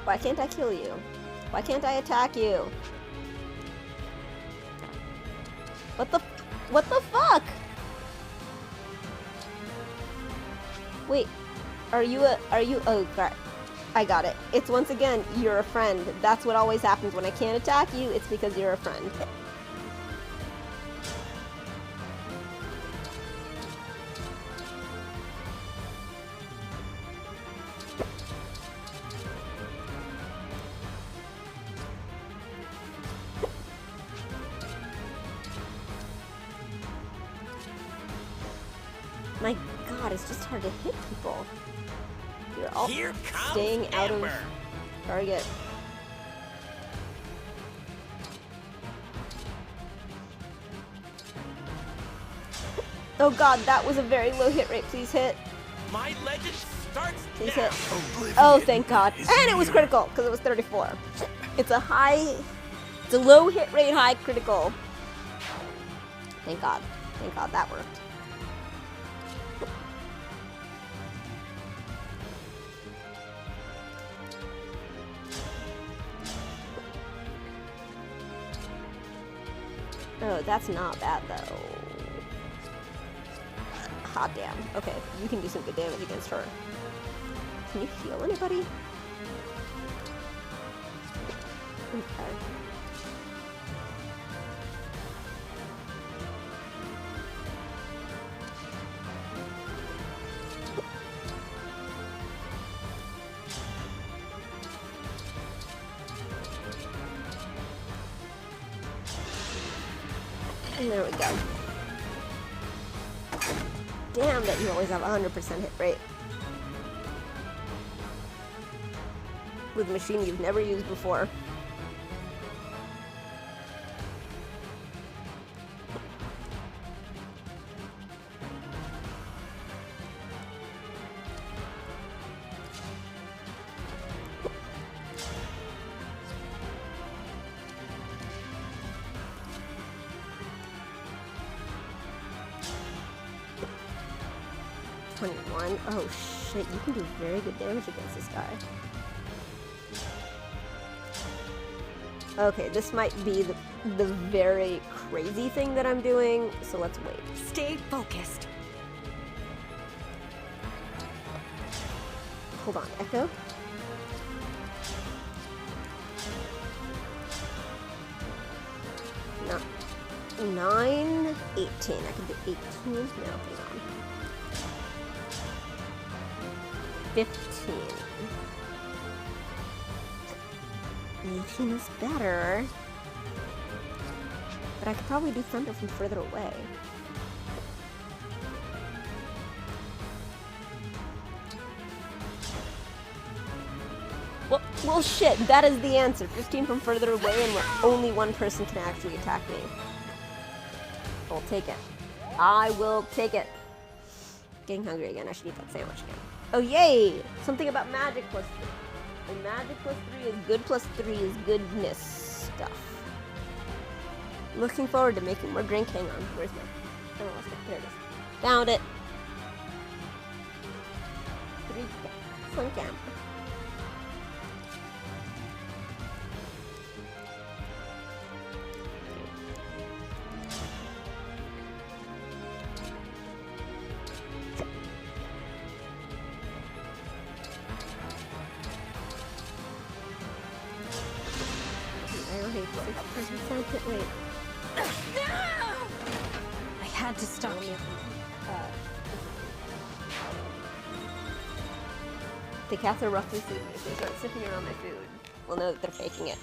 A: Why can't I kill you? Why can't I attack you? What the fuck? Wait, oh crap. I got it. It's once again, you're a friend. That's what always happens when I can't attack you, it's because you're a friend. My god, it's just hard to hit people. You're all staying out of target. Oh god, that was a very low hit rate. Please hit.
J: My legend starts
A: Please
J: now.
A: hit. Oh, thank god. And it was critical, because it was 34. It's a low hit rate, high critical. Thank god. Thank god that worked. Oh, that's not bad though. Hot damn. Okay, you can do some good damage against her. Can you heal anybody? Okay. And there we go. Damn that you always have 100% hit rate. With a machine you've never used before. Oh shit, you can do very good damage against this guy. Okay, this might be the very crazy thing that I'm doing, so let's wait.
K: Stay focused.
A: Hold on, Echo? No. 9, 18. I can do 18. No, hang on. 15. 18 is better. But I could probably do thunder from further away. Well, shit, that is the answer. 15 from further away and where only one person can actually attack me. I'll take it. I will take it. Getting hungry again. I should eat that sandwich again. Oh, yay! Something about magic plus 3. And magic plus 3 is good plus 3 is goodness stuff. Looking forward to making more drink. Hang on. Where's my... Oh, lost it. There it is. Found it. 3 sun camp.
K: I had to stop you.
A: The cats are roughly sleeping. If they start sniffing around my food, we'll know that they're faking it.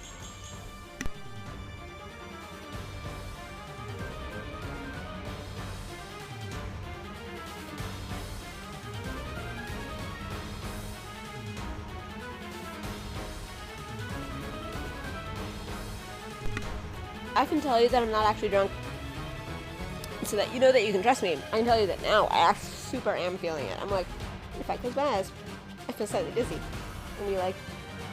A: I can tell you that I'm not actually drunk, so that you know that you can trust me. I can tell you that now. I actually super am feeling it. I'm like, if I close my eyes, I feel slightly dizzy. And you're like,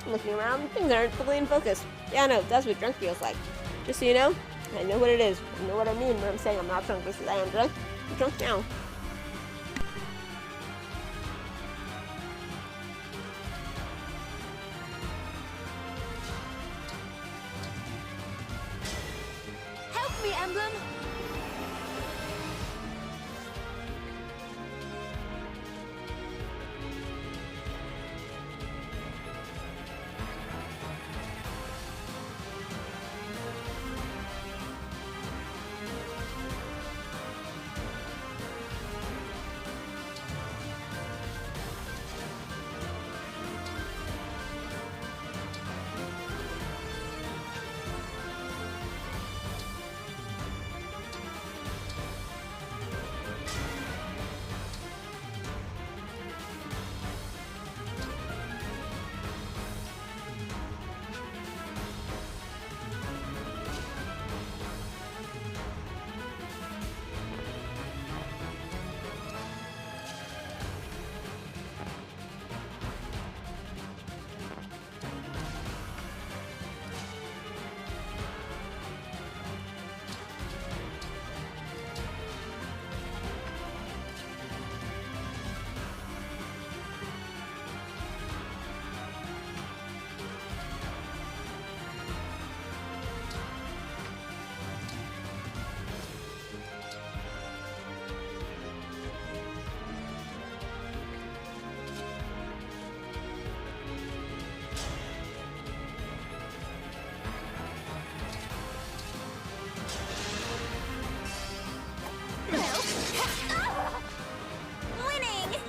A: looking around, things aren't fully in focus. Yeah, no, that's what drunk feels like. Just so you know, I know what it is. I know what I mean when I'm saying I'm not drunk versus I am drunk. I'm drunk now.
K: Help me, Emblem!
C: Winning!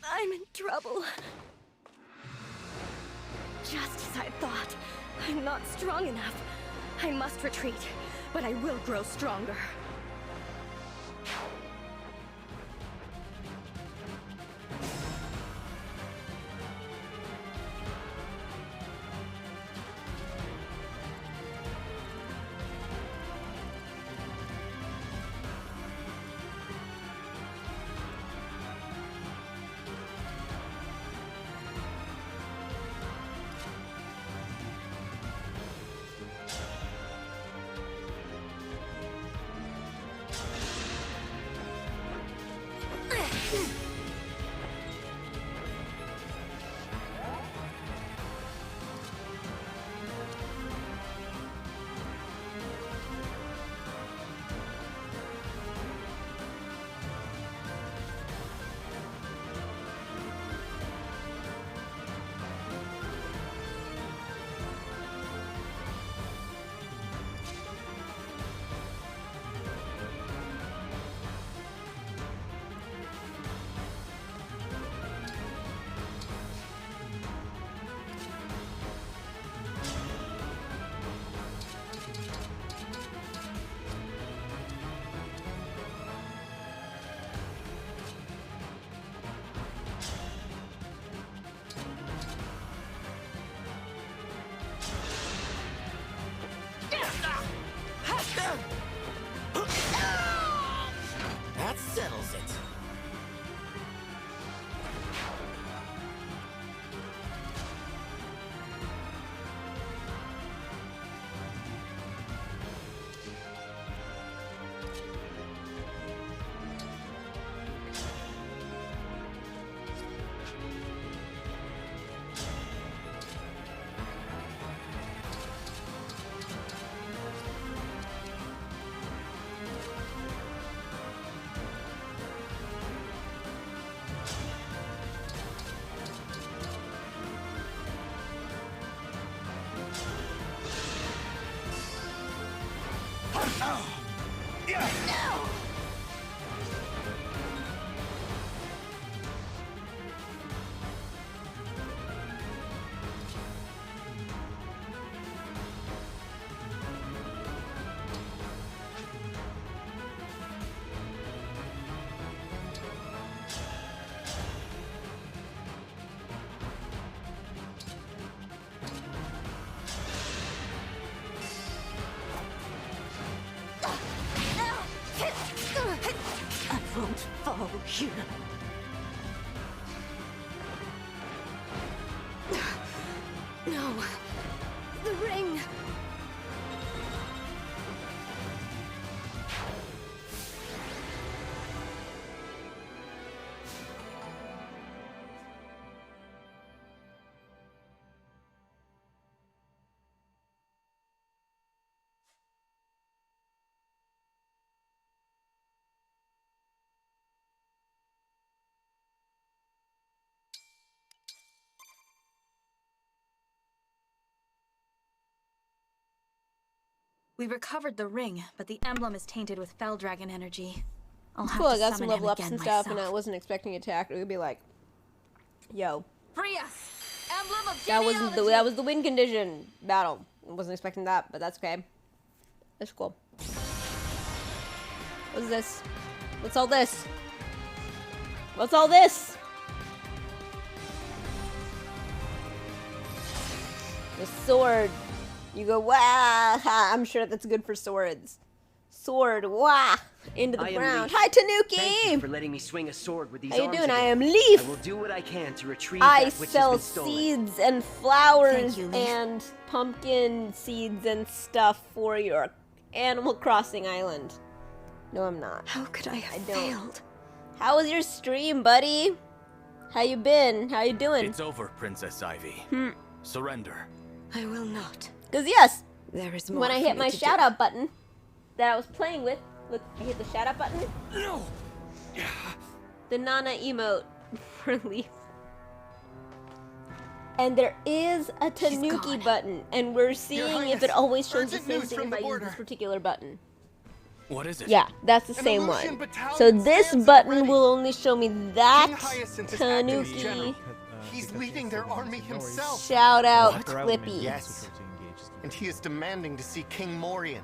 K: I'm in trouble. Just as I thought. I'm not strong enough. I must retreat, but I will grow stronger. No. The ring.
C: We recovered the ring, but the emblem is tainted with Fell Dragon energy. I'll have
A: Cool,
C: to
A: I got some
C: summon
A: level
C: him
A: ups
C: again
A: and stuff,
C: myself.
A: and I wasn't expecting attack. It would be like, yo.
C: Free us! Emblem of
A: That was
C: genealogy!
A: that was the win condition battle. I wasn't expecting that, but that's okay. That's cool. What's this? What's all this? What's all this? The sword. You go wah. I'm sure that's good for swords. Sword wah into the
Q: I am
A: ground.
Q: Leaf.
A: Hi Tanuki.
Q: Thank you for letting me swing a sword with these
A: How you
Q: arms
A: doing? I
Q: again.
A: am Leaf.
Q: I will do what I can to retrieve
A: I
Q: that which
A: sell
Q: has been stolen.
A: seeds and flowers
Q: Thank you, Leaf.
A: and pumpkin seeds and stuff for your Animal Crossing island. No, I'm not.
K: How could I have
A: don't.
K: failed?
A: How was your stream, buddy? How you been? How you doing?
D: It's over, Princess Ivy. Surrender.
K: I will not.
A: Because yes,
K: There is more
A: when I
K: for
A: hit
K: me
A: my
K: to
A: shout
K: do.
A: out button that I was playing with, look, I hit the shout out button.
D: No.
A: The Nana emote for Leaf. And there is a Tanuki button, and we're seeing if it always shows the
G: urgent
A: same
G: news
A: thing
G: from
A: if
G: the
A: I use
G: border.
A: this particular button.
D: What is it?
A: Yeah, that's the
G: An
A: same
G: Illusion
A: one.
G: battalion
A: So this
G: stands
A: button
G: ready.
A: will only show me that
G: King Hyacinth is acting as general.
A: Tanuki.
G: He's leading their army himself.
A: Shout out
M: After Island
A: Clippy.
M: Main,
G: Yes.
M: switch over to engage this
G: And he is demanding to see King Morian.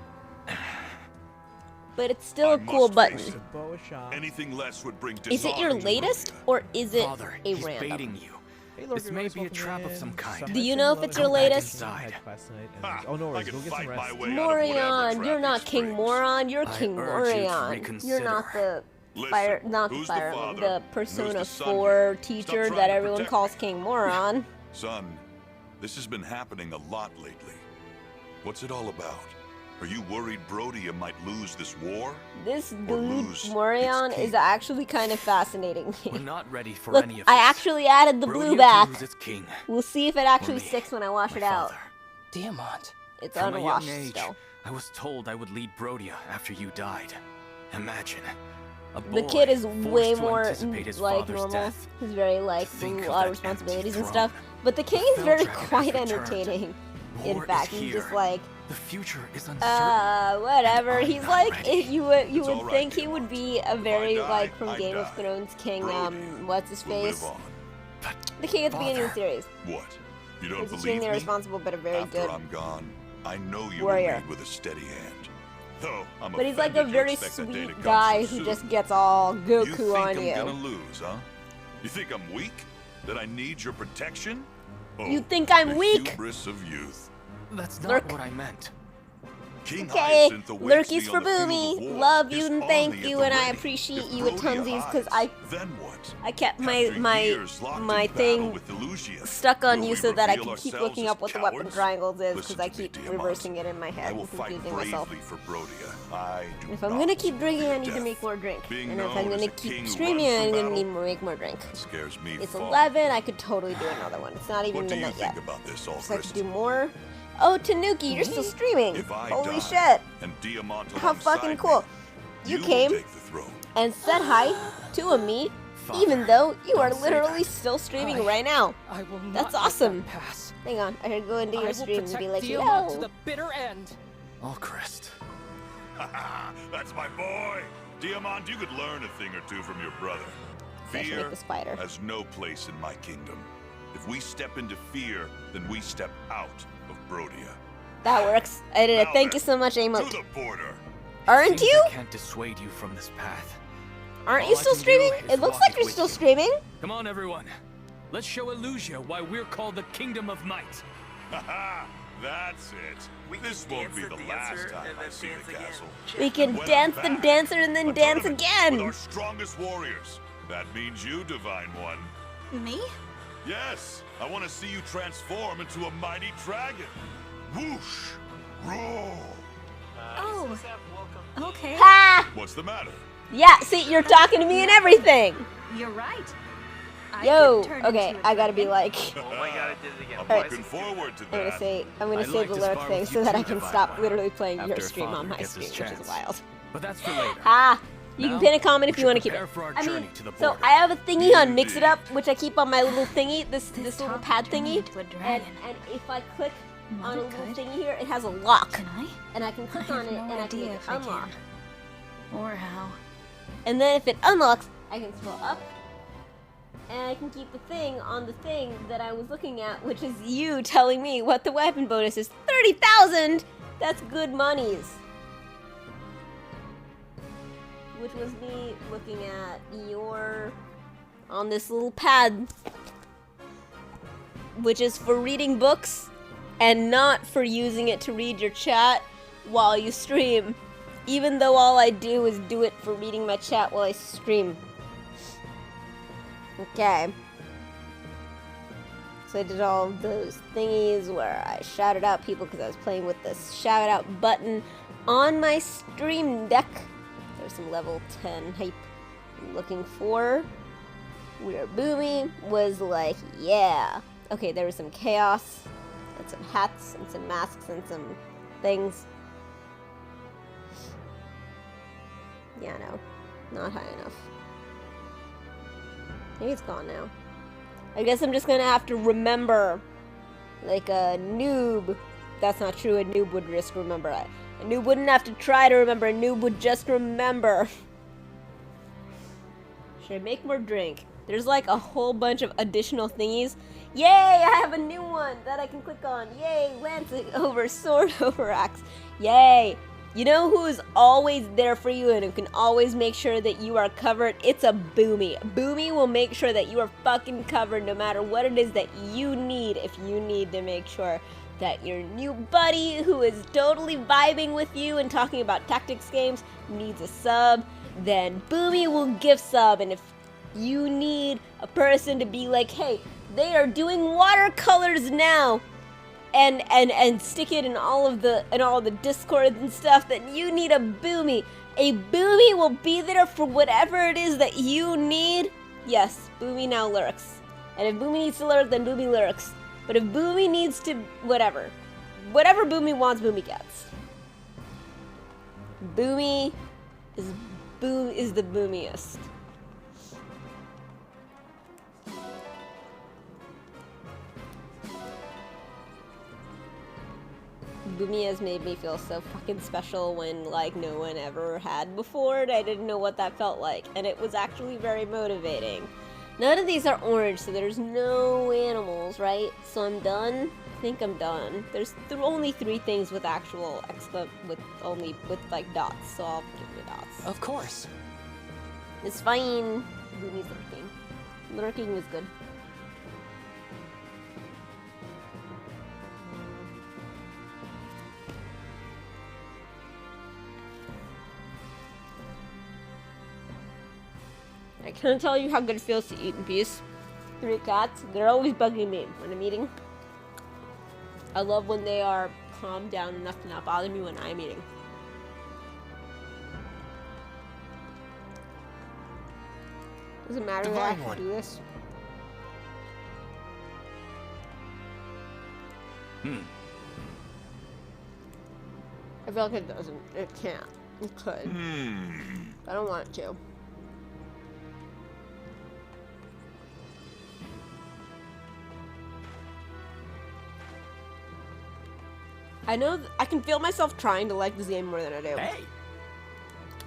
A: But it's still
F: I
A: a cool
F: must
A: button.
F: face it.
M: bow shot.
F: Anything less would bring
A: Is it your
F: dishonor to
A: latest,
F: Brodia.
A: or is it
D: Father,
A: a
D: he's
A: random?
D: baiting you.
M: Hey, Lord,
D: This
M: you're
D: may
M: always
D: be a
M: welcome
D: trap of
M: in.
D: some kind.
M: Summon
A: Do you
M: some
A: know if
M: other
A: it's your
M: stuff.
A: latest?
D: Inside.
M: Last night, and
F: Ha!
M: oh no
F: I
M: worries,
F: can
M: go get
F: fight
M: some
F: my
M: rest.
F: way out of whatever
A: Morion,
F: trap
A: you're
F: he
A: not King
F: springs.
A: Moron, you're
D: I
A: King
D: urge you to
A: Morion. You're not the
F: Listen,
A: fire, not the
F: who's the
A: fire,
F: father?
A: the
F: And who's
A: Persona
F: the son
A: 4
F: here?
A: teacher
F: Stop trying
A: that
F: to
A: everyone
F: protect
A: calls
F: me.
A: King Moron.
F: Son, this has been happening a lot lately. What's it all about? Are you worried Brodia might lose this war?
A: This
F: Or
A: dude,
F: lose
A: Morion,
F: its
A: is
F: king?
A: actually kind of fascinating.
D: We're not ready for
A: Look,
D: any of
A: I
D: this.
A: actually added the blue
D: Brodia
A: back.
D: to lose its king.
A: We'll see if it actually
D: me,
A: sticks when I wash
D: my
A: it out.
D: father.
B: Diamond.
A: It's
D: From a young
A: unwashed
D: age,
A: still.
D: I was told I would lead Brodia after you died. Imagine. A
A: The
D: boy
A: kid is
D: forced
A: way
D: to
A: more
D: anticipate his
A: like
D: father's
A: normal.
D: death.
A: He's very like
D: Think
A: a
D: of
A: lot of
D: that
A: responsibilities
D: empty
A: and stuff.
D: throne.
A: But the king is
D: Fell
A: very
D: Dragon has
A: quite
D: returned.
A: entertaining. In
D: War
A: fact,
D: is
A: he's
D: here.
A: just like,
D: The future is uncertain.
A: whatever.
D: I'm
A: He's
D: not
A: like,
D: ready.
A: you would
F: It's all right,
A: think he would be a very
F: die,
A: like from
F: I
A: Game of
F: die.
A: Thrones king.
F: Brodia
A: What's his
F: will
A: face?
F: live on.
D: But
A: The king at the beginning of the
D: Father.
A: series.
F: What? You don't
A: He's
F: believe
A: extremely
F: me?
A: responsible, but a very
F: After
A: good.
F: I'm gone, I know you
A: warrior.
F: will lead with a steady hand. Though I'm
A: But he's like a
F: offended you
A: very
F: expect that day to
A: sweet
F: come
A: guy
F: so
A: who
F: soon.
A: just gets all
F: You
A: Goku
F: think
A: on
F: I'm
A: you.
F: gonna lose, huh? You think I'm weak? That I need your protection? Oh,
A: You think I'm
F: the
A: weak?
F: hubris of youth.
D: that's not
A: Lurk.
D: what I meant.
F: King
A: Okay,
F: Hyacinth awaits
A: lurkies
F: me
A: for
F: on the field
A: Boomy.
F: of war.
A: Love you
F: His
A: and
F: army
A: thank
F: at
A: you,
F: the
A: and I
F: ready.
A: appreciate
F: If
A: you at
F: Brodia
A: tunsies because I
F: hides, then what?
A: kept my
F: After years locked
A: my
F: in battle
A: thing
F: with Illusia,
A: stuck on
F: will
A: you
F: we
A: so that I
F: reveal
A: can keep
F: ourselves
A: looking
F: as
A: up what the weapon
F: cowards?
A: triangles is
F: Listen
A: because I
F: to me,
A: keep
F: Diamant.
A: reversing it in my
F: I
A: head
F: will
A: and
F: fight
A: confusing
F: bravely
A: myself.
F: for Brodia. I do
A: If I'm
F: not
A: gonna keep drinking, I
F: fear
A: need to
F: death.
A: make more drink.
F: Being
A: And if
F: known
A: I'm
F: as
A: gonna
F: a
A: keep
F: king who
A: streaming,
F: runs
A: I'm
F: from
A: gonna need
F: battle
A: to make more drink.
F: scares me
A: It's
F: far.
A: 11. I could totally do another one. It's not even
F: What do you
A: midnight
F: think
A: yet.
F: about this,
A: So I could
F: Algrist?
A: do more. Oh, Tanuki, you're still streaming.
F: If I
A: Holy
F: die,
A: shit!
F: and Diamant
A: How
F: alongside
A: fucking
F: me,
A: cool! You
F: will
A: came
F: take the throne.
A: and said hi to a me,
D: Father,
A: even though you are
D: don't say
A: literally
D: that.
A: still streaming
B: I-
A: right now.
B: I will not
A: That's
B: let
A: awesome.
B: that pass.
A: Hang on, I should go into
B: I
A: your
B: will
A: stream and
B: protect
A: be like,
B: Diamond to
A: yo.
B: the bitter end.
D: Alcrest.
F: That's my boy. Diamant, you could learn a thing or two from your brother.
A: I should
F: Fear
A: make the spider.
F: has no place in my kingdom. If we step into fear, then we step out of Brodia.
A: That works. I did it.
F: Now
A: Thank
F: then,
A: you so much,
F: To
A: Emote.
F: the border.
A: Aren't
D: Seems
A: you?
D: I can't dissuade you from this path.
A: Aren't
D: All
A: you
D: I
A: still
D: can do
A: streaming?
D: is
A: It looks
D: walk
A: like
D: it
A: you're
D: with
A: still
D: you.
A: streaming.
D: Come on, everyone. Let's show Illusia why we're called the Kingdom of Might.
F: Haha, that's it. This won't be the last time I see the castle.
A: We can
F: When
A: dance
F: I'm
A: the
F: back,
A: dancer and then
F: a
A: dance
F: tournament
A: again.
F: With our strongest warriors. That means you, Divine One.
C: Me?
F: Yes! I want to see you transform into a mighty dragon. Whoosh! Roar!
C: Oh. Okay.
A: Ha!
F: What's the matter?
A: Yeah, see, you're talking to me and everything.
C: You're right.
A: Yo, okay, I gotta be like.
N: Oh my god, I did it again.
F: I'm looking forward to
A: I'm
F: that.
A: gonna say the lurk thing so that I can stop literally playing your stream on my
D: gets his
A: stream, which is
D: chance.
A: wild.
D: But that's for later.
A: Ha! You
D: Now,
A: can pin a comment if
D: we
A: you want to
D: should
A: keep it.
D: prepare for our
A: I
D: journey
A: mean,
D: to the
A: so
D: border.
A: I have a thingy on Mix It Up, which I keep on my little thingy, this little pad thingy, and if I click on a little thingy here, it has a lock.
C: Can I?
A: And I can click on it and I can make it unlock.
C: Or how.
A: And then if it unlocks, I can scroll up, and I can keep the thing on the thing that I was looking at, which is you telling me what the weapon bonus is. 30,000! That's good monies. Which was me looking at your... on this little pad. Which is for reading books, and not for using it to read your chat while you stream. Even though all I do is do it for reading my chat while I stream. Okay. So I did all those thingies where I shouted out people because I was playing with this shout out button on my stream deck. There's some level 10 hype I'm looking for. Where Boomy was like, yeah. Okay, there was some chaos and some hats and some masks and some things. Yeah, no. Not high enough. Maybe it's gone now. I guess I'm just gonna have to remember. Like a noob. That's not true. A noob would just remember it. A noob wouldn't have to try to remember. A noob would just remember. Should I make more drink? There's like a whole bunch of additional thingies. Yay! I have a new one that I can click on. Yay! Lancing over sword over axe. Yay! You know who is always there for you and who can always make sure that you are covered? It's a Boomy. Boomy will make sure that you are fucking covered no matter what it is that you need. If you need to make sure that your new buddy who is totally vibing with you and talking about tactics games needs a sub, then Boomy will give sub. And if you need a person to be like, hey, they are doing watercolors now, and stick it in all of the Discord and stuff, then you need a Boomy. A Boomy will be there for whatever it is that you need. Yes, Boomy now lurks. And if Boomy needs to lurk, then Boomy lurks. But if Boomy needs to whatever Boomy wants, Boomy gets. Boomy is the boomiest. Boomy has made me feel so fucking special when, like, no one ever had before, and I didn't know what that felt like, and it was actually very motivating. None of these are orange, so there's no animals, right? So I'm done? I think I'm done. There's only 3 things with actual with like dots, so I'll give you dots.
B: Of course.
A: It's fine. Boomy's lurking. Lurking is good. I can't tell you how good it feels to eat in peace. 3 cats, they're always bugging me when I'm eating. I love when they are calmed down enough to not bother me when I'm eating. Doesn't matter that I have to do this. I feel like it doesn't. It can't. It could. I don't want it to. I know I can feel myself trying to like this game more than I do.
B: Hey!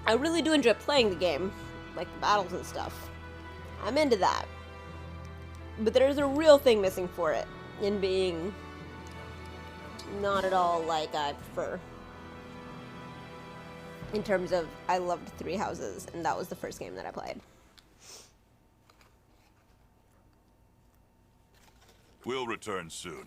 A: I really do enjoy playing the game, like the battles and stuff. I'm into that. But there's a real thing missing for it, in being not at all like I prefer. In terms of, I loved 3 Houses, and that was the first game that I played.
F: We'll return soon.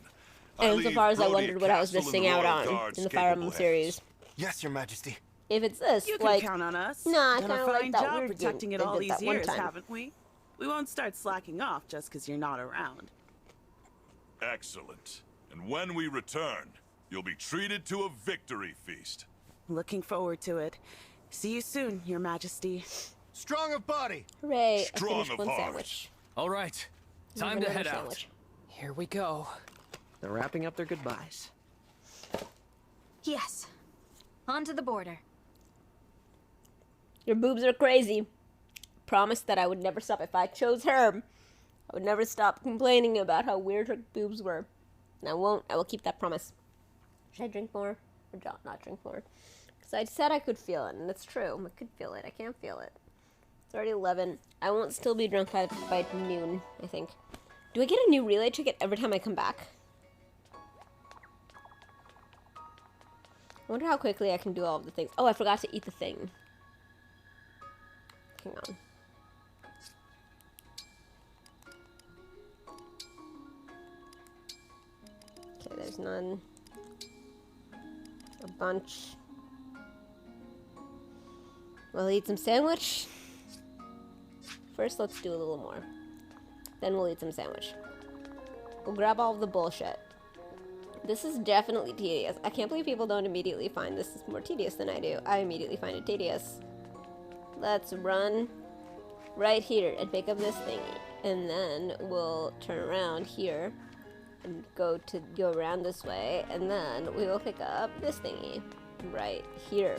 A: And insofar as I wondered what I was missing out on in the Fire Emblem series.
G: Yes, Your Majesty.
A: If it's this,
R: You
A: like,
R: can count on us.
A: nah, I
R: Done
A: kind
R: a
A: of like
R: fine
A: that
R: job
A: weird
R: protecting
A: game
R: it all
A: they did
R: these
A: that one
R: years,
A: time.
R: haven't we? We won't start slacking off just because you're not around.
F: Excellent. And when we return, you'll be treated to a victory feast.
R: Looking forward to it. See you soon, Your Majesty.
G: Strong of body.
A: Hooray! I
F: Strong
A: finished
F: of
A: one
F: heart.
A: sandwich.
D: All right, time
A: Another
D: to head
A: sandwich.
B: Here we go.
E: They're wrapping up their goodbyes.
K: Yes. On to the border.
A: Your boobs are crazy. Promised that I would never stop. If I chose her, I would never stop complaining about how weird her boobs were. And I won't. I will keep that promise. Should I drink more? Or not drink more? Because I said I could feel it, and it's true. I could feel it. I can't feel it. It's already 11. I won't still be drunk by noon, I think. Do I get a new relay ticket every time I come back? I wonder how quickly I can do all of the things. Oh, I forgot to eat the thing. Hang on. Okay, there's none. A bunch. We'll eat some sandwich. First, let's do a little more. Then we'll eat some sandwich. We'll grab all of the bullshit. This is definitely tedious. I can't believe people don't immediately find this is more tedious than I do. I immediately find it tedious. Let's run right here and pick up this thingy. And then we'll turn around here and go around this way. And then we will pick up this thingy right here.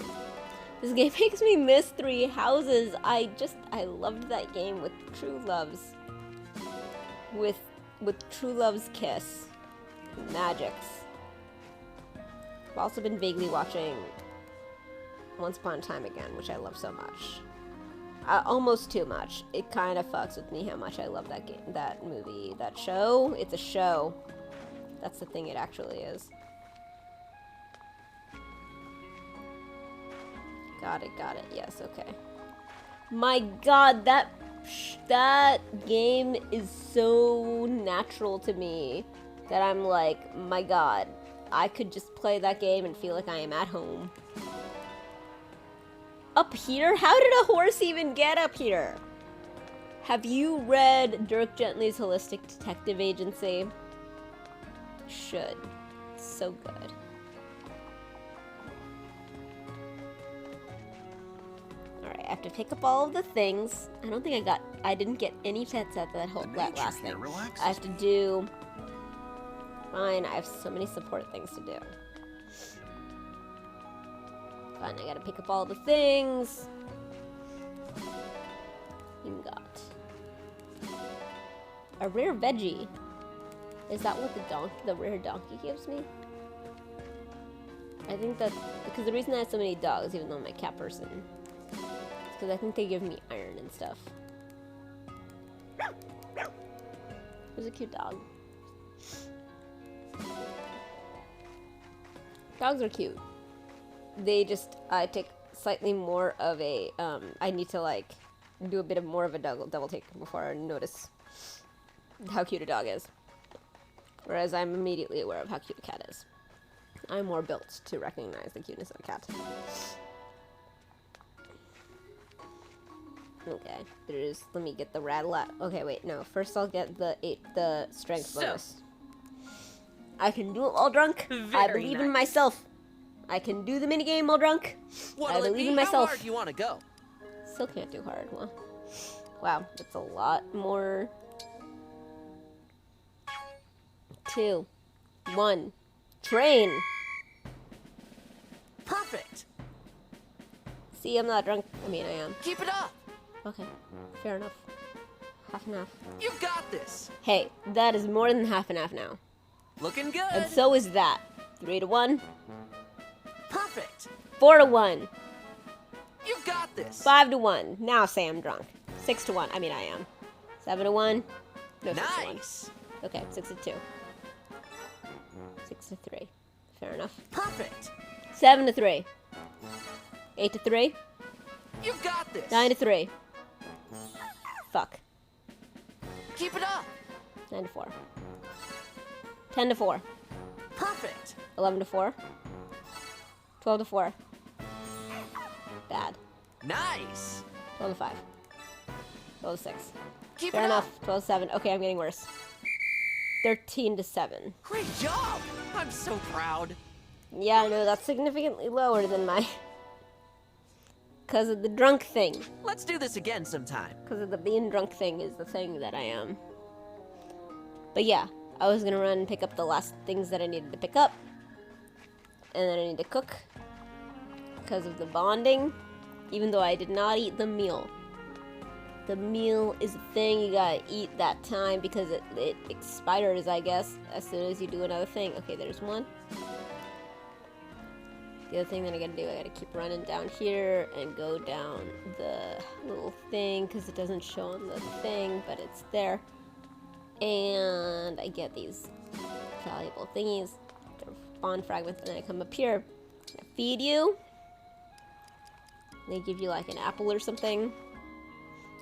A: This game makes me miss Three Houses. I loved that game with True Love's. With True Love's Kiss. Magix. I've also been vaguely watching Once Upon a Time Again, which I love so much. Almost too much. It kind of fucks with me how much I love that game, that movie, that show. It's a show. That's the thing it actually is. Got it. Yes, okay. My god, that game is so natural to me that I'm like, my god, I could just play that game and feel like I am at home. Up here? How did a horse even get up here? Have you read Dirk Gently's Holistic Detective Agency? Should. So good. Alright, I have to pick up all of the things. I don't think I didn't get any pets at that last thing. I have to do... Fine, I have so many support things to do. Fine, I gotta pick up all the things. You got a rare veggie. Is that what the rare donkey gives me? I think that because the reason I have so many dogs, even though I'm a cat person, is because I think they give me iron and stuff. Who's a cute dog? Dogs are cute. They just, I take slightly more of a, I need to like do a bit of more of a double take before I notice how cute a dog is. Whereas I'm immediately aware of how cute a cat is. I'm more built to recognize the cuteness of a cat. Okay, let me get the rattle. Okay, wait, no. First I'll get the strength bonus. I can do it while drunk. I believe in myself. I can do the minigame while drunk. I believe in myself.
E: How hard do you want to go?
A: Still can't do hard. Well, wow, that's a lot more. 2, 1, train.
E: Perfect.
A: See, I'm not drunk. I mean, I am.
E: Keep it up.
A: Okay, fair enough. Half and half.
E: You got this.
A: Hey, that is more than half and half now.
E: Looking good.
A: And so is that. 3 to 1.
E: Perfect.
A: 4 to 1.
E: You got this.
A: 5 to 1. Now say I'm drunk. 6 to 1. I mean, I am. 7 to 1. No, 6 to 1. Okay, 6 to 2. 6 to 3. Fair enough.
E: Perfect.
A: 7 to 3. 8 to 3.
E: You got this.
A: 9 to 3. Fuck.
E: Keep it up.
A: 9 to 4. 10 to 4.
E: Perfect.
A: 11 to 4. 12 to 4. Bad.
E: Nice.
A: 12 to 5. 12 to 6.
I: Keep
A: Fair
I: it
A: enough.
I: up.
A: 12-7. Okay, I'm getting worse. 13-7.
E: Great job! I'm so proud.
A: Yeah, no, that's significantly lower than my... Because of the drunk thing.
E: Let's do this again sometime.
A: Because of the being drunk thing is the thing that I am. But yeah, I was gonna run and pick up the last things that I needed to pick up. And then I need to cook. Because of the bonding. Even though I did not eat the meal. The meal is a thing you gotta eat that time because it expires, I guess, as soon as you do another thing. Okay, there's one. The other thing that I gotta do, I gotta keep running down here and go down the little thing because it doesn't show on the thing, but it's there. And I get these valuable thingies. They're bond fragments, and then I come up here. I feed you. They give you like an apple or something.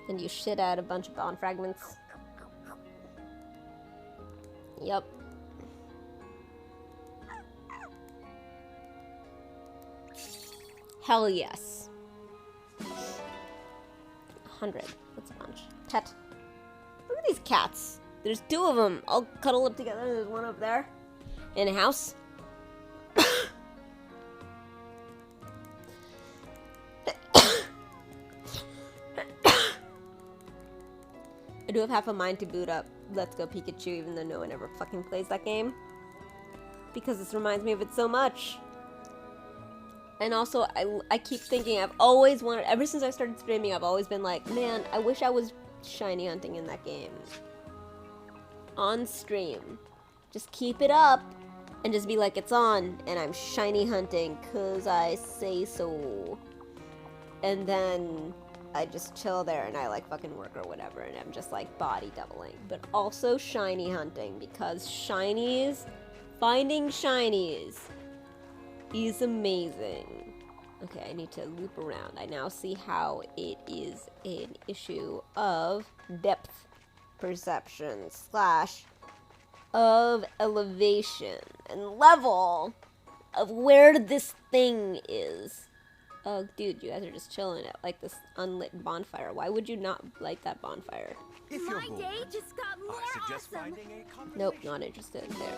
A: And you shit out a bunch of bond fragments. Yep. Hell yes. 100. That's a bunch. Pet. Look at these cats. There's 2 of them all cuddled up together. There's one up there in a house. I do have half a mind to boot up Let's Go Pikachu, even though no one ever fucking plays that game. Because this reminds me of it so much. And also, I keep thinking, I've always wanted, ever since I started streaming, I've always been like, man, I wish I was shiny hunting in that game. On stream. Just keep it up, and just be like, it's on, and I'm shiny hunting, cause I say so. And then I just chill there, and I like fucking work or whatever, and I'm just like body doubling. But also shiny hunting, because shinies, finding shinies, is amazing. Okay, I need to loop around. I now see how it is an issue of depth perception / of elevation and level of where this thing is. Oh, dude, you guys are just chilling at like this unlit bonfire. Why would you not light that bonfire?
K: My day just got more awesome.
A: Nope, not interested there.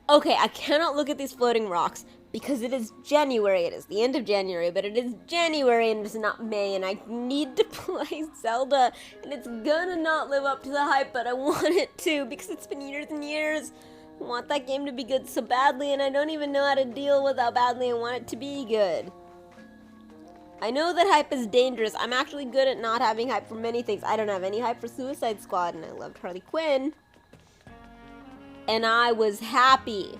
A: Okay, I cannot look at these floating rocks because it is January. It is the end of January, but it is January and it's not May, and I need to play Zelda, and it's gonna not live up to the hype, but I want it to because it's been years and years. I want that game to be good so badly, and I don't even know how to deal with how badly I want it to be good. I know that hype is dangerous. I'm actually good at not having hype for many things. I don't have any hype for Suicide Squad, and I loved Harley Quinn. And I was happy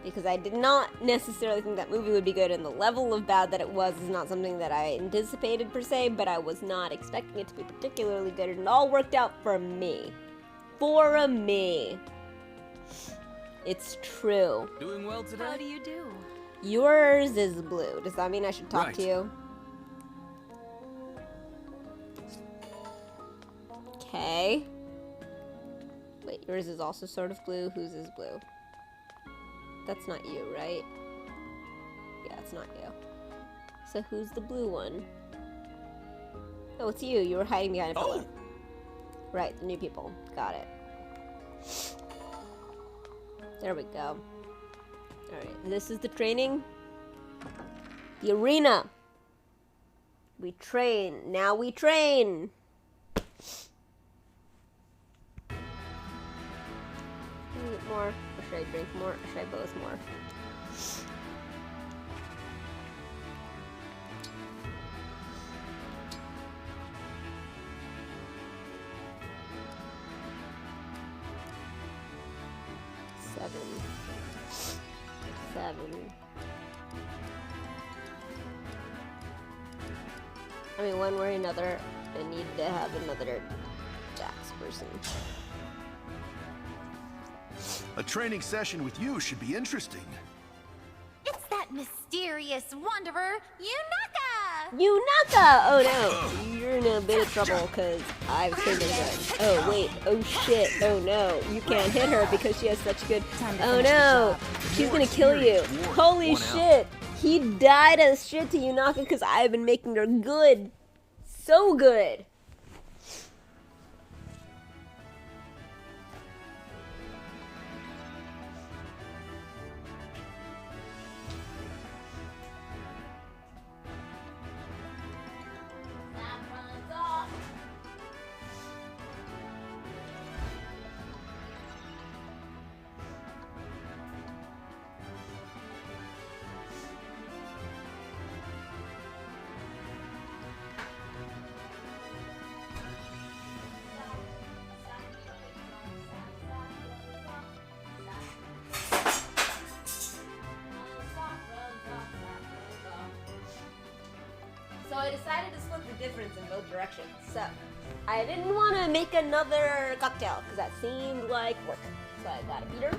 A: because I did not necessarily think that movie would be good, and the level of bad that it was is not something that I anticipated per se, but I was not expecting it to be particularly good, and it all worked out for me. For me. It's true.
D: Doing well today?
K: How do you do?
A: Yours is blue. Does that mean I should talk to you? Okay. Wait, yours is also sort of blue. Whose is blue? That's not you, right? Yeah, it's not you. So who's the blue one? Oh, it's you. You were hiding behind a pillar. Right, the new people. Got it. There we go. Alright, this is the training. The arena. We train. Now we train. Eat more, or should I drink more, or should I both more? Seven. I mean, one way or another, I need to have another Dax person.
S: A training session with you should be interesting.
C: It's that mysterious wanderer, Yunaka!
A: Yunaka! Oh no, you're in a bit of trouble because I've seen her. Oh wait, oh shit, oh no, you can't hit her because she has such good. Oh no, she's gonna kill you. Holy shit, he died as shit to Yunaka because I've been making her good. So good. difference in both directions. So I didn't want to make another cocktail because that seemed like work. So I got a beater.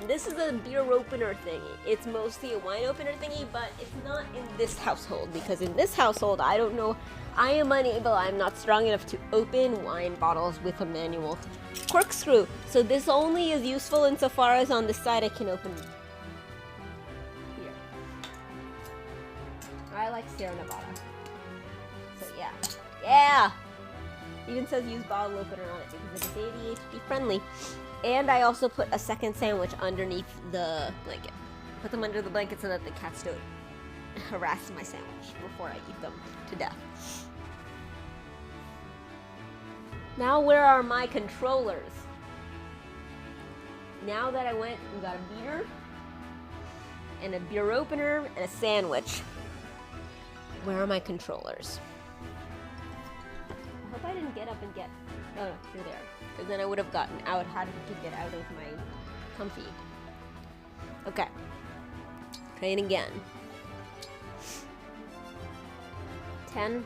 A: And this is a beer opener thingy. It's mostly a wine opener thingy, but it's not in this household because in this household, I don't know, I'm not strong enough to open wine bottles with a manual corkscrew. So this only is useful insofar as on this side I can open beer. I like Sierra Nevada. So yeah. Yeah! Even says use bottle opener on it because it is ADHD friendly. And I also put a second sandwich underneath the blanket. Put them under the blanket so that the cats don't harass my sandwich before I eat them to death. Now where are my controllers? Now that I went and got a beater, and a beer opener, and a sandwich, where are my controllers? I hope I didn't get up and get... Oh no, you're there. Because then I would have had to get out of my comfy. Okay. Trying again. 10.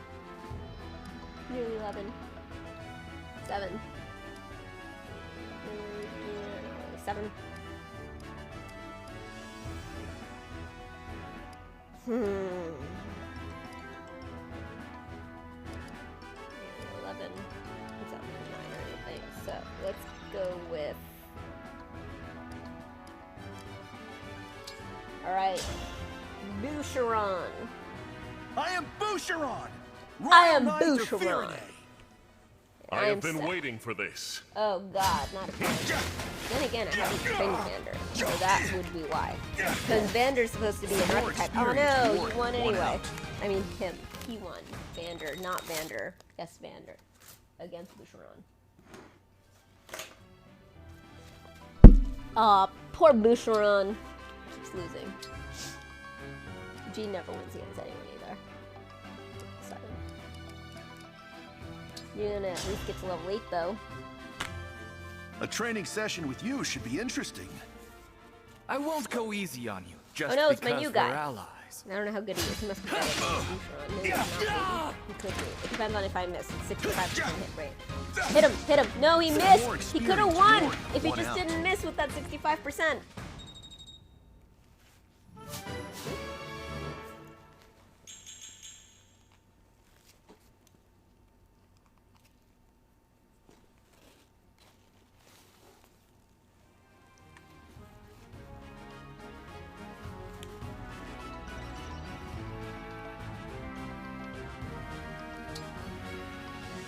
A: Nearly 11. 7. 7. 11. It's up to 9 or anything. So let's go with. Alright. Boucheron.
S: I am Boucheron!
A: I am Boucheron.
T: I have been waiting for this.
A: Oh god, not a Vander. Then again, I haven't trained Vander, so that would be why. Because Vander's supposed to be an archetype. Oh no, he won anyway. I mean him. He won. Vander, not Vander. Yes, Vander. Against Boucheron. Aw, poor Boucheron. Keeps losing. G never wins against anyone either. Sorry. You're gonna at least get to level 8 though.
S: A training session with you should be interesting.
L: I won't go easy on you, just
A: oh no, it's my
L: because
A: new
L: we're
A: guy.
L: allies.
A: I don't know how good he is. He must be better than Boucheron. Maybe not, maybe. He could be. It depends on if I miss. It's 65% hit rate. Hit him! Hit him! No, he missed! He could have won if he just didn't miss with that 65%.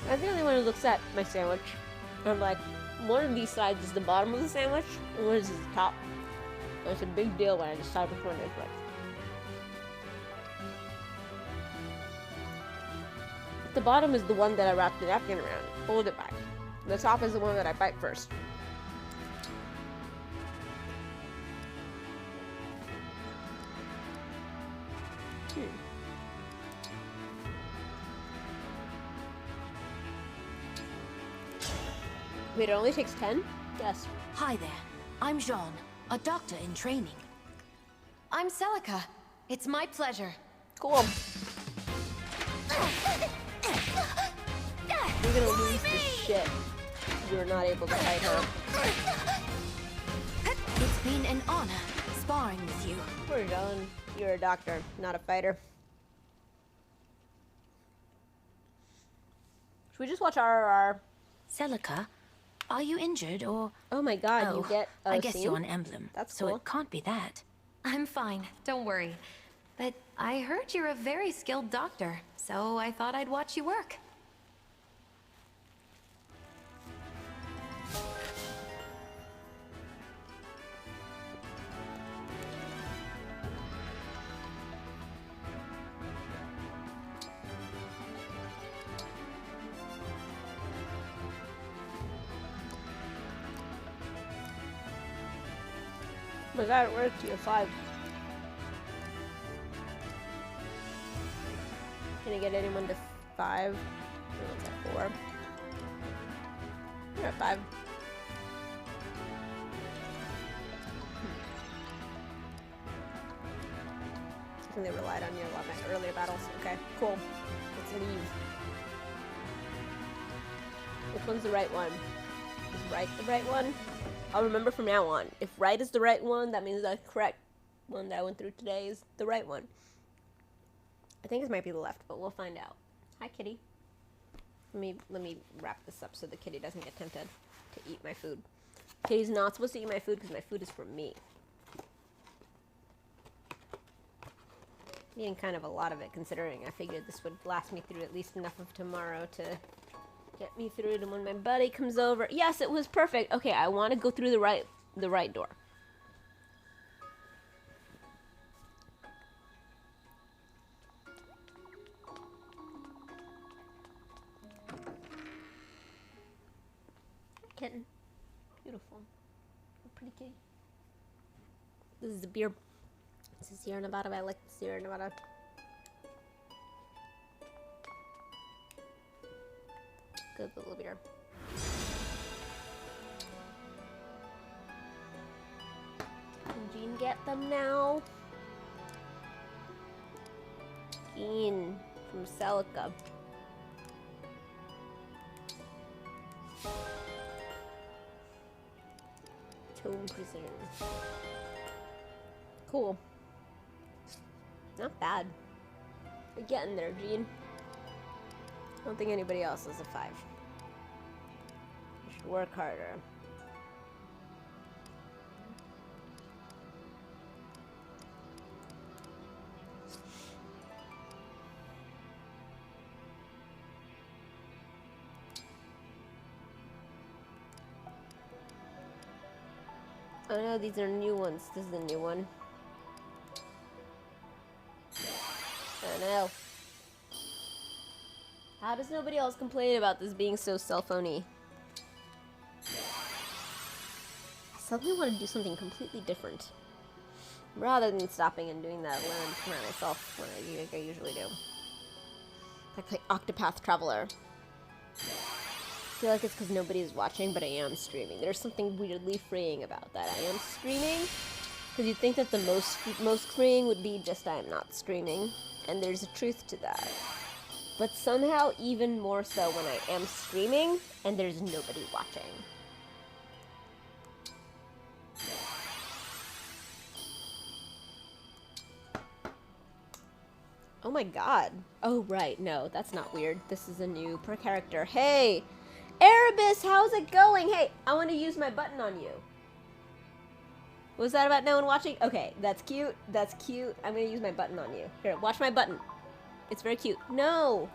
A: I'm the only one who looks at my sandwich. I'm like, one of these sides is the bottom of the sandwich, and one is the top. And it's a big deal when I decide which one is which. The bottom is the one that I wrap the napkin around, hold it back. The top is the one that I bite first. Wait, it only takes 10? Yes.
U: Hi there. I'm Jean, a doctor in training. I'm Celica. It's my pleasure.
A: Cool. You're gonna lose this shit. You're not able to fight her.
U: It's been an honor sparring with you.
A: Poor Jean. You're a doctor, not a fighter. Should we just watch RRR?
U: Celica, are you injured or...
A: Oh my god, you get a
U: I guess
A: scene?
U: you're an emblem.
A: That's
U: so
A: cool.
U: it can't be that.
V: I'm fine, don't worry. But I heard you're a very skilled doctor, so I thought I'd watch you work.
A: Oh my god, it worked. You're 5. Can I get anyone to 5? Everyone's at 4. You're at 5. I think they relied on you a lot in earlier battles. Okay, cool. Let's leave. Which one's the right one? Is right the right one? I'll remember from now on. If right is the right one, that means the correct one that I went through today is the right one. I think this might be the left, but we'll find out. Hi, kitty. Let me wrap this up so the kitty doesn't get tempted to eat my food. Kitty's not supposed to eat my food because my food is for me. I'm eating kind of a lot of it, considering I figured this would last me through at least enough of tomorrow to get me through to when my buddy comes over. Yes, it was perfect. Okay, I want to go through the right door. Kitten. Beautiful. Pretty kitty. This is a beer. This is Sierra Nevada. I like Sierra Nevada. Good little beer. Can Jean get them now? Jean from Celica. Tomb Prison. Cool. Not bad. We're getting there, Jean. I don't think anybody else is a 5. You should work harder. Oh no, these are new ones. This is a new one. Oh no. How does nobody else complain about this being so cell phony? I suddenly want to do something completely different. Rather than stopping and doing that alone for myself like I usually do. Like play Octopath Traveler. I feel like it's because nobody is watching, but I am streaming. There's something weirdly freeing about that. I am streaming, because you'd think that the most freeing would be just I am not streaming, and there's a truth to that. But somehow even more so when I am streaming, and there's nobody watching. Oh my god. Oh right, no, that's not weird. This is a new per character. Hey! Erebus, how's it going? Hey, I want to use my button on you. What was that about no one watching? Okay, that's cute. That's cute. I'm going to use my button on you. Here, watch my button. It's very cute. No!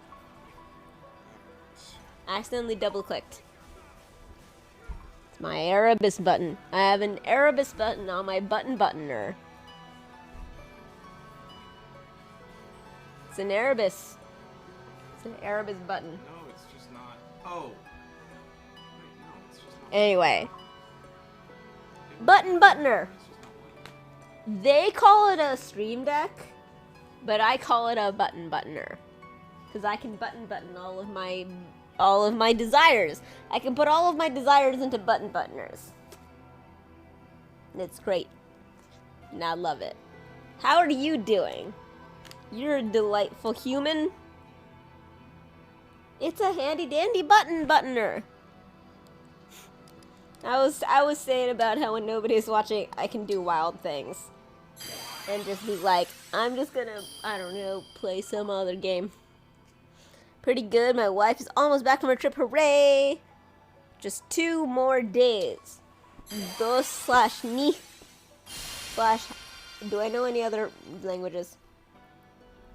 A: I accidentally double-clicked. It's my Erebus button. I have an Erebus button on my buttoner. It's an Erebus. It's an Erebus button.
L: No, it's just not. Oh.
A: Anyway. Buttoner. They call it a stream deck, but I call it a buttoner. Because I can button all of my desires. I can put all of my desires into buttoners. And it's great. And I love it. How are you doing? You're a delightful human. It's a handy dandy buttoner. I was saying about how when nobody's watching, I can do wild things. And just be like, I'm just gonna, I don't know, play some other game. Pretty good. My wife is almost back from her trip. Hooray! Just 2 more days. 2/ni. / do I know any other languages?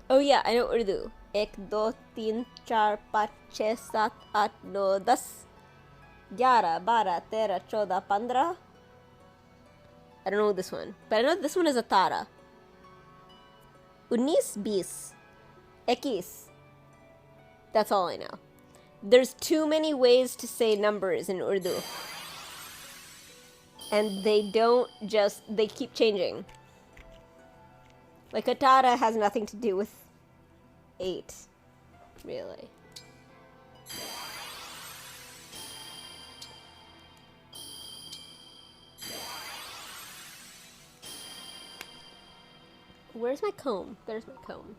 A: Oh yeah, I know Urdu. 1, 2, 3, 4, 5, 6, 7, 8, 9, 10. 11, 12, 13, 14, 15. I don't know this one, but I know this one is a Tara. 19, 20, X. That's all I know. There's too many ways to say numbers in Urdu. And they keep changing. Like, Atara has nothing to do with 8, really. Where's my comb? There's my comb.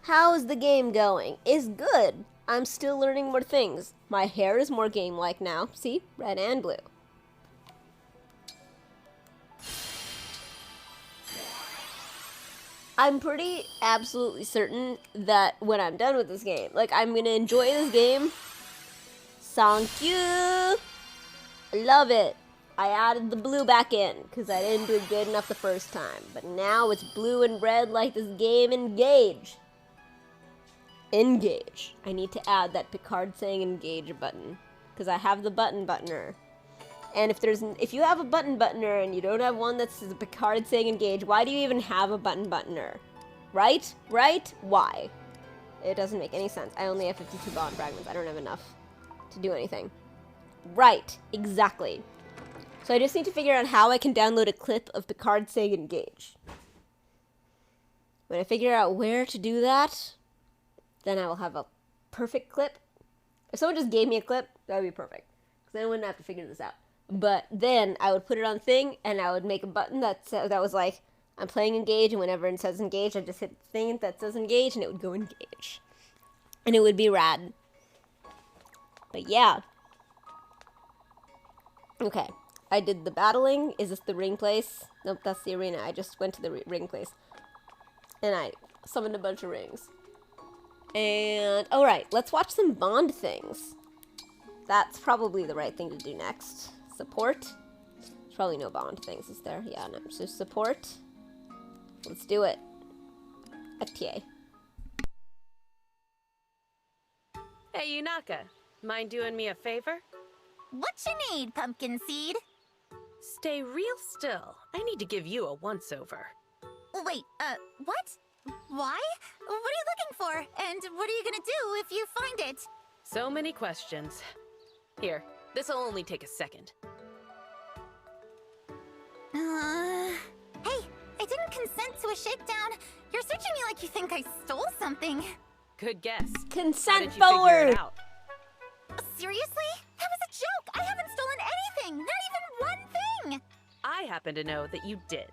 A: How's the game going? It's good. I'm still learning more things. My hair is more game-like now. See? Red and blue. I'm pretty absolutely certain that when I'm done with this game, like, I'm gonna enjoy this game. Thank you. I love it. I added the blue back in because I didn't do it good enough the first time. But now it's blue and red like this game Engage. Engage. I need to add that Picard saying engage button because I have the buttoner. And if you have a buttoner and you don't have one that says Picard saying engage, why do you even have a buttoner? Right? Right? Why? It doesn't make any sense. I only have 52 bond fragments. I don't have enough to do anything. Right. Exactly. So I just need to figure out how I can download a clip of Picard saying engage. When I figure out where to do that, then I will have a perfect clip. If someone just gave me a clip, that would be perfect. Because then I wouldn't have to figure this out. But then I would put it on thing, and I would make a button that was like, I'm playing engage, and whenever it says engage, I just hit the thing that says engage, and it would go engage. And it would be rad. But yeah. Okay. I did the battling. Is this the ring place? Nope, that's the arena. I just went to the ring place. And I summoned a bunch of rings. And, alright, let's watch some Bond things. That's probably the right thing to do next. Support. There's probably no Bond things, is there? Yeah, no. So support. Let's do it. FTA.
R: Hey, Yunaka. Mind doing me a favor?
C: What you need, Pumpkin Seed?
R: Stay real still. I need to give you a once-over.
C: Wait, what? Why? What are you looking for? And what are you gonna do if you find it?
R: So many questions. Here, this'll only take a second.
C: Hey, I didn't consent to a shakedown. You're searching me like you think I stole something.
R: Good guess.
A: Consent
R: How did you
A: forward!
R: figure it out?
C: Seriously? That was a joke! I haven't stolen anything! Not even one thing!
R: I happen to know that you did.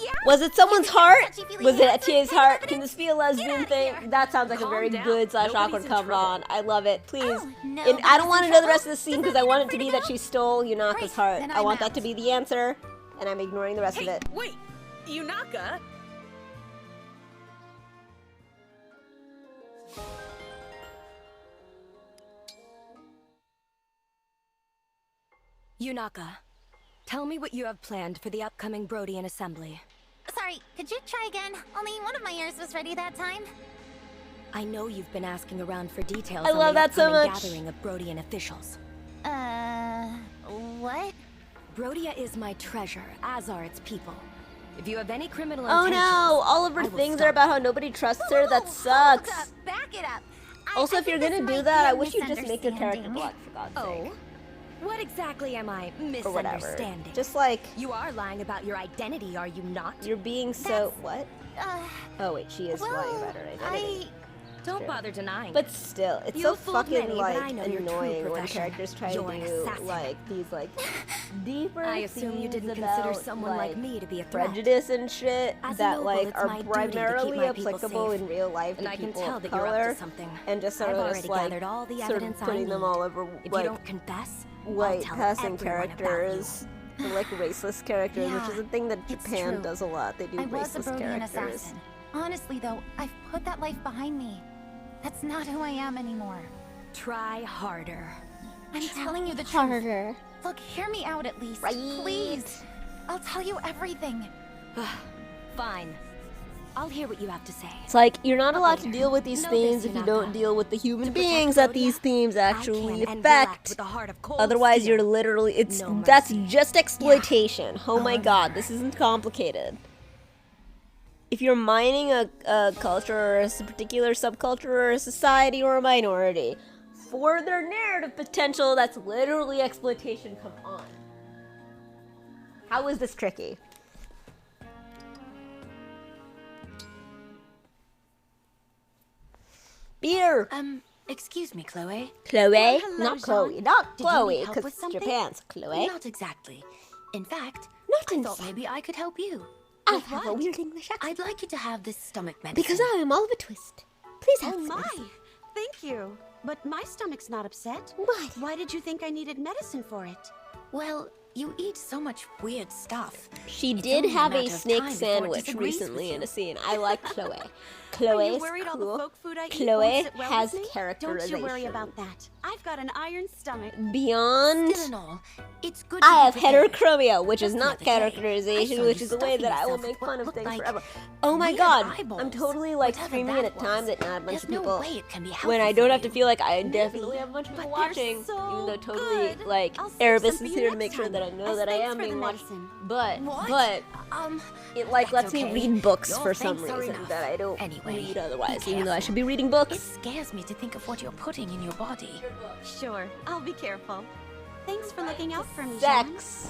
C: Yeah?
A: Was it someone's heart?
C: Touchy-feely
A: Was it
C: hands
A: Atia's
C: and
A: heart?
C: evidence?
A: Can this be a lesbian thing? That sounds like a very
R: down.
A: good /
R: Nobody's
A: awkward
R: in
A: come
R: trouble.
A: on. I love it. Please.
C: Oh,
A: And I
C: nobody's
A: don't want to
C: in
A: know the
C: trouble?
A: rest of the scene
C: Does
A: because
C: that
A: I
C: mean
A: want
C: I'm
A: it to
C: free
A: be
C: to
A: that
C: go?
A: she stole Yunaka's
C: Great,
A: heart.
C: then
A: I
C: I'm
A: want that
C: out.
A: to be the answer, and I'm ignoring the rest of
R: Hey,
A: it.
R: wait! Yunaka?
K: Yunaka, tell me what you have planned for the upcoming Brodian assembly.
C: Sorry, could you try again? Only one of my ears was ready that time.
K: I know you've been asking around for details
A: I
K: on
A: love
K: the
A: that so
K: upcoming
A: much.
K: gathering of Brodian officials.
C: What?
K: Brodia is my treasure, as are its people. If you have any criminal
A: Oh
K: intentions,
A: no! All of her
K: I will
A: things
K: stop
A: are about how nobody trusts her. That sucks.
C: Hold up, back it up.
A: Also, if you're gonna do that, I wish you'd just make your character
C: misunderstanding.
A: black, for God's sake.
K: What exactly am I
A: Or whatever.
K: misunderstanding?
A: Just like,
K: You are lying about your identity, are you not?
A: you're being so... What? Oh wait, she is lying
C: well,
A: about her identity.
K: Don't
A: True.
K: bother denying
A: But
K: it.
A: still, it's
K: You
A: so
K: fooled
A: fucking,
K: many, but I
A: like,
K: know your true
A: annoying when
K: profession.
A: characters try
K: You're
A: to
K: an
A: do,
K: assassin.
A: like, these, like, deeper
K: I assume you didn't
A: themes
K: consider
A: about,
K: someone like me to be a threat.
A: prejudice and shit
K: As a
A: that,
K: noble,
A: like,
K: it's
A: are
K: my duty to keep
A: primarily
K: my people
A: applicable
K: safe.
A: in real life
K: And
A: to
K: I can
A: people
K: tell
A: of
K: that you're up
A: color,
K: to something.
A: and just sort
K: I've
A: of
K: already
A: just, like,
K: gathered all the
A: sort of
K: evidence I
A: putting them
K: need.
A: all over,
K: If
A: like,
K: you don't confess, I'll
A: white
K: tell
A: passing
K: everyone about
A: characters, or, like, raceless characters,
C: Yeah,
A: which is a thing that
C: it's
A: Japan
C: true.
A: does a lot. They do
C: I was a
A: raceless
C: Brodian
A: characters.
C: assassin. Honestly, though, I've put that life behind me. That's not who I am anymore.
K: Try harder.
C: I'm telling you the truth.
A: Harder.
C: Look, hear me out at least.
A: Right.
C: Please. I'll tell you everything.
K: Fine. I'll hear what you have to say.
A: It's like, you're not
K: But
A: allowed to
K: later.
A: deal with these
K: Know
A: themes
K: this,
A: if you
K: Yunaka.
A: don't deal with the human
K: To protect
A: beings that
K: Brodia,
A: these themes
K: I
A: actually
K: can and will act
A: affect.
K: with a heart of cold
A: Otherwise,
K: steel.
A: you're literally, it's,
K: No
A: that's
K: mercy.
A: just exploitation. Oh my
K: I'll
A: god,
K: never.
A: this isn't complicated. If you're mining a culture or a particular subculture or a society or a minority for their narrative potential, that's literally exploitation. Come on. How is this tricky? Beer!
H: Excuse me, Chloe.
A: Chloe?
H: Well, hello,
A: Not
H: Jean.
A: Chloe. Not
H: Did you
A: Chloe,
H: need help
A: because
H: with something?
A: Japan's Chloe.
H: Not exactly. In fact,
A: Not
H: I
A: in
H: thought
A: fact.
H: maybe I could help you.
A: I
H: With
A: have a
H: what?
A: weird English accent.
H: I'd like you to have this stomach medicine.
A: Because I am Oliver Twist. Please have
H: Oh
A: this
H: my!
A: medicine.
O: thank you. But my stomach's not upset.
A: What?
O: Why did you think I needed medicine for it?
H: Well, you eat so much weird stuff.
A: She
H: It's
A: did
H: only a
A: have a
H: matter of
A: snake
H: time before it
A: sandwich
H: disagrees
A: recently
H: with
A: in
H: you.
A: a scene. I like Chloe.
O: Are
A: Chloe
O: you
A: is
O: worried all the
A: cool.
O: folk food I eat
A: Chloe
O: won't sit well
A: has
O: with me?
A: characterization.
O: Don't you worry about that. I've got an iron stomach.
A: Beyond,
H: Still and all, it's good
A: I
H: to
A: have
H: be prepared.
A: heterochromia, which is
H: Just the
A: not
H: other day, I
A: characterization,
H: saw
A: which
H: you
A: is a way
H: stuffing
A: that I will
H: yourself
A: make
H: with
A: fun of
H: what
A: things
H: looked like
A: forever. Oh my
H: weird
A: god, I'm
H: eyeballs.
A: totally like
H: Whatever
A: streaming
H: that
A: at a time
H: was.
A: that not a bunch
H: There's
A: of
H: no
A: people.
H: way it can be
A: When
H: healthy
A: I don't
H: for
A: have to
H: you.
A: feel like I
O: Maybe,
A: definitely have a bunch of people
O: but they're
A: watching,
O: so
A: even though totally
O: good.
A: like
O: I'll save
A: Erebus
O: some
A: is
O: for
A: here
O: you
A: to make
O: next
A: sure
O: time.
A: that I know
O: As
A: that I
O: thanks
A: am
O: for the
A: being watched.
O: medicine.
A: But
H: What?
A: it like
H: That's
A: lets me
H: okay.
A: read books
H: Your
A: for some
H: thanks are
A: reason
H: enough.
A: that I don't
H: Anyway,
A: read otherwise,
H: be
A: even though I
H: careful.
A: should be reading
H: It
A: books.
H: scares me to think of what you're putting in your body.
O: Sure, I'll be careful. Thanks for looking out for me, Jean.
A: Sex.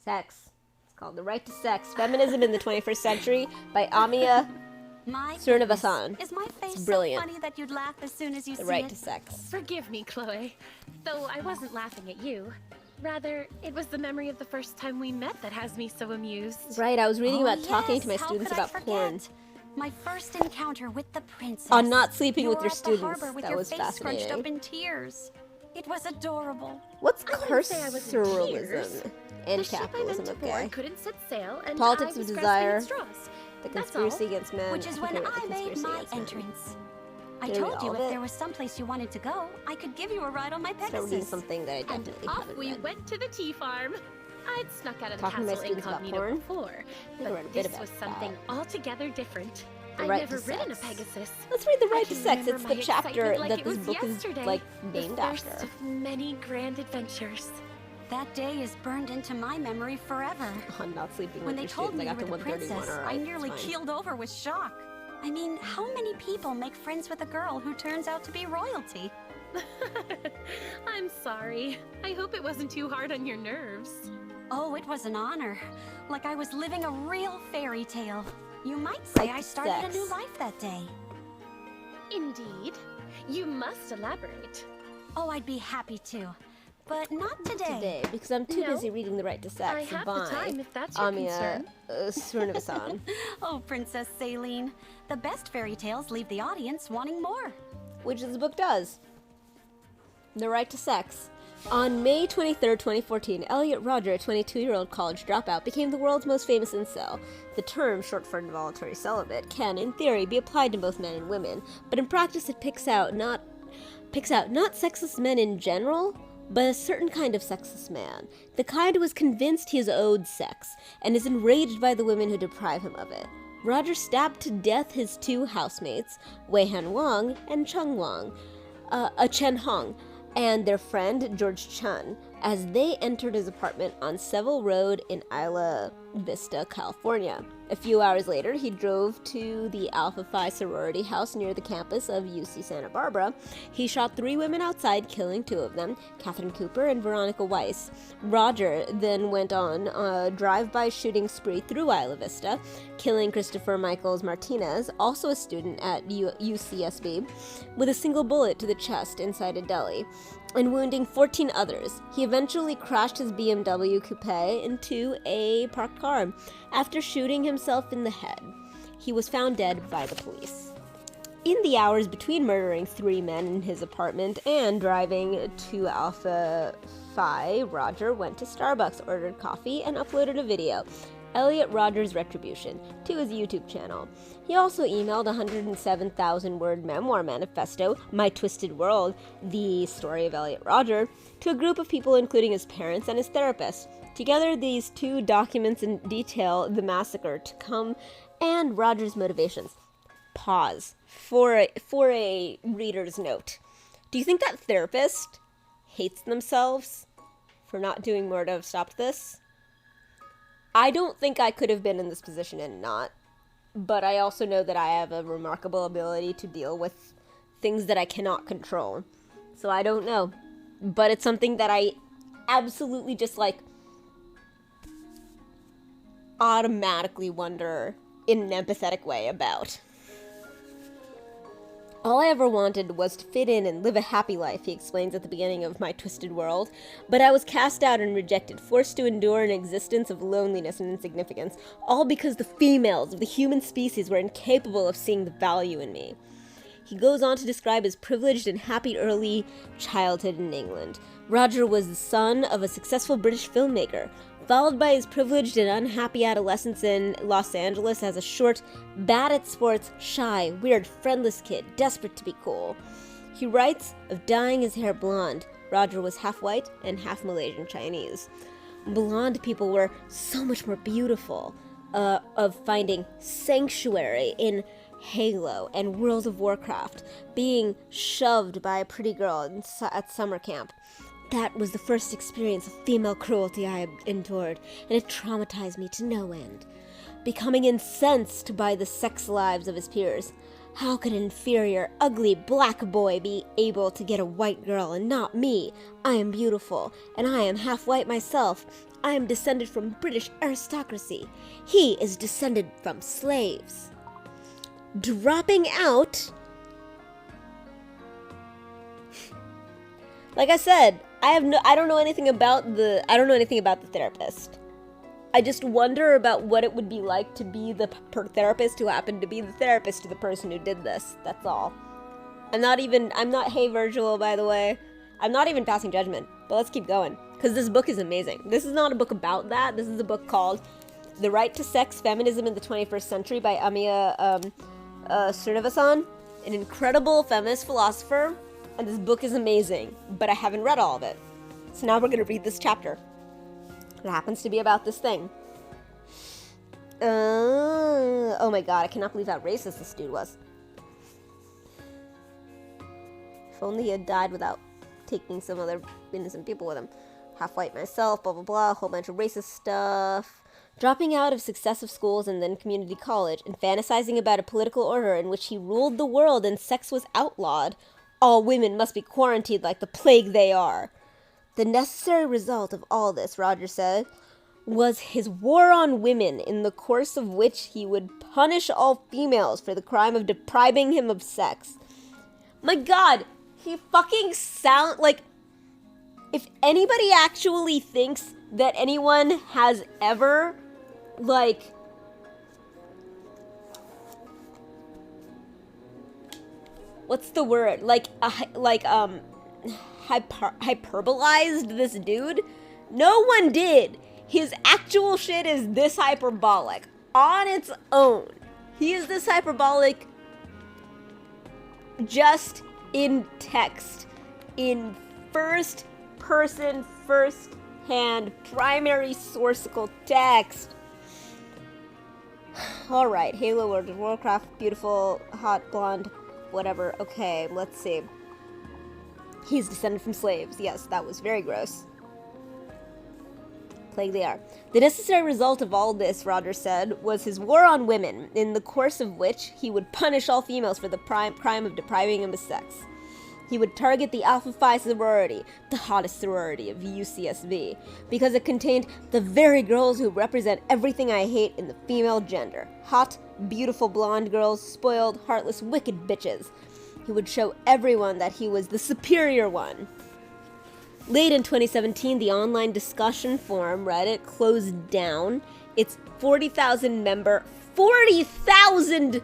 A: Sex. It's called The Right to Sex, Feminism in the 21st Century by Amia
O: My
A: Srinivasan.
O: Is my face
A: It's brilliant.
O: so funny that you'd laugh as soon as you
A: The
O: see
A: Right
O: it?
A: to Sex.
K: Forgive me, Chloe. Though I wasn't laughing at you. Rather, it was the memory of the first time we met that has me so amused.
A: Right, I was reading
O: Oh,
A: about talking to my
O: yes, how
A: students
O: could I
A: about
O: forget?
A: porn.
O: My first encounter with the princess.
A: On not sleeping with
O: You
A: your
O: were at the
A: students.
O: harbor with
A: That
O: your
A: was
O: face scrunched
A: fascinating.
O: up in tears. It was adorable.
A: What's
K: I wouldn't say I was in tears.
A: carceralism and
K: The ship I
A: capitalism,
K: meant to
A: okay?
K: board couldn't set sail, and
A: Politics
K: I was
A: of
K: grasping
A: desire,
K: at straws.
A: the
K: That's
A: conspiracy
K: all.
A: against men.
O: Which is when
A: okay,
O: I
A: the
O: made
A: conspiracy
O: my
A: against men.
O: entrance. I
A: Did I read
O: told you
A: all of
O: if
A: it?
O: there was someplace you wanted to go, I could give you a ride on my
A: So reading
O: Pegasus.
A: something that I
K: And
A: definitely
K: off
A: haven't
K: we
A: read.
K: went to the tea farm. I'd snuck out of the
A: Talking to my
K: castle
A: students about
K: incognito
A: porn?
K: before,
A: I read a
K: but
A: bit
K: this
A: about
K: was something
A: that.
K: altogether different.
A: The
K: I'd
A: Right
K: never
A: to
K: ridden a
A: Sex.
K: Pegasus.
A: Let's read The
K: I
A: Right to
K: can
A: Sex.
K: remember
A: It's the
K: my
A: chapter
K: excitement like
A: that
K: it
A: this
K: was
A: book
K: yesterday.
A: is like
K: The
A: named
K: first
A: after.
K: of many grand adventures.
O: That day is burned into my memory forever.
A: I'm not sleeping
O: When
A: with
O: they
A: your
O: told
A: students.
O: me
A: I
O: you
A: got
O: were
A: to
O: the
A: 131.
O: princess,
A: Alright,
O: I nearly
A: it's fine.
O: keeled over with shock. I mean, how many people make friends with a girl who turns out to be royalty?
K: I'm sorry. I hope it wasn't too hard on your nerves.
O: Oh, it was an honor. Like I was living a real fairy tale. You might say I started a new life that day.
K: Indeed. You must elaborate.
O: Oh, I'd be happy to. But not today.
A: Today, because I'm too
O: No.
A: busy reading The Right to Sex
O: I have
A: by
O: the time, if that's your
A: Amia
O: concern.
A: Srinivasan.
O: Oh, Princess Saline. The best fairy tales leave the audience wanting more.
A: Which this book does. The Right to Sex. On May 23, 2014, Elliot Rodger, a 22-year-old college dropout, became the world's most famous incel. The term, short for involuntary celibate, can, in theory, be applied to both men and women, but in practice it picks out not sexless men in general, but a certain kind of sexless man. The kind who is convinced he is owed sex, and is enraged by the women who deprive him of it. Roger stabbed to death his two housemates, Wei-Han Wang and Chen Hong, and their friend George Chun, as they entered his apartment on Seville Road in Isla Vista, California. A few hours later, he drove to the Alpha Phi sorority house near the campus of UC Santa Barbara. He shot 3 women outside, killing 2 of them, Catherine Cooper and Veronica Weiss. Roger then went on a drive-by shooting spree through Isla Vista, killing Christopher Michaels Martinez, also a student at UCSB, with a single bullet to the chest inside a deli, and wounding 14 others. He eventually crashed his BMW coupe into a parked car after shooting himself in the head. He was found dead by the police. In the hours between murdering 3 men in his apartment and driving to Alpha Phi, Roger went to Starbucks, ordered coffee, and uploaded a video, Elliot Rodger's Retribution, to his YouTube channel. He also emailed a 107,000-word memoir manifesto, My Twisted World, the story of Elliot Rodger, to a group of people including his parents and his therapist. Together, these 2 documents detail the massacre to come and Rodger's motivations. Pause for a reader's note. Do you think that therapist hates themselves for not doing more to have stopped this? I don't think I could have been in this position and not, but I also know that I have a remarkable ability to deal with things that I cannot control. So I don't know, but it's something that I absolutely just like automatically wonder in an empathetic way about. All I ever wanted was to fit in and live a happy life, he explains at the beginning of My Twisted World. But I was cast out and rejected, forced to endure an existence of loneliness and insignificance, all because the females of the human species were incapable of seeing the value in me. He goes on to describe his privileged and happy early childhood in England. Roger was the son of a successful British filmmaker, followed by his privileged and unhappy adolescence in Los Angeles as a short, bad at sports, shy, weird, friendless kid, desperate to be cool. He writes of dyeing his hair blonde. Roger was half white and half Malaysian Chinese. Blonde people were so much more beautiful, of finding sanctuary in Halo and World of Warcraft, being shoved by a pretty girl at summer camp. That was the first experience of female cruelty I had endured, and it traumatized me to no end. Becoming incensed by the sex lives of his peers. How could an inferior, ugly black boy be able to get a white girl and not me? I am beautiful, and I am half white myself. I am descended from British aristocracy. He is descended from slaves. Dropping out. Like I said, I don't know anything about the therapist. I just wonder about what it would be like to be the therapist who happened to be the therapist to the person who did this. That's all. I'm not Hey Virgil, by the way. I'm not even passing judgment, but let's keep going. Because this book is amazing. This is not a book about that. This is a book called The Right to Sex, Feminism in the 21st Century by Amiya Srinivasan, an incredible feminist philosopher. And this book is amazing, but I haven't read all of it. So now we're going to read this chapter. It happens to be about this thing. Oh my god, I cannot believe how racist this dude was. If only he had died without taking some other innocent people with him. Half white myself, blah blah blah, a whole bunch of racist stuff. Dropping out of successive schools and then community college, and fantasizing about a political order in which he ruled the world and sex was outlawed. All women must be quarantined like the plague they are. The necessary result of all this, Roger said, was his war on women, in the course of which he would punish all females for the crime of depriving him of sex. My god, he fucking sound like... If anybody actually thinks that anyone has ever, like... What's the word? Hyperbolized this dude? No one did. His actual shit is this hyperbolic on its own. He is this hyperbolic just in text, in first person, first hand, primary sourcical text. Alright, Halo, World of Warcraft, beautiful, hot, blonde, whatever. Okay, let's see. He's descended from slaves. Yes, that was very gross. Plague they are. The necessary result of all this, Roger said, was his war on women, in the course of which he would punish all females for the crime of depriving them of sex. He would target the Alpha Phi sorority, the hottest sorority of UCSB, because it contained the very girls who represent everything I hate in the female gender. Hot, beautiful blonde girls, spoiled, heartless, wicked bitches. He would show everyone that he was the superior one. Late in 2017, the online discussion forum Reddit closed down its 40,000 member... 40,000!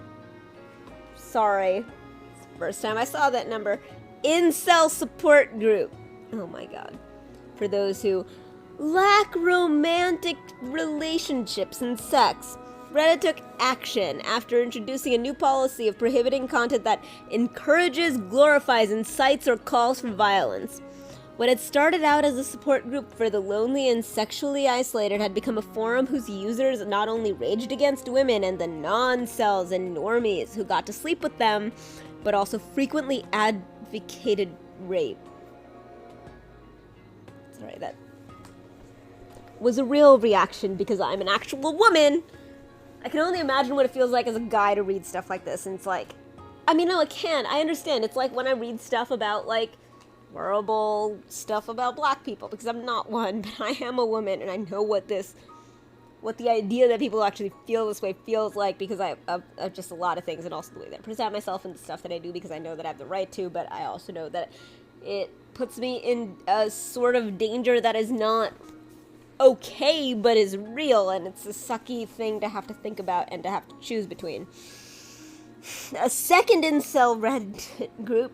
A: Sorry. It's the first time I saw that number. Incel support group. Oh my god. For those who lack romantic relationships and sex. Reddit took action after introducing a new policy of prohibiting content that encourages, glorifies, incites, or calls for violence. What had started out as a support group for the lonely and sexually isolated had become a forum whose users not only raged against women and the non-cells and normies who got to sleep with them, but also frequently advocated rape. Sorry, that was a real reaction because I'm an actual woman. I can only imagine what it feels like as a guy to read stuff like this, and it's like, I mean, no, I can. I understand. It's like when I read stuff about, like, horrible stuff about black people, because I'm not one, but I am a woman, and I know what this what the idea that people actually feel this way feels like, because of just a lot of things, and also the way that I present myself and the stuff that I do, because I know that I have the right to, but I also know that it puts me in a sort of danger that is not okay, but is real, and it's a sucky thing to have to think about and to have to choose between. A second incel Reddit group,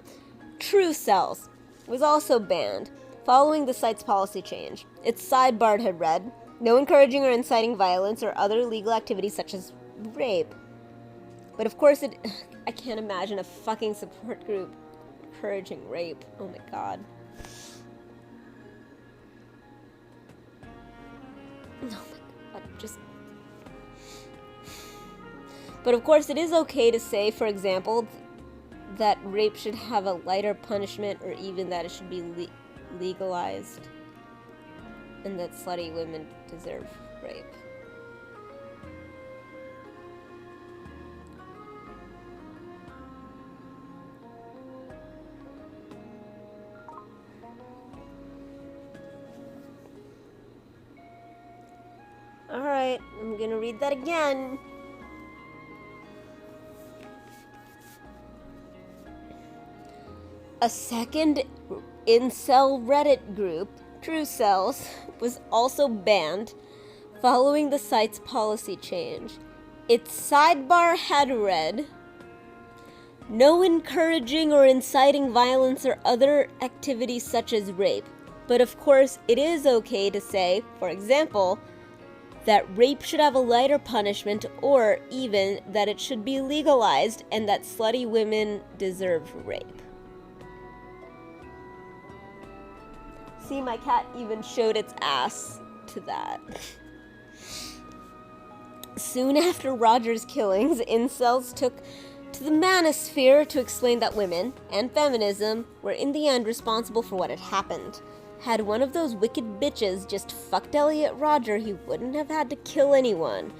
A: True Cells, was also banned following the site's policy change. Its sidebar had read, "No encouraging or inciting violence or other illegal activities such as rape." But of course I can't imagine a fucking support group encouraging rape. Oh my god. Oh my god, just... But of course it is okay to say, for example, that rape should have a lighter punishment, or even that it should be legalized, and that slutty women deserve rape. Alright, I'm gonna read that again. A second incel Reddit group, True Cells, was also banned following the site's policy change. Its sidebar had read, "No encouraging or inciting violence or other activities such as rape." But of course, it is okay to say, for example, that rape should have a lighter punishment, or even that it should be legalized, and that slutty women deserve rape. See, my cat even showed its ass to that. Soon after Roger's killings, incels took to the manosphere to explain that women, and feminism, were in the end responsible for what had happened. Had one of those wicked bitches just fucked Elliot Roger, he wouldn't have had to kill anyone.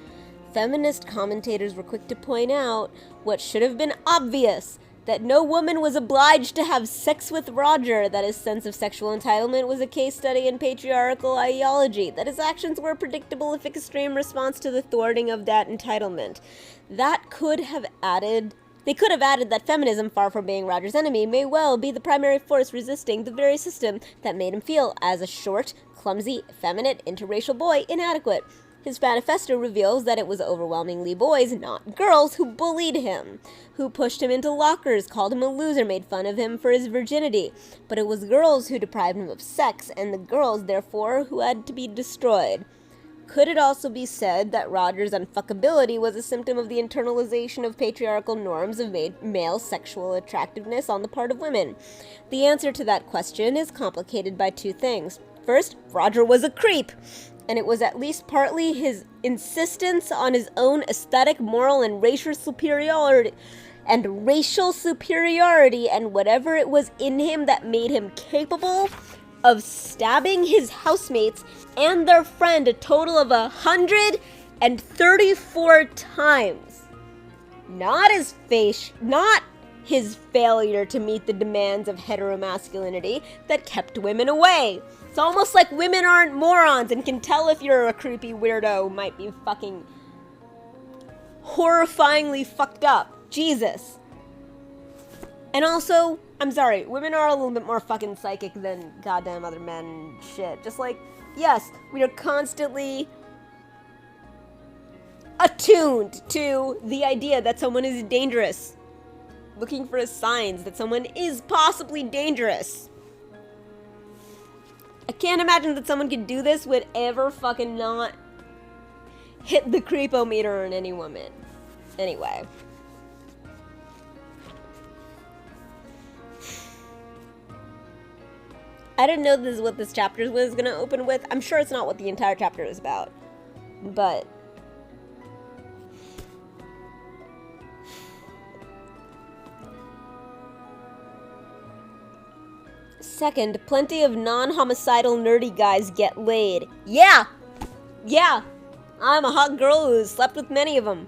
A: Feminist commentators were quick to point out what should have been obvious, that no woman was obliged to have sex with Roger, that his sense of sexual entitlement was a case study in patriarchal ideology, that his actions were a predictable if extreme response to the thwarting of that entitlement. They could have added that feminism, far from being Roger's enemy, may well be the primary force resisting the very system that made him feel, as a short, clumsy, effeminate, interracial boy, inadequate. His manifesto reveals that it was overwhelmingly boys, not girls, who bullied him, who pushed him into lockers, called him a loser, made fun of him for his virginity. But it was girls who deprived him of sex, and the girls, therefore, who had to be destroyed. Could it also be said that Roger's unfuckability was a symptom of the internalization of patriarchal norms of male sexual attractiveness on the part of women? The answer to that question is complicated by two things. First, Roger was a creep, and it was at least partly his insistence on his own aesthetic, moral, and racial superiority, and whatever it was in him that made him capable of stabbing his housemates and their friend a total of 134 times. Not his failure to meet the demands of heteromasculinity that kept women away. It's almost like women aren't morons and can tell if you're a creepy weirdo who might be fucking horrifyingly fucked up. Jesus. And also, I'm sorry, women are a little bit more fucking psychic than goddamn other men and shit. Just like, yes, we are constantly attuned to the idea that someone is dangerous. Looking for signs that someone is possibly dangerous. I can't imagine that someone could do this would ever fucking not hit the creepometer on any woman. Anyway. I didn't know this is what this chapter was going to open with. I'm sure it's not what the entire chapter is about. But second, plenty of non-homicidal nerdy guys get laid. Yeah! I'm a hot girl who's slept with many of them.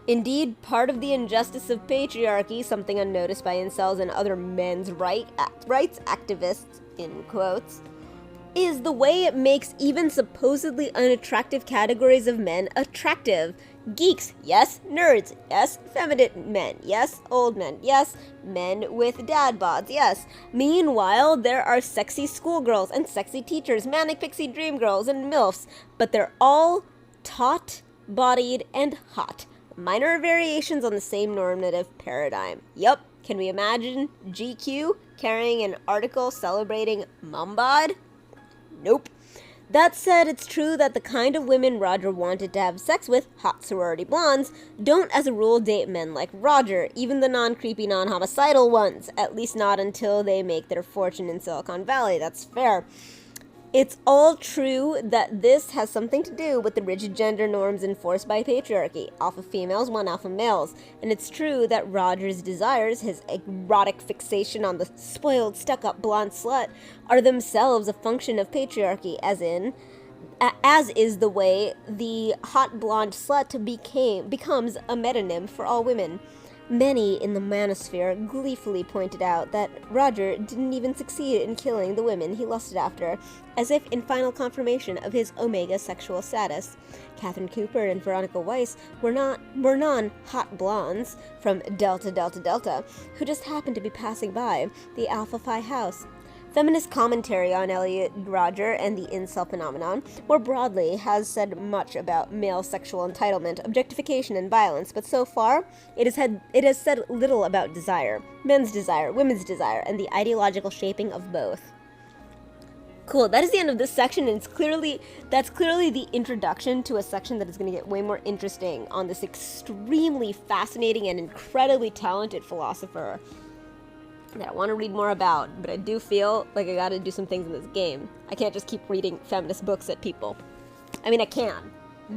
A: Indeed, part of the injustice of patriarchy, something unnoticed by incels and other men's rights activists, in quotes, is the way it makes even supposedly unattractive categories of men attractive. Geeks, yes. Nerds, yes. Feminine men, yes. Old men, yes. Men with dad bods, yes. Meanwhile, there are sexy schoolgirls and sexy teachers, manic pixie dream girls, and MILFs, but they're all taut, bodied, and hot. Minor variations on the same normative paradigm. Yup. Can we imagine GQ carrying an article celebrating Mumbod? Nope. That said, it's true that the kind of women Roger wanted to have sex with, hot sorority blondes, don't as a rule date men like Roger, even the non-creepy, non-homicidal ones, at least not until they make their fortune in Silicon Valley. That's fair. It's all true that this has something to do with the rigid gender norms enforced by patriarchy, alpha females, one alpha males, and it's true that Roger's desires, his erotic fixation on the spoiled, stuck-up blonde slut, are themselves a function of patriarchy, as is the way the hot blonde slut becomes a metonym for all women. Many in the manosphere gleefully pointed out that Roger didn't even succeed in killing the women he lusted after, as if in final confirmation of his omega sexual status. Catherine Cooper and Veronica Weiss were non-hot blondes from Delta Delta Delta, who just happened to be passing by the Alpha Phi house. Feminist commentary on Elliot Rodger and the incel phenomenon, more broadly, has said much about male sexual entitlement, objectification, and violence, but so far, it has said little about desire, men's desire, women's desire, and the ideological shaping of both. Cool, that is the end of this section, and that's clearly the introduction to a section that is going to get way more interesting on this extremely fascinating and incredibly talented philosopher that I want to read more about, but I do feel like I gotta do some things in this game. I can't just keep reading feminist books at people. I mean, I can,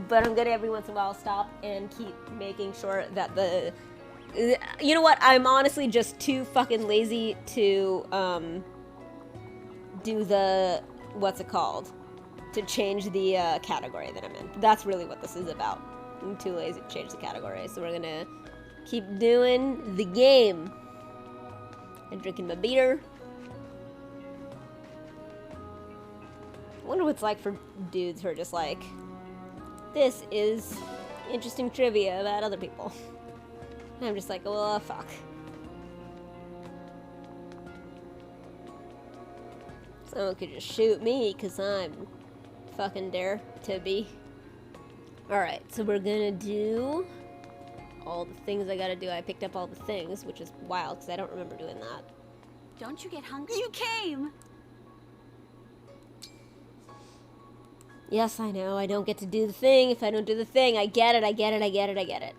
A: but I'm gonna every once in a while stop and keep making sure that you know what, I'm honestly just too fucking lazy to, do the, what's it called? To change the, category that I'm in. That's really what this is about. I'm too lazy to change the category, so we're gonna keep doing the game. And drinking my beer. I wonder what it's like for dudes who are just like, this is interesting trivia about other people. And I'm just like, well, fuck. Someone could just shoot me because I'm fucking dare to be. Alright, so we're gonna do all the things I gotta do. I picked up all the things, which is wild because I don't remember doing that.
O: Don't you get hungry? You came!
A: Yes, I know. I don't get to do the thing if I don't do the thing. I get it, I get it, I get it, I get it.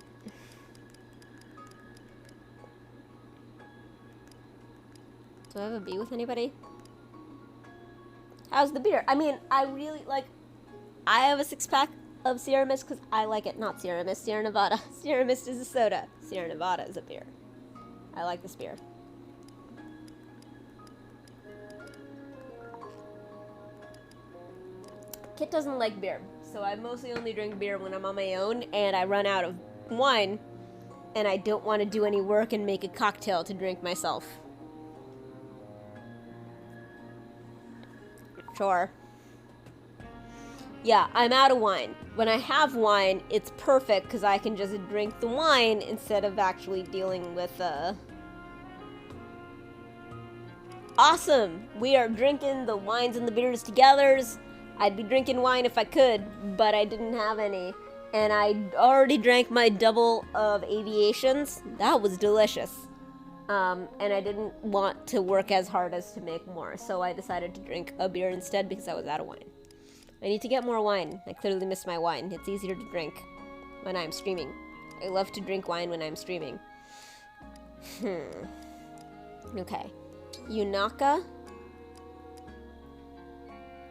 A: Do I have a bee with anybody? How's the beer? I mean, I really, like, I have a six-pack of Sierra Mist because I like it. Not Sierra Mist, Sierra Nevada. Sierra Mist is a soda. Sierra Nevada is a beer. I like this beer. Kit doesn't like beer, so I mostly only drink beer when I'm on my own and I run out of wine and I don't want to do any work and make a cocktail to drink myself. Sure. Yeah, I'm out of wine. When I have wine, it's perfect because I can just drink the wine instead of actually dealing with, Awesome! We are drinking the wines and the beers together. I'd be drinking wine if I could, but I didn't have any. And I already drank my double of Aviations. That was delicious. And I didn't want to work as hard as to make more, so I decided to drink a beer instead because I was out of wine. I need to get more wine. I clearly miss my wine. It's easier to drink when I'm streaming. I love to drink wine when I'm streaming. Okay. Yunaka.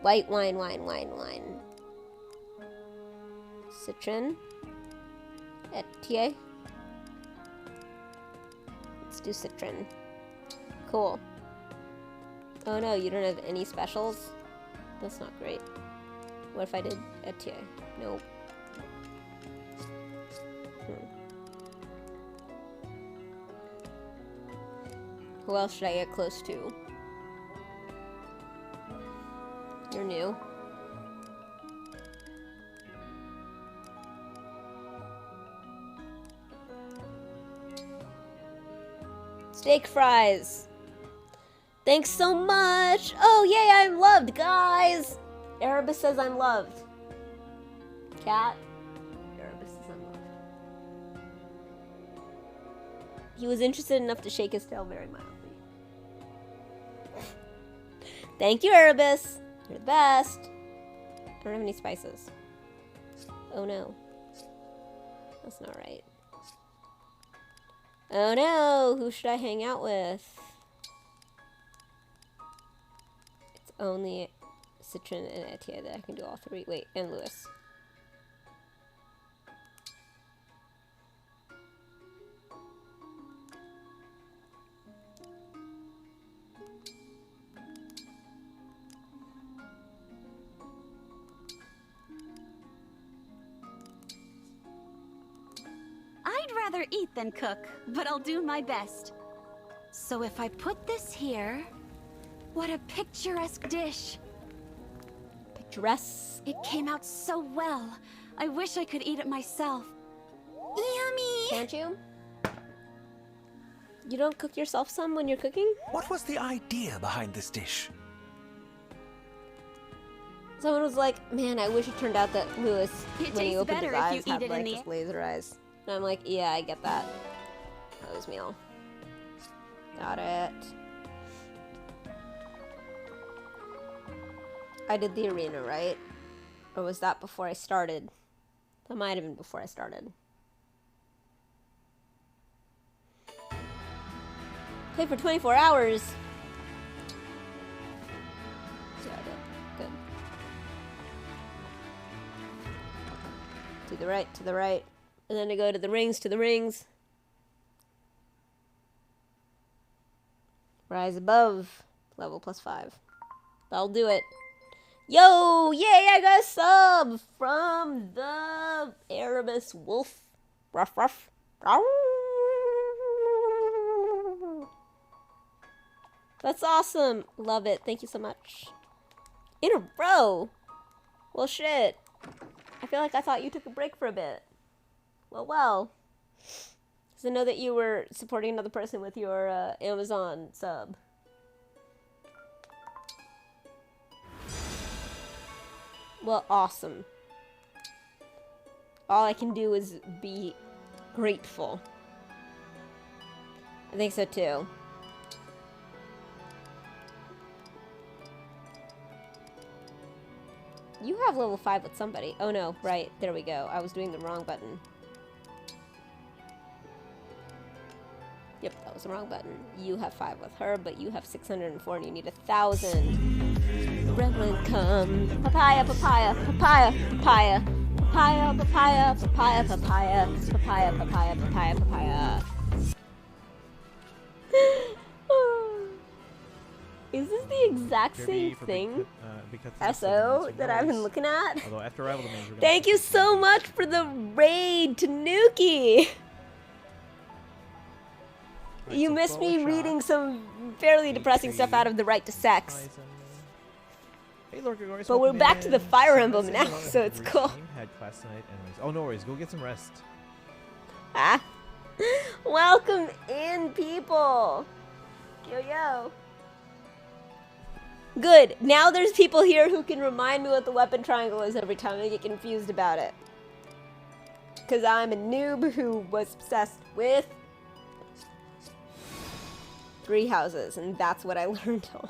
A: White wine, wine, wine, wine. Citron. Etier. Let's do Citron. Cool. Oh no, you don't have any specials? That's not great. What if I did Etier? Nope. Who else should I get close to? You're new. Steak fries. Thanks so much. Oh, yay, I'm loved, guys. Erebus says I'm loved. Cat. Erebus says I'm loved. He was interested enough to shake his tail very mildly. Thank you, Erebus. You're the best. I don't have any spices. Oh no. That's not right. Oh no, who should I hang out with? It's only Citron and Etienne that I can do all three. Wait, and Lewis.
O: I'd rather eat than cook, but I'll do my best. So if I put this here, what a picturesque dish.
A: Picturesque?
O: It came out so well. I wish I could eat it myself. Yummy!
A: Can't you? You don't cook yourself some when you're cooking?
J: What was the idea behind this dish?
A: Someone was like, man, I wish it turned out that Lewis,
O: It
A: when he
O: tastes
A: opened his
O: better if
A: eyes,
O: you
A: had
O: eat it
A: like
O: in the
A: just laser eyes. And I'm like, yeah, I get that. Rose meal. Got it. I did the arena, right? Or was that before I started? That might have been before I started. Play for 24 hours. Yeah, I did. Good. To the right, to the right. And then to go to the rings, to the rings. Rise above. Level +5. I'll do it. Yo! Yay! I got a sub from the Erebus Wolf. Ruff, ruff. That's awesome. Love it. Thank you so much. In a row? Well, shit. I feel like I thought you took a break for a bit. Well. Because I know that you were supporting another person with your Amazon sub. Well, awesome. All I can do is be grateful. I think so too. You have level 5 with somebody. Oh no, right. There we go. I was doing the wrong button. Yep, that was the wrong button. You have 5 with her, but you have 604 and you need 1,000. Gremlin come. Papaya, papaya, papaya, papaya. Papaya, papaya, papaya, papaya. Papaya, papaya, papaya, papaya. Is this the exact same thing? SO that I've been looking at?
M: Although after Rival Domains, we're gonna
A: Thank you so much for the raid, Tanuki! You missed me reading some fairly depressing stuff out of The Right to Sex.
M: Hey, Lord Gregorius,
A: But we're
M: welcome
A: back to the
M: in.
A: Fire Emblem
M: Say
A: now,
M: hello
A: so
M: to
A: it's
M: the
A: cool.
M: team. Had class tonight anyways. Oh, no worries. Go get some rest.
A: Ah. Welcome in, people! Yo, yo. Good. Now there's people here who can remind me what the weapon triangle is every time I get confused about it. Because I'm a noob who was obsessed with 3 houses, and that's what I learned on.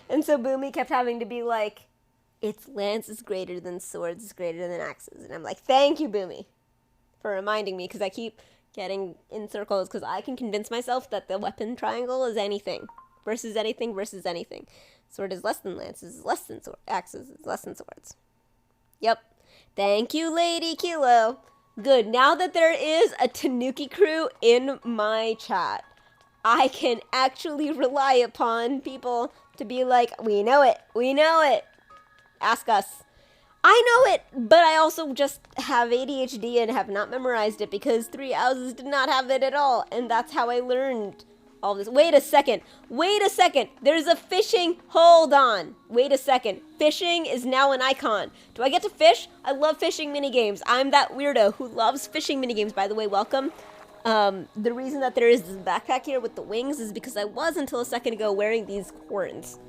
A: And so Boomy kept having to be like, it's lance is greater than swords is greater than axes. And I'm like, thank you, Boomy, for reminding me, because I keep getting in circles, because I can convince myself that the weapon triangle is anything. Versus anything versus anything. Sword is less than lances, is less than sword. Axes is less than swords. Yep. Thank you, Lady Kilo. Good. Now that there is a Tanuki crew in my chat, I can actually rely upon people to be like, we know it. We know it. Ask us. I know it, but I also just have ADHD and have not memorized it because 3 houses did not have it at all. And that's how I learned all this. Wait a second. Wait a second. There's a fishing. Hold on. Wait a second. Fishing is now an icon. Do I get to fish? I love fishing minigames. I'm that weirdo who loves fishing minigames. By the way, welcome. The reason that there is this backpack here with the wings is because I was until a second ago wearing these horns.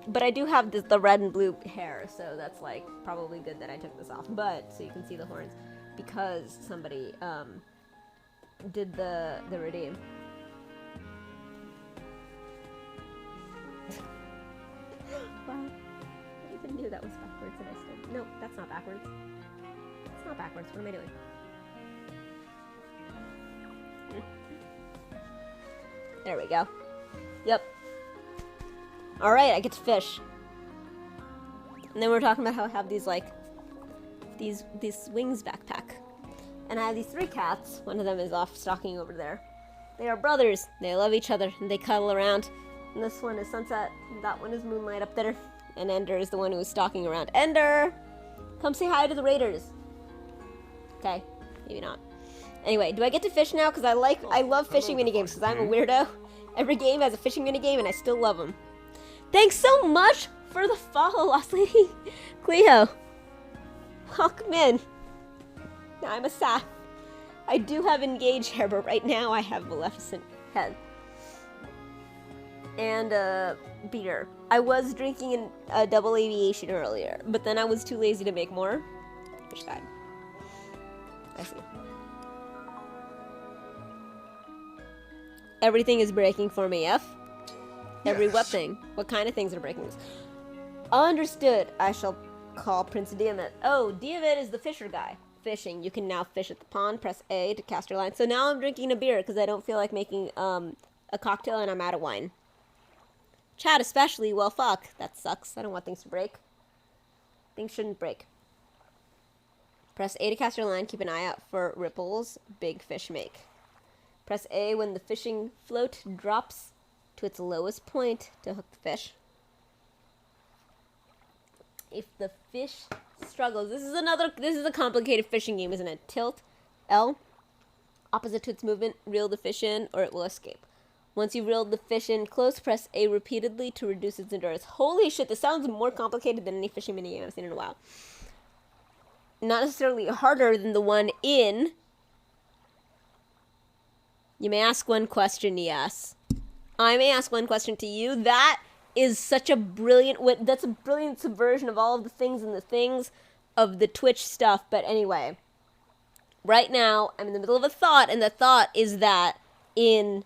A: But I do have the red and blue hair, so that's like probably good that I took this off. But so you can see the horns because somebody did the redeem. Wow, I even knew that was backwards and I still... No, that's not backwards. It's not backwards. What am I doing? There we go. Yep. Alright, I get to fish. And then we're talking about how I have these, like, these wings backpack. And I have these 3 cats. One of them is off stalking over there. They are brothers. They love each other. And they cuddle around. And this one is Sunset. And that one is Moonlight up there. And Ender is the one who is stalking around. Ender! Come say hi to the Raiders. Okay. Maybe not. Anyway, do I get to fish now? Because I love fishing minigames because I'm a weirdo. Every game has a fishing minigame and I still love them. Thanks so much for the follow, Lost Lady Cleo. Welcome in. I'm a sap. I do have engaged hair, but right now I have Maleficent head. And beer. I was drinking a double aviation earlier, but then I was too lazy to make more. Fish died. I see. Everything is breaking for me, F. Every what thing? What kind of things are breaking? Understood. I shall call Prince Diamant. Oh, Diamant is the fisher guy. Fishing. You can now fish at the pond. Press A to cast your line. So now I'm drinking a beer because I don't feel like making a cocktail and I'm out of wine. Chat especially. Well, fuck. That sucks. I don't want things to break. Things shouldn't break. Press A to cast your line. Keep an eye out for ripples big fish make. Press A when the fishing float drops to its lowest point to hook the fish. If the fish struggles, this is a complicated fishing game, isn't it? Tilt L, opposite to its movement, reel the fish in, or it will escape. Once you've reeled the fish in close, press A repeatedly to reduce its endurance. Holy shit, this sounds more complicated than any fishing minigame I've seen in a while. Not necessarily harder than the one in... You may ask one question, yes. I may ask one question to you. That is such a brilliant... That's a brilliant subversion of all of the things and the things of the Twitch stuff. But anyway, right now, I'm in the middle of a thought, and the thought is that in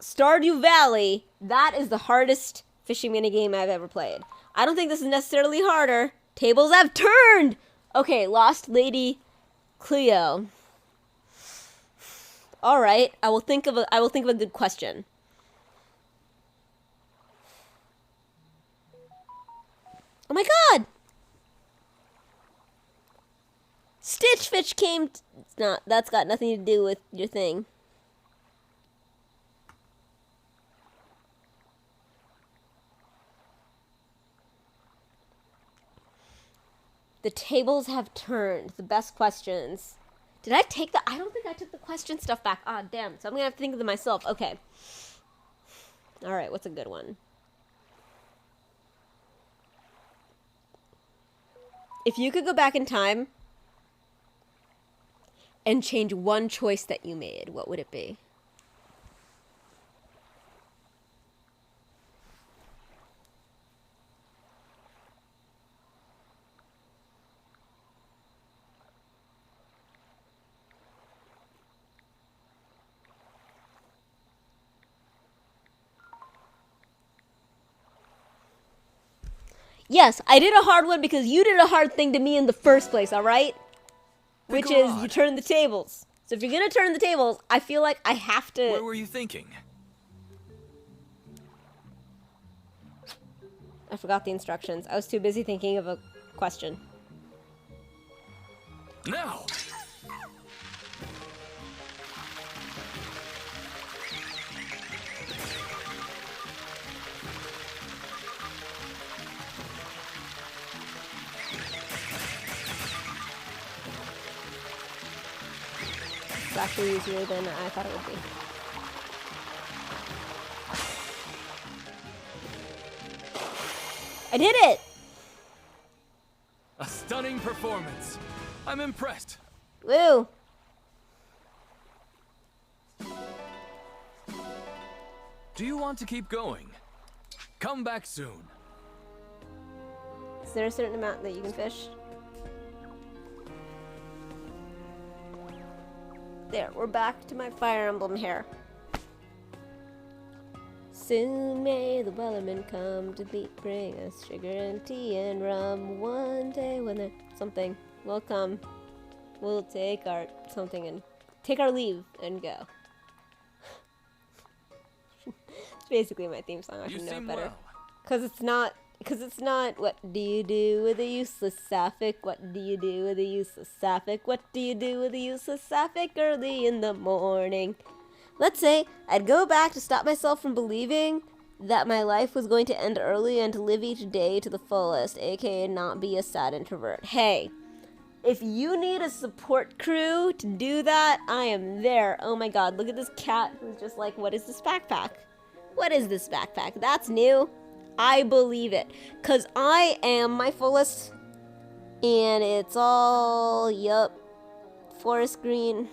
A: Stardew Valley, that is the hardest fishing minigame I've ever played. I don't think this is necessarily harder. Tables have turned! Okay, Lost Lady Cleo. All right, I will think of a good question. Oh my god! Stitch Fish came... It's not. That's got nothing to do with your thing. The tables have turned. The best questions. Did I take the... I don't think I took the question stuff back. Ah, damn. So I'm going to have to think of them myself. Okay. All right, what's a good one? If you could go back in time and change one choice that you made, what would it be? Yes, I did a hard one because you did a hard thing to me in the first place, alright? Which is, you turn the tables. So if you're gonna turn the tables, I feel like I have to...
D: What were you thinking?
A: I forgot the instructions. I was too busy thinking of a question.
D: No!
A: It's actually easier than I thought it would be. I did it!
D: A stunning performance. I'm impressed.
A: Woo!
D: Do you want to keep going? Come back soon.
A: Is there a certain amount that you can fish? There, we're back to my Fire Emblem hair. Soon may the Wellerman come to bring us sugar and tea and rum. One day when there's something will come, we'll take our something and take our leave and go. It's basically my theme song. I should know it better. Cause it's not. What do you do with a useless sapphic? What do you do with a useless sapphic? What do you do with a useless sapphic early in the morning? Let's say I'd go back to stop myself from believing that my life was going to end early and to live each day to the fullest, aka not be a sad introvert. Hey, if you need a support crew to do that, I am there. Oh my god, look at this cat who's just like, what is this backpack? What is this backpack? That's new. I believe it. Because I am my fullest. And it's all, yup, forest green.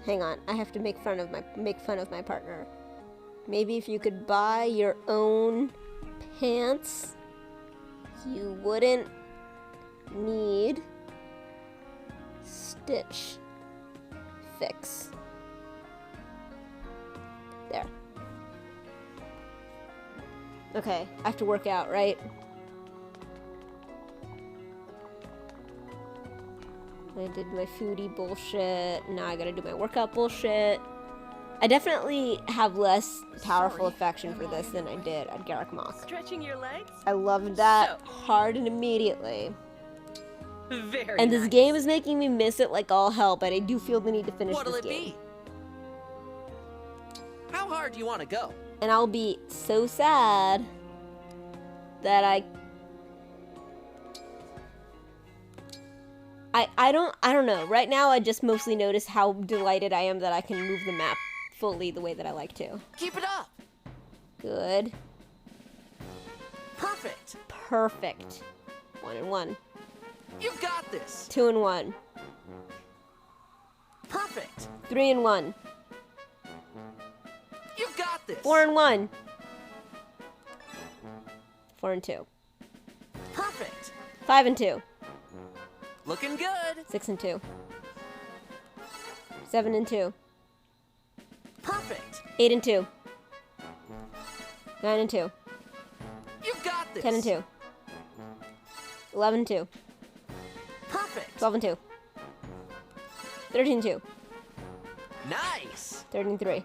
A: Hang on, I have to make fun of my partner. Maybe if you could buy your own pants, you wouldn't need Stitch Fix. There. Okay, I have to work out, right? I did my foodie bullshit. Now I gotta do my workout bullshit. I definitely have less powerful affection for this than I did at Garrick Mach.
R: Stretching your legs?
A: I loved that hard and immediately.
R: Very
A: And this
R: nice.
A: game is making me miss it like all hell, but I do feel the need to finish
E: What'll
A: this
E: it
A: game.
E: be? How hard do you want to go?
A: And I'll be so sad that I don't know. Right now I just mostly notice how delighted I am that I can move the map fully the way that I like to.
E: Keep it up.
A: Good.
E: Perfect.
A: Perfect. 1 and 1.
E: You've got this.
A: 2 and 1.
E: Perfect.
A: 3 and 1.
E: You've got this.
A: 4 and 1. 4 and 2.
E: Perfect.
A: 5 and 2.
E: Looking good.
A: 6 and 2. 7 and 2.
E: Perfect.
A: 8 and 2. 9 and 2.
E: You've got this.
A: 10 and 2. 11 and 2.
E: Perfect.
A: 12 and 2. 13 and 2.
E: Nice.
A: 13 and 3.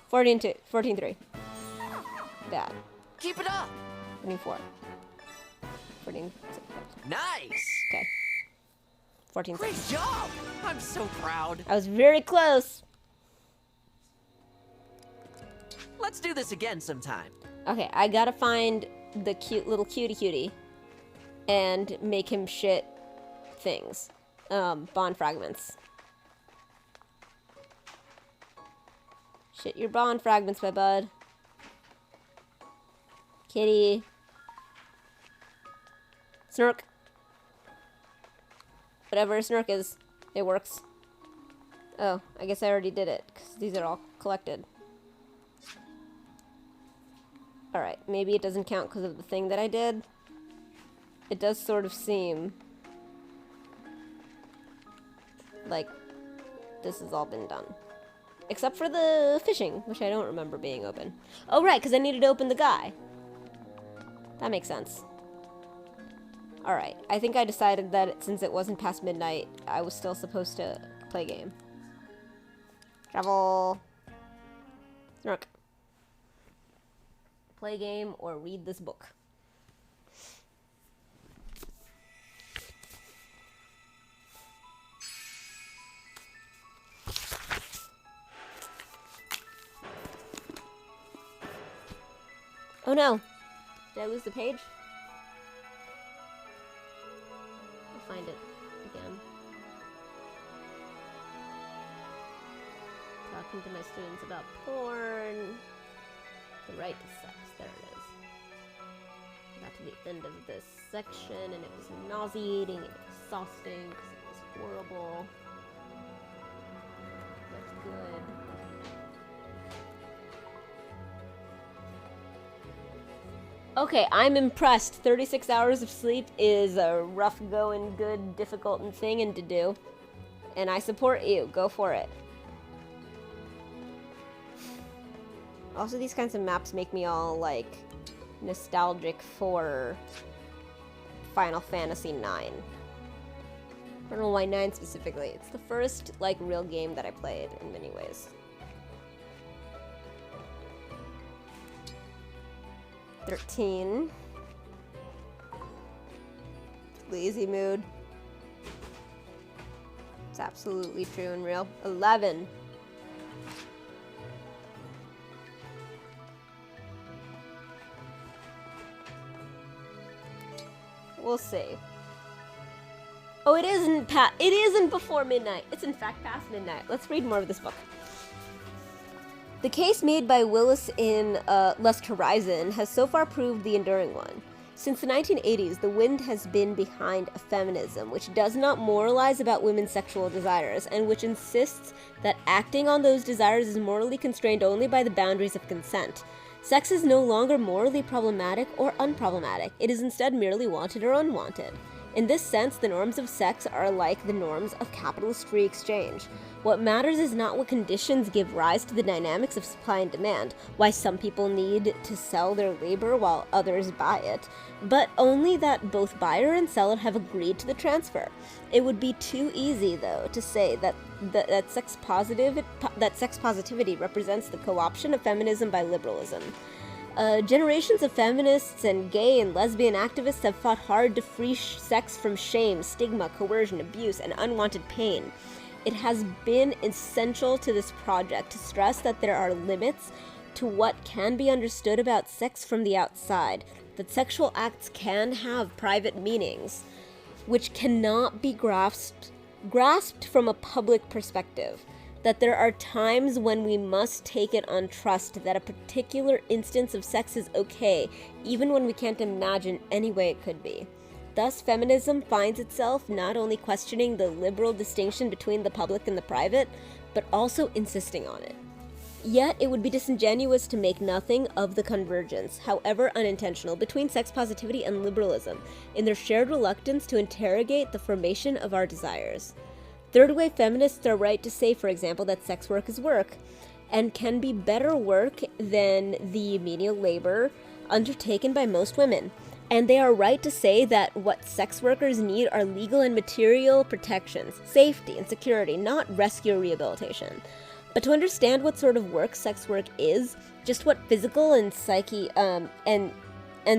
A: 14 and 2. 14 and 3. Bad.
E: Keep it up.
A: 14 4. 14 6.
E: Nice.
A: Okay. 14
E: Great
A: 6.
E: job. I'm so proud.
A: I was very close.
E: Let's do this again sometime.
A: Okay, I gotta find the cute little cutie and make him shit things. Bond fragments. Shit your bond fragments, my bud. Kitty. Snark. Whatever Snark is, it works. Oh, I guess I already did it, because these are all collected. Alright, maybe it doesn't count because of the thing that I did. It does sort of seem like this has all been done. Except for the fishing, which I don't remember being open. Oh, right, because I needed to open the guy. That makes sense. Alright, I think I decided that since it wasn't past midnight, I was still supposed to play game. Travel. Snork. Play game or read this book. Oh no! Did I lose the page? I'll find it again. Talking to my students about porn. The right to sex. There it is. I got to the end of this section and it was nauseating and exhausting because it was horrible. That's good. Okay, I'm impressed. 36 hours of sleep is a rough going, good, difficult thing to do. And I support you. Go for it. Also, these kinds of maps make me all, like, nostalgic for Final Fantasy IX. I don't know why 9 specifically. It's the first, like, real game that I played in many ways. $13. Lazy mood. It's absolutely true and real. 11. We'll see. Oh, it isn't before midnight. It's in fact past midnight. Let's read more of this book. The case made by Willis in Lust Horizon has so far proved the enduring one. Since the 1980s, the wind has been behind a feminism which does not moralize about women's sexual desires and which insists that acting on those desires is morally constrained only by the boundaries of consent. Sex is no longer morally problematic or unproblematic. It is instead merely wanted or unwanted. In this sense, the norms of sex are like the norms of capitalist free exchange. What matters is not what conditions give rise to the dynamics of supply and demand, why some people need to sell their labor while others buy it, but only that both buyer and seller have agreed to the transfer. It would be too easy, though, to say that sex positivity represents the co-option of feminism by liberalism. Generations of feminists and gay and lesbian activists have fought hard to free sex from shame, stigma, coercion, abuse, and unwanted pain. It has been essential to this project to stress that there are limits to what can be understood about sex from the outside, that sexual acts can have private meanings, which cannot be grasped from a public perspective, that there are times when we must take it on trust that a particular instance of sex is okay, even when we can't imagine any way it could be. Thus, feminism finds itself not only questioning the liberal distinction between the public and the private, but also insisting on it. Yet, it would be disingenuous to make nothing of the convergence, however unintentional, between sex positivity and liberalism in their shared reluctance to interrogate the formation of our desires. Third-wave feminists are right to say, for example, that sex work is work, and can be better work than the menial labor undertaken by most women. And they are right to say that what sex workers need are legal and material protections, safety and security, not rescue or rehabilitation. But to understand what sort of work sex work is, just what physical and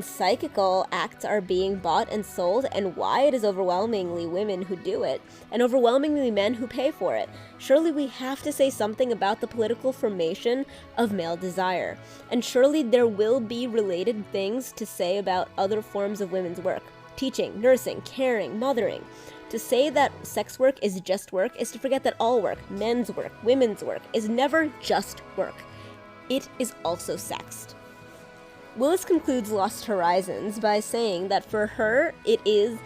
A: psychical acts are being bought and sold, and why it is overwhelmingly women who do it, and overwhelmingly men who pay for it, surely we have to say something about the political formation of male desire. And surely there will be related things to say about other forms of women's work. Teaching, nursing, caring, mothering. To say that sex work is just work is to forget that all work, men's work, women's work, is never just work. It is also sexed. Willis concludes Lost Horizons by saying that for her, it is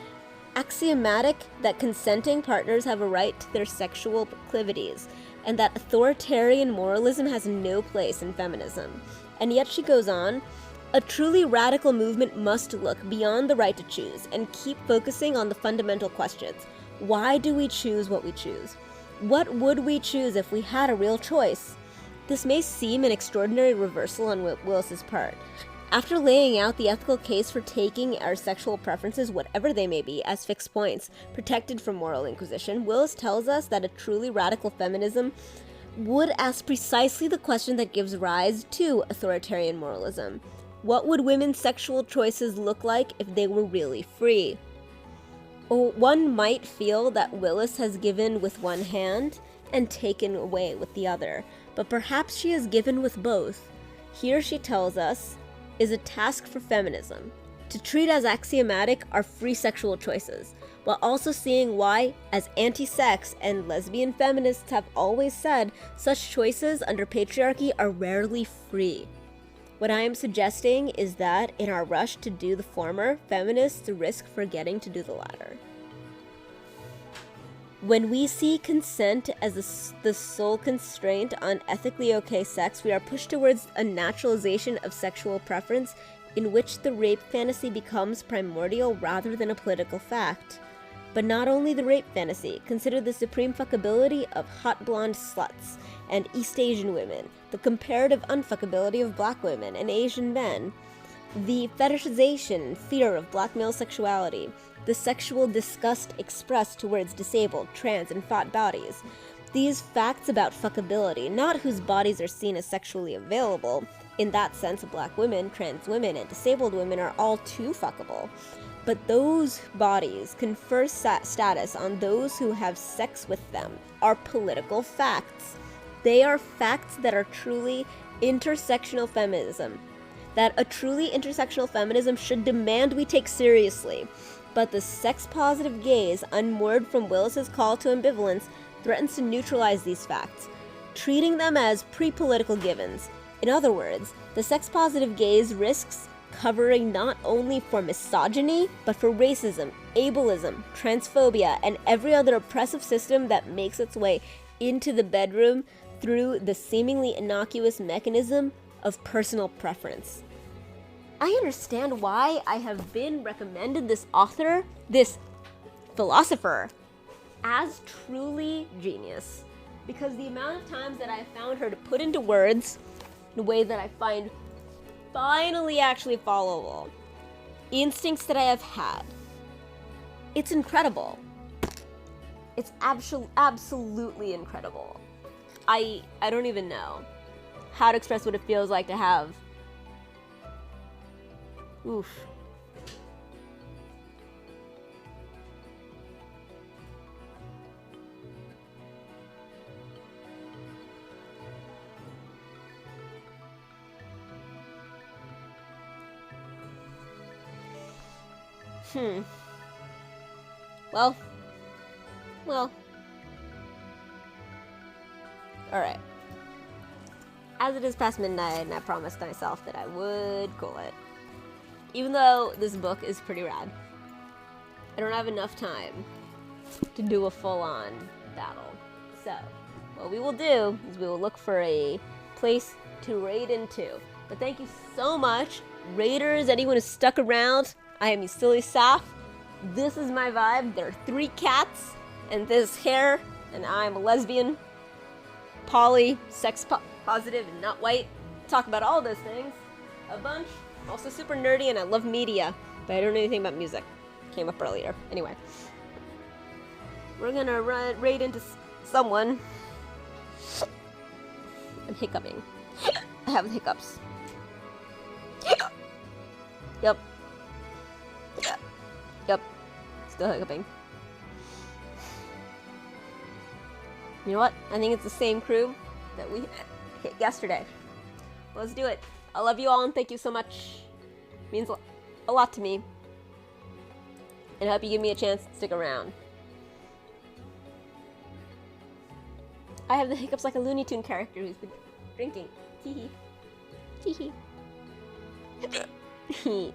A: axiomatic that consenting partners have a right to their sexual proclivities, and that authoritarian moralism has no place in feminism. And yet she goes on, a truly radical movement must look beyond the right to choose and keep focusing on the fundamental questions. Why do we choose what we choose? What would we choose if we had a real choice? This may seem an extraordinary reversal on Willis's part. After laying out the ethical case for taking our sexual preferences, whatever they may be, as fixed points, protected from moral inquisition, Willis tells us that a truly radical feminism would ask precisely the question that gives rise to authoritarian moralism. What would women's sexual choices look like if they were really free? One might feel that Willis has given with one hand and taken away with the other, but perhaps she has given with both. Here, she tells us, is a task for feminism, to treat as axiomatic our free sexual choices, while also seeing why, as anti-sex and lesbian feminists have always said, such choices under patriarchy are rarely free. What I am suggesting is that, in our rush to do the former, feminists risk forgetting to do the latter. When we see consent as the sole constraint on ethically okay sex, we are pushed towards a naturalization of sexual preference in which the rape fantasy becomes primordial rather than a political fact. But not only the rape fantasy, consider the supreme fuckability of hot blonde sluts and East Asian women, the comparative unfuckability of black women and Asian men, the fetishization and fear of black male sexuality, the sexual disgust expressed towards disabled, trans, and fat bodies. These facts about fuckability, not whose bodies are seen as sexually available, in that sense black women, trans women, and disabled women are all too fuckable, but those bodies confer status on those who have sex with them, are political facts. They are facts that are truly intersectional feminism, that a truly intersectional feminism should demand we take seriously. But the sex-positive gaze, unmoored from Willis's call to ambivalence, threatens to neutralize these facts, treating them as pre-political givens. In other words, the sex-positive gaze risks covering not only for misogyny, but for racism, ableism, transphobia, and every other oppressive system that makes its way into the bedroom through the seemingly innocuous mechanism of personal preference. I understand why I have been recommended this author, this philosopher, as truly genius. Because the amount of times that I found her to put into words in a way that I find finally actually followable, instincts that I have had, it's incredible. It's absolutely incredible. I don't even know how to express what it feels like to have. Oof. Well. Alright. As it is past midnight, and I promised myself that I would call it. Even though this book is pretty rad, I don't have enough time to do a full-on battle. So, what we will do is we will look for a place to raid into. But thank you so much, raiders, anyone who stuck around. I am Silly Saf. This is my vibe. There are 3 cats and this hair, and I'm a lesbian, poly, sex positive, and not white. Talk about all those things a bunch. I'm also super nerdy and I love media, but I don't know anything about music. Came up earlier. Anyway, we're gonna raid into someone. I'm hiccuping. I have hiccups. Yep. Yep. Still hiccuping. You know what? I think it's the same crew that we hit yesterday. Let's do it. I love you all and thank you so much. It means a lot to me. And I hope you give me a chance to stick around. I have the hiccups like a Looney Tune character who's been drinking. Tee hee. Tee hee.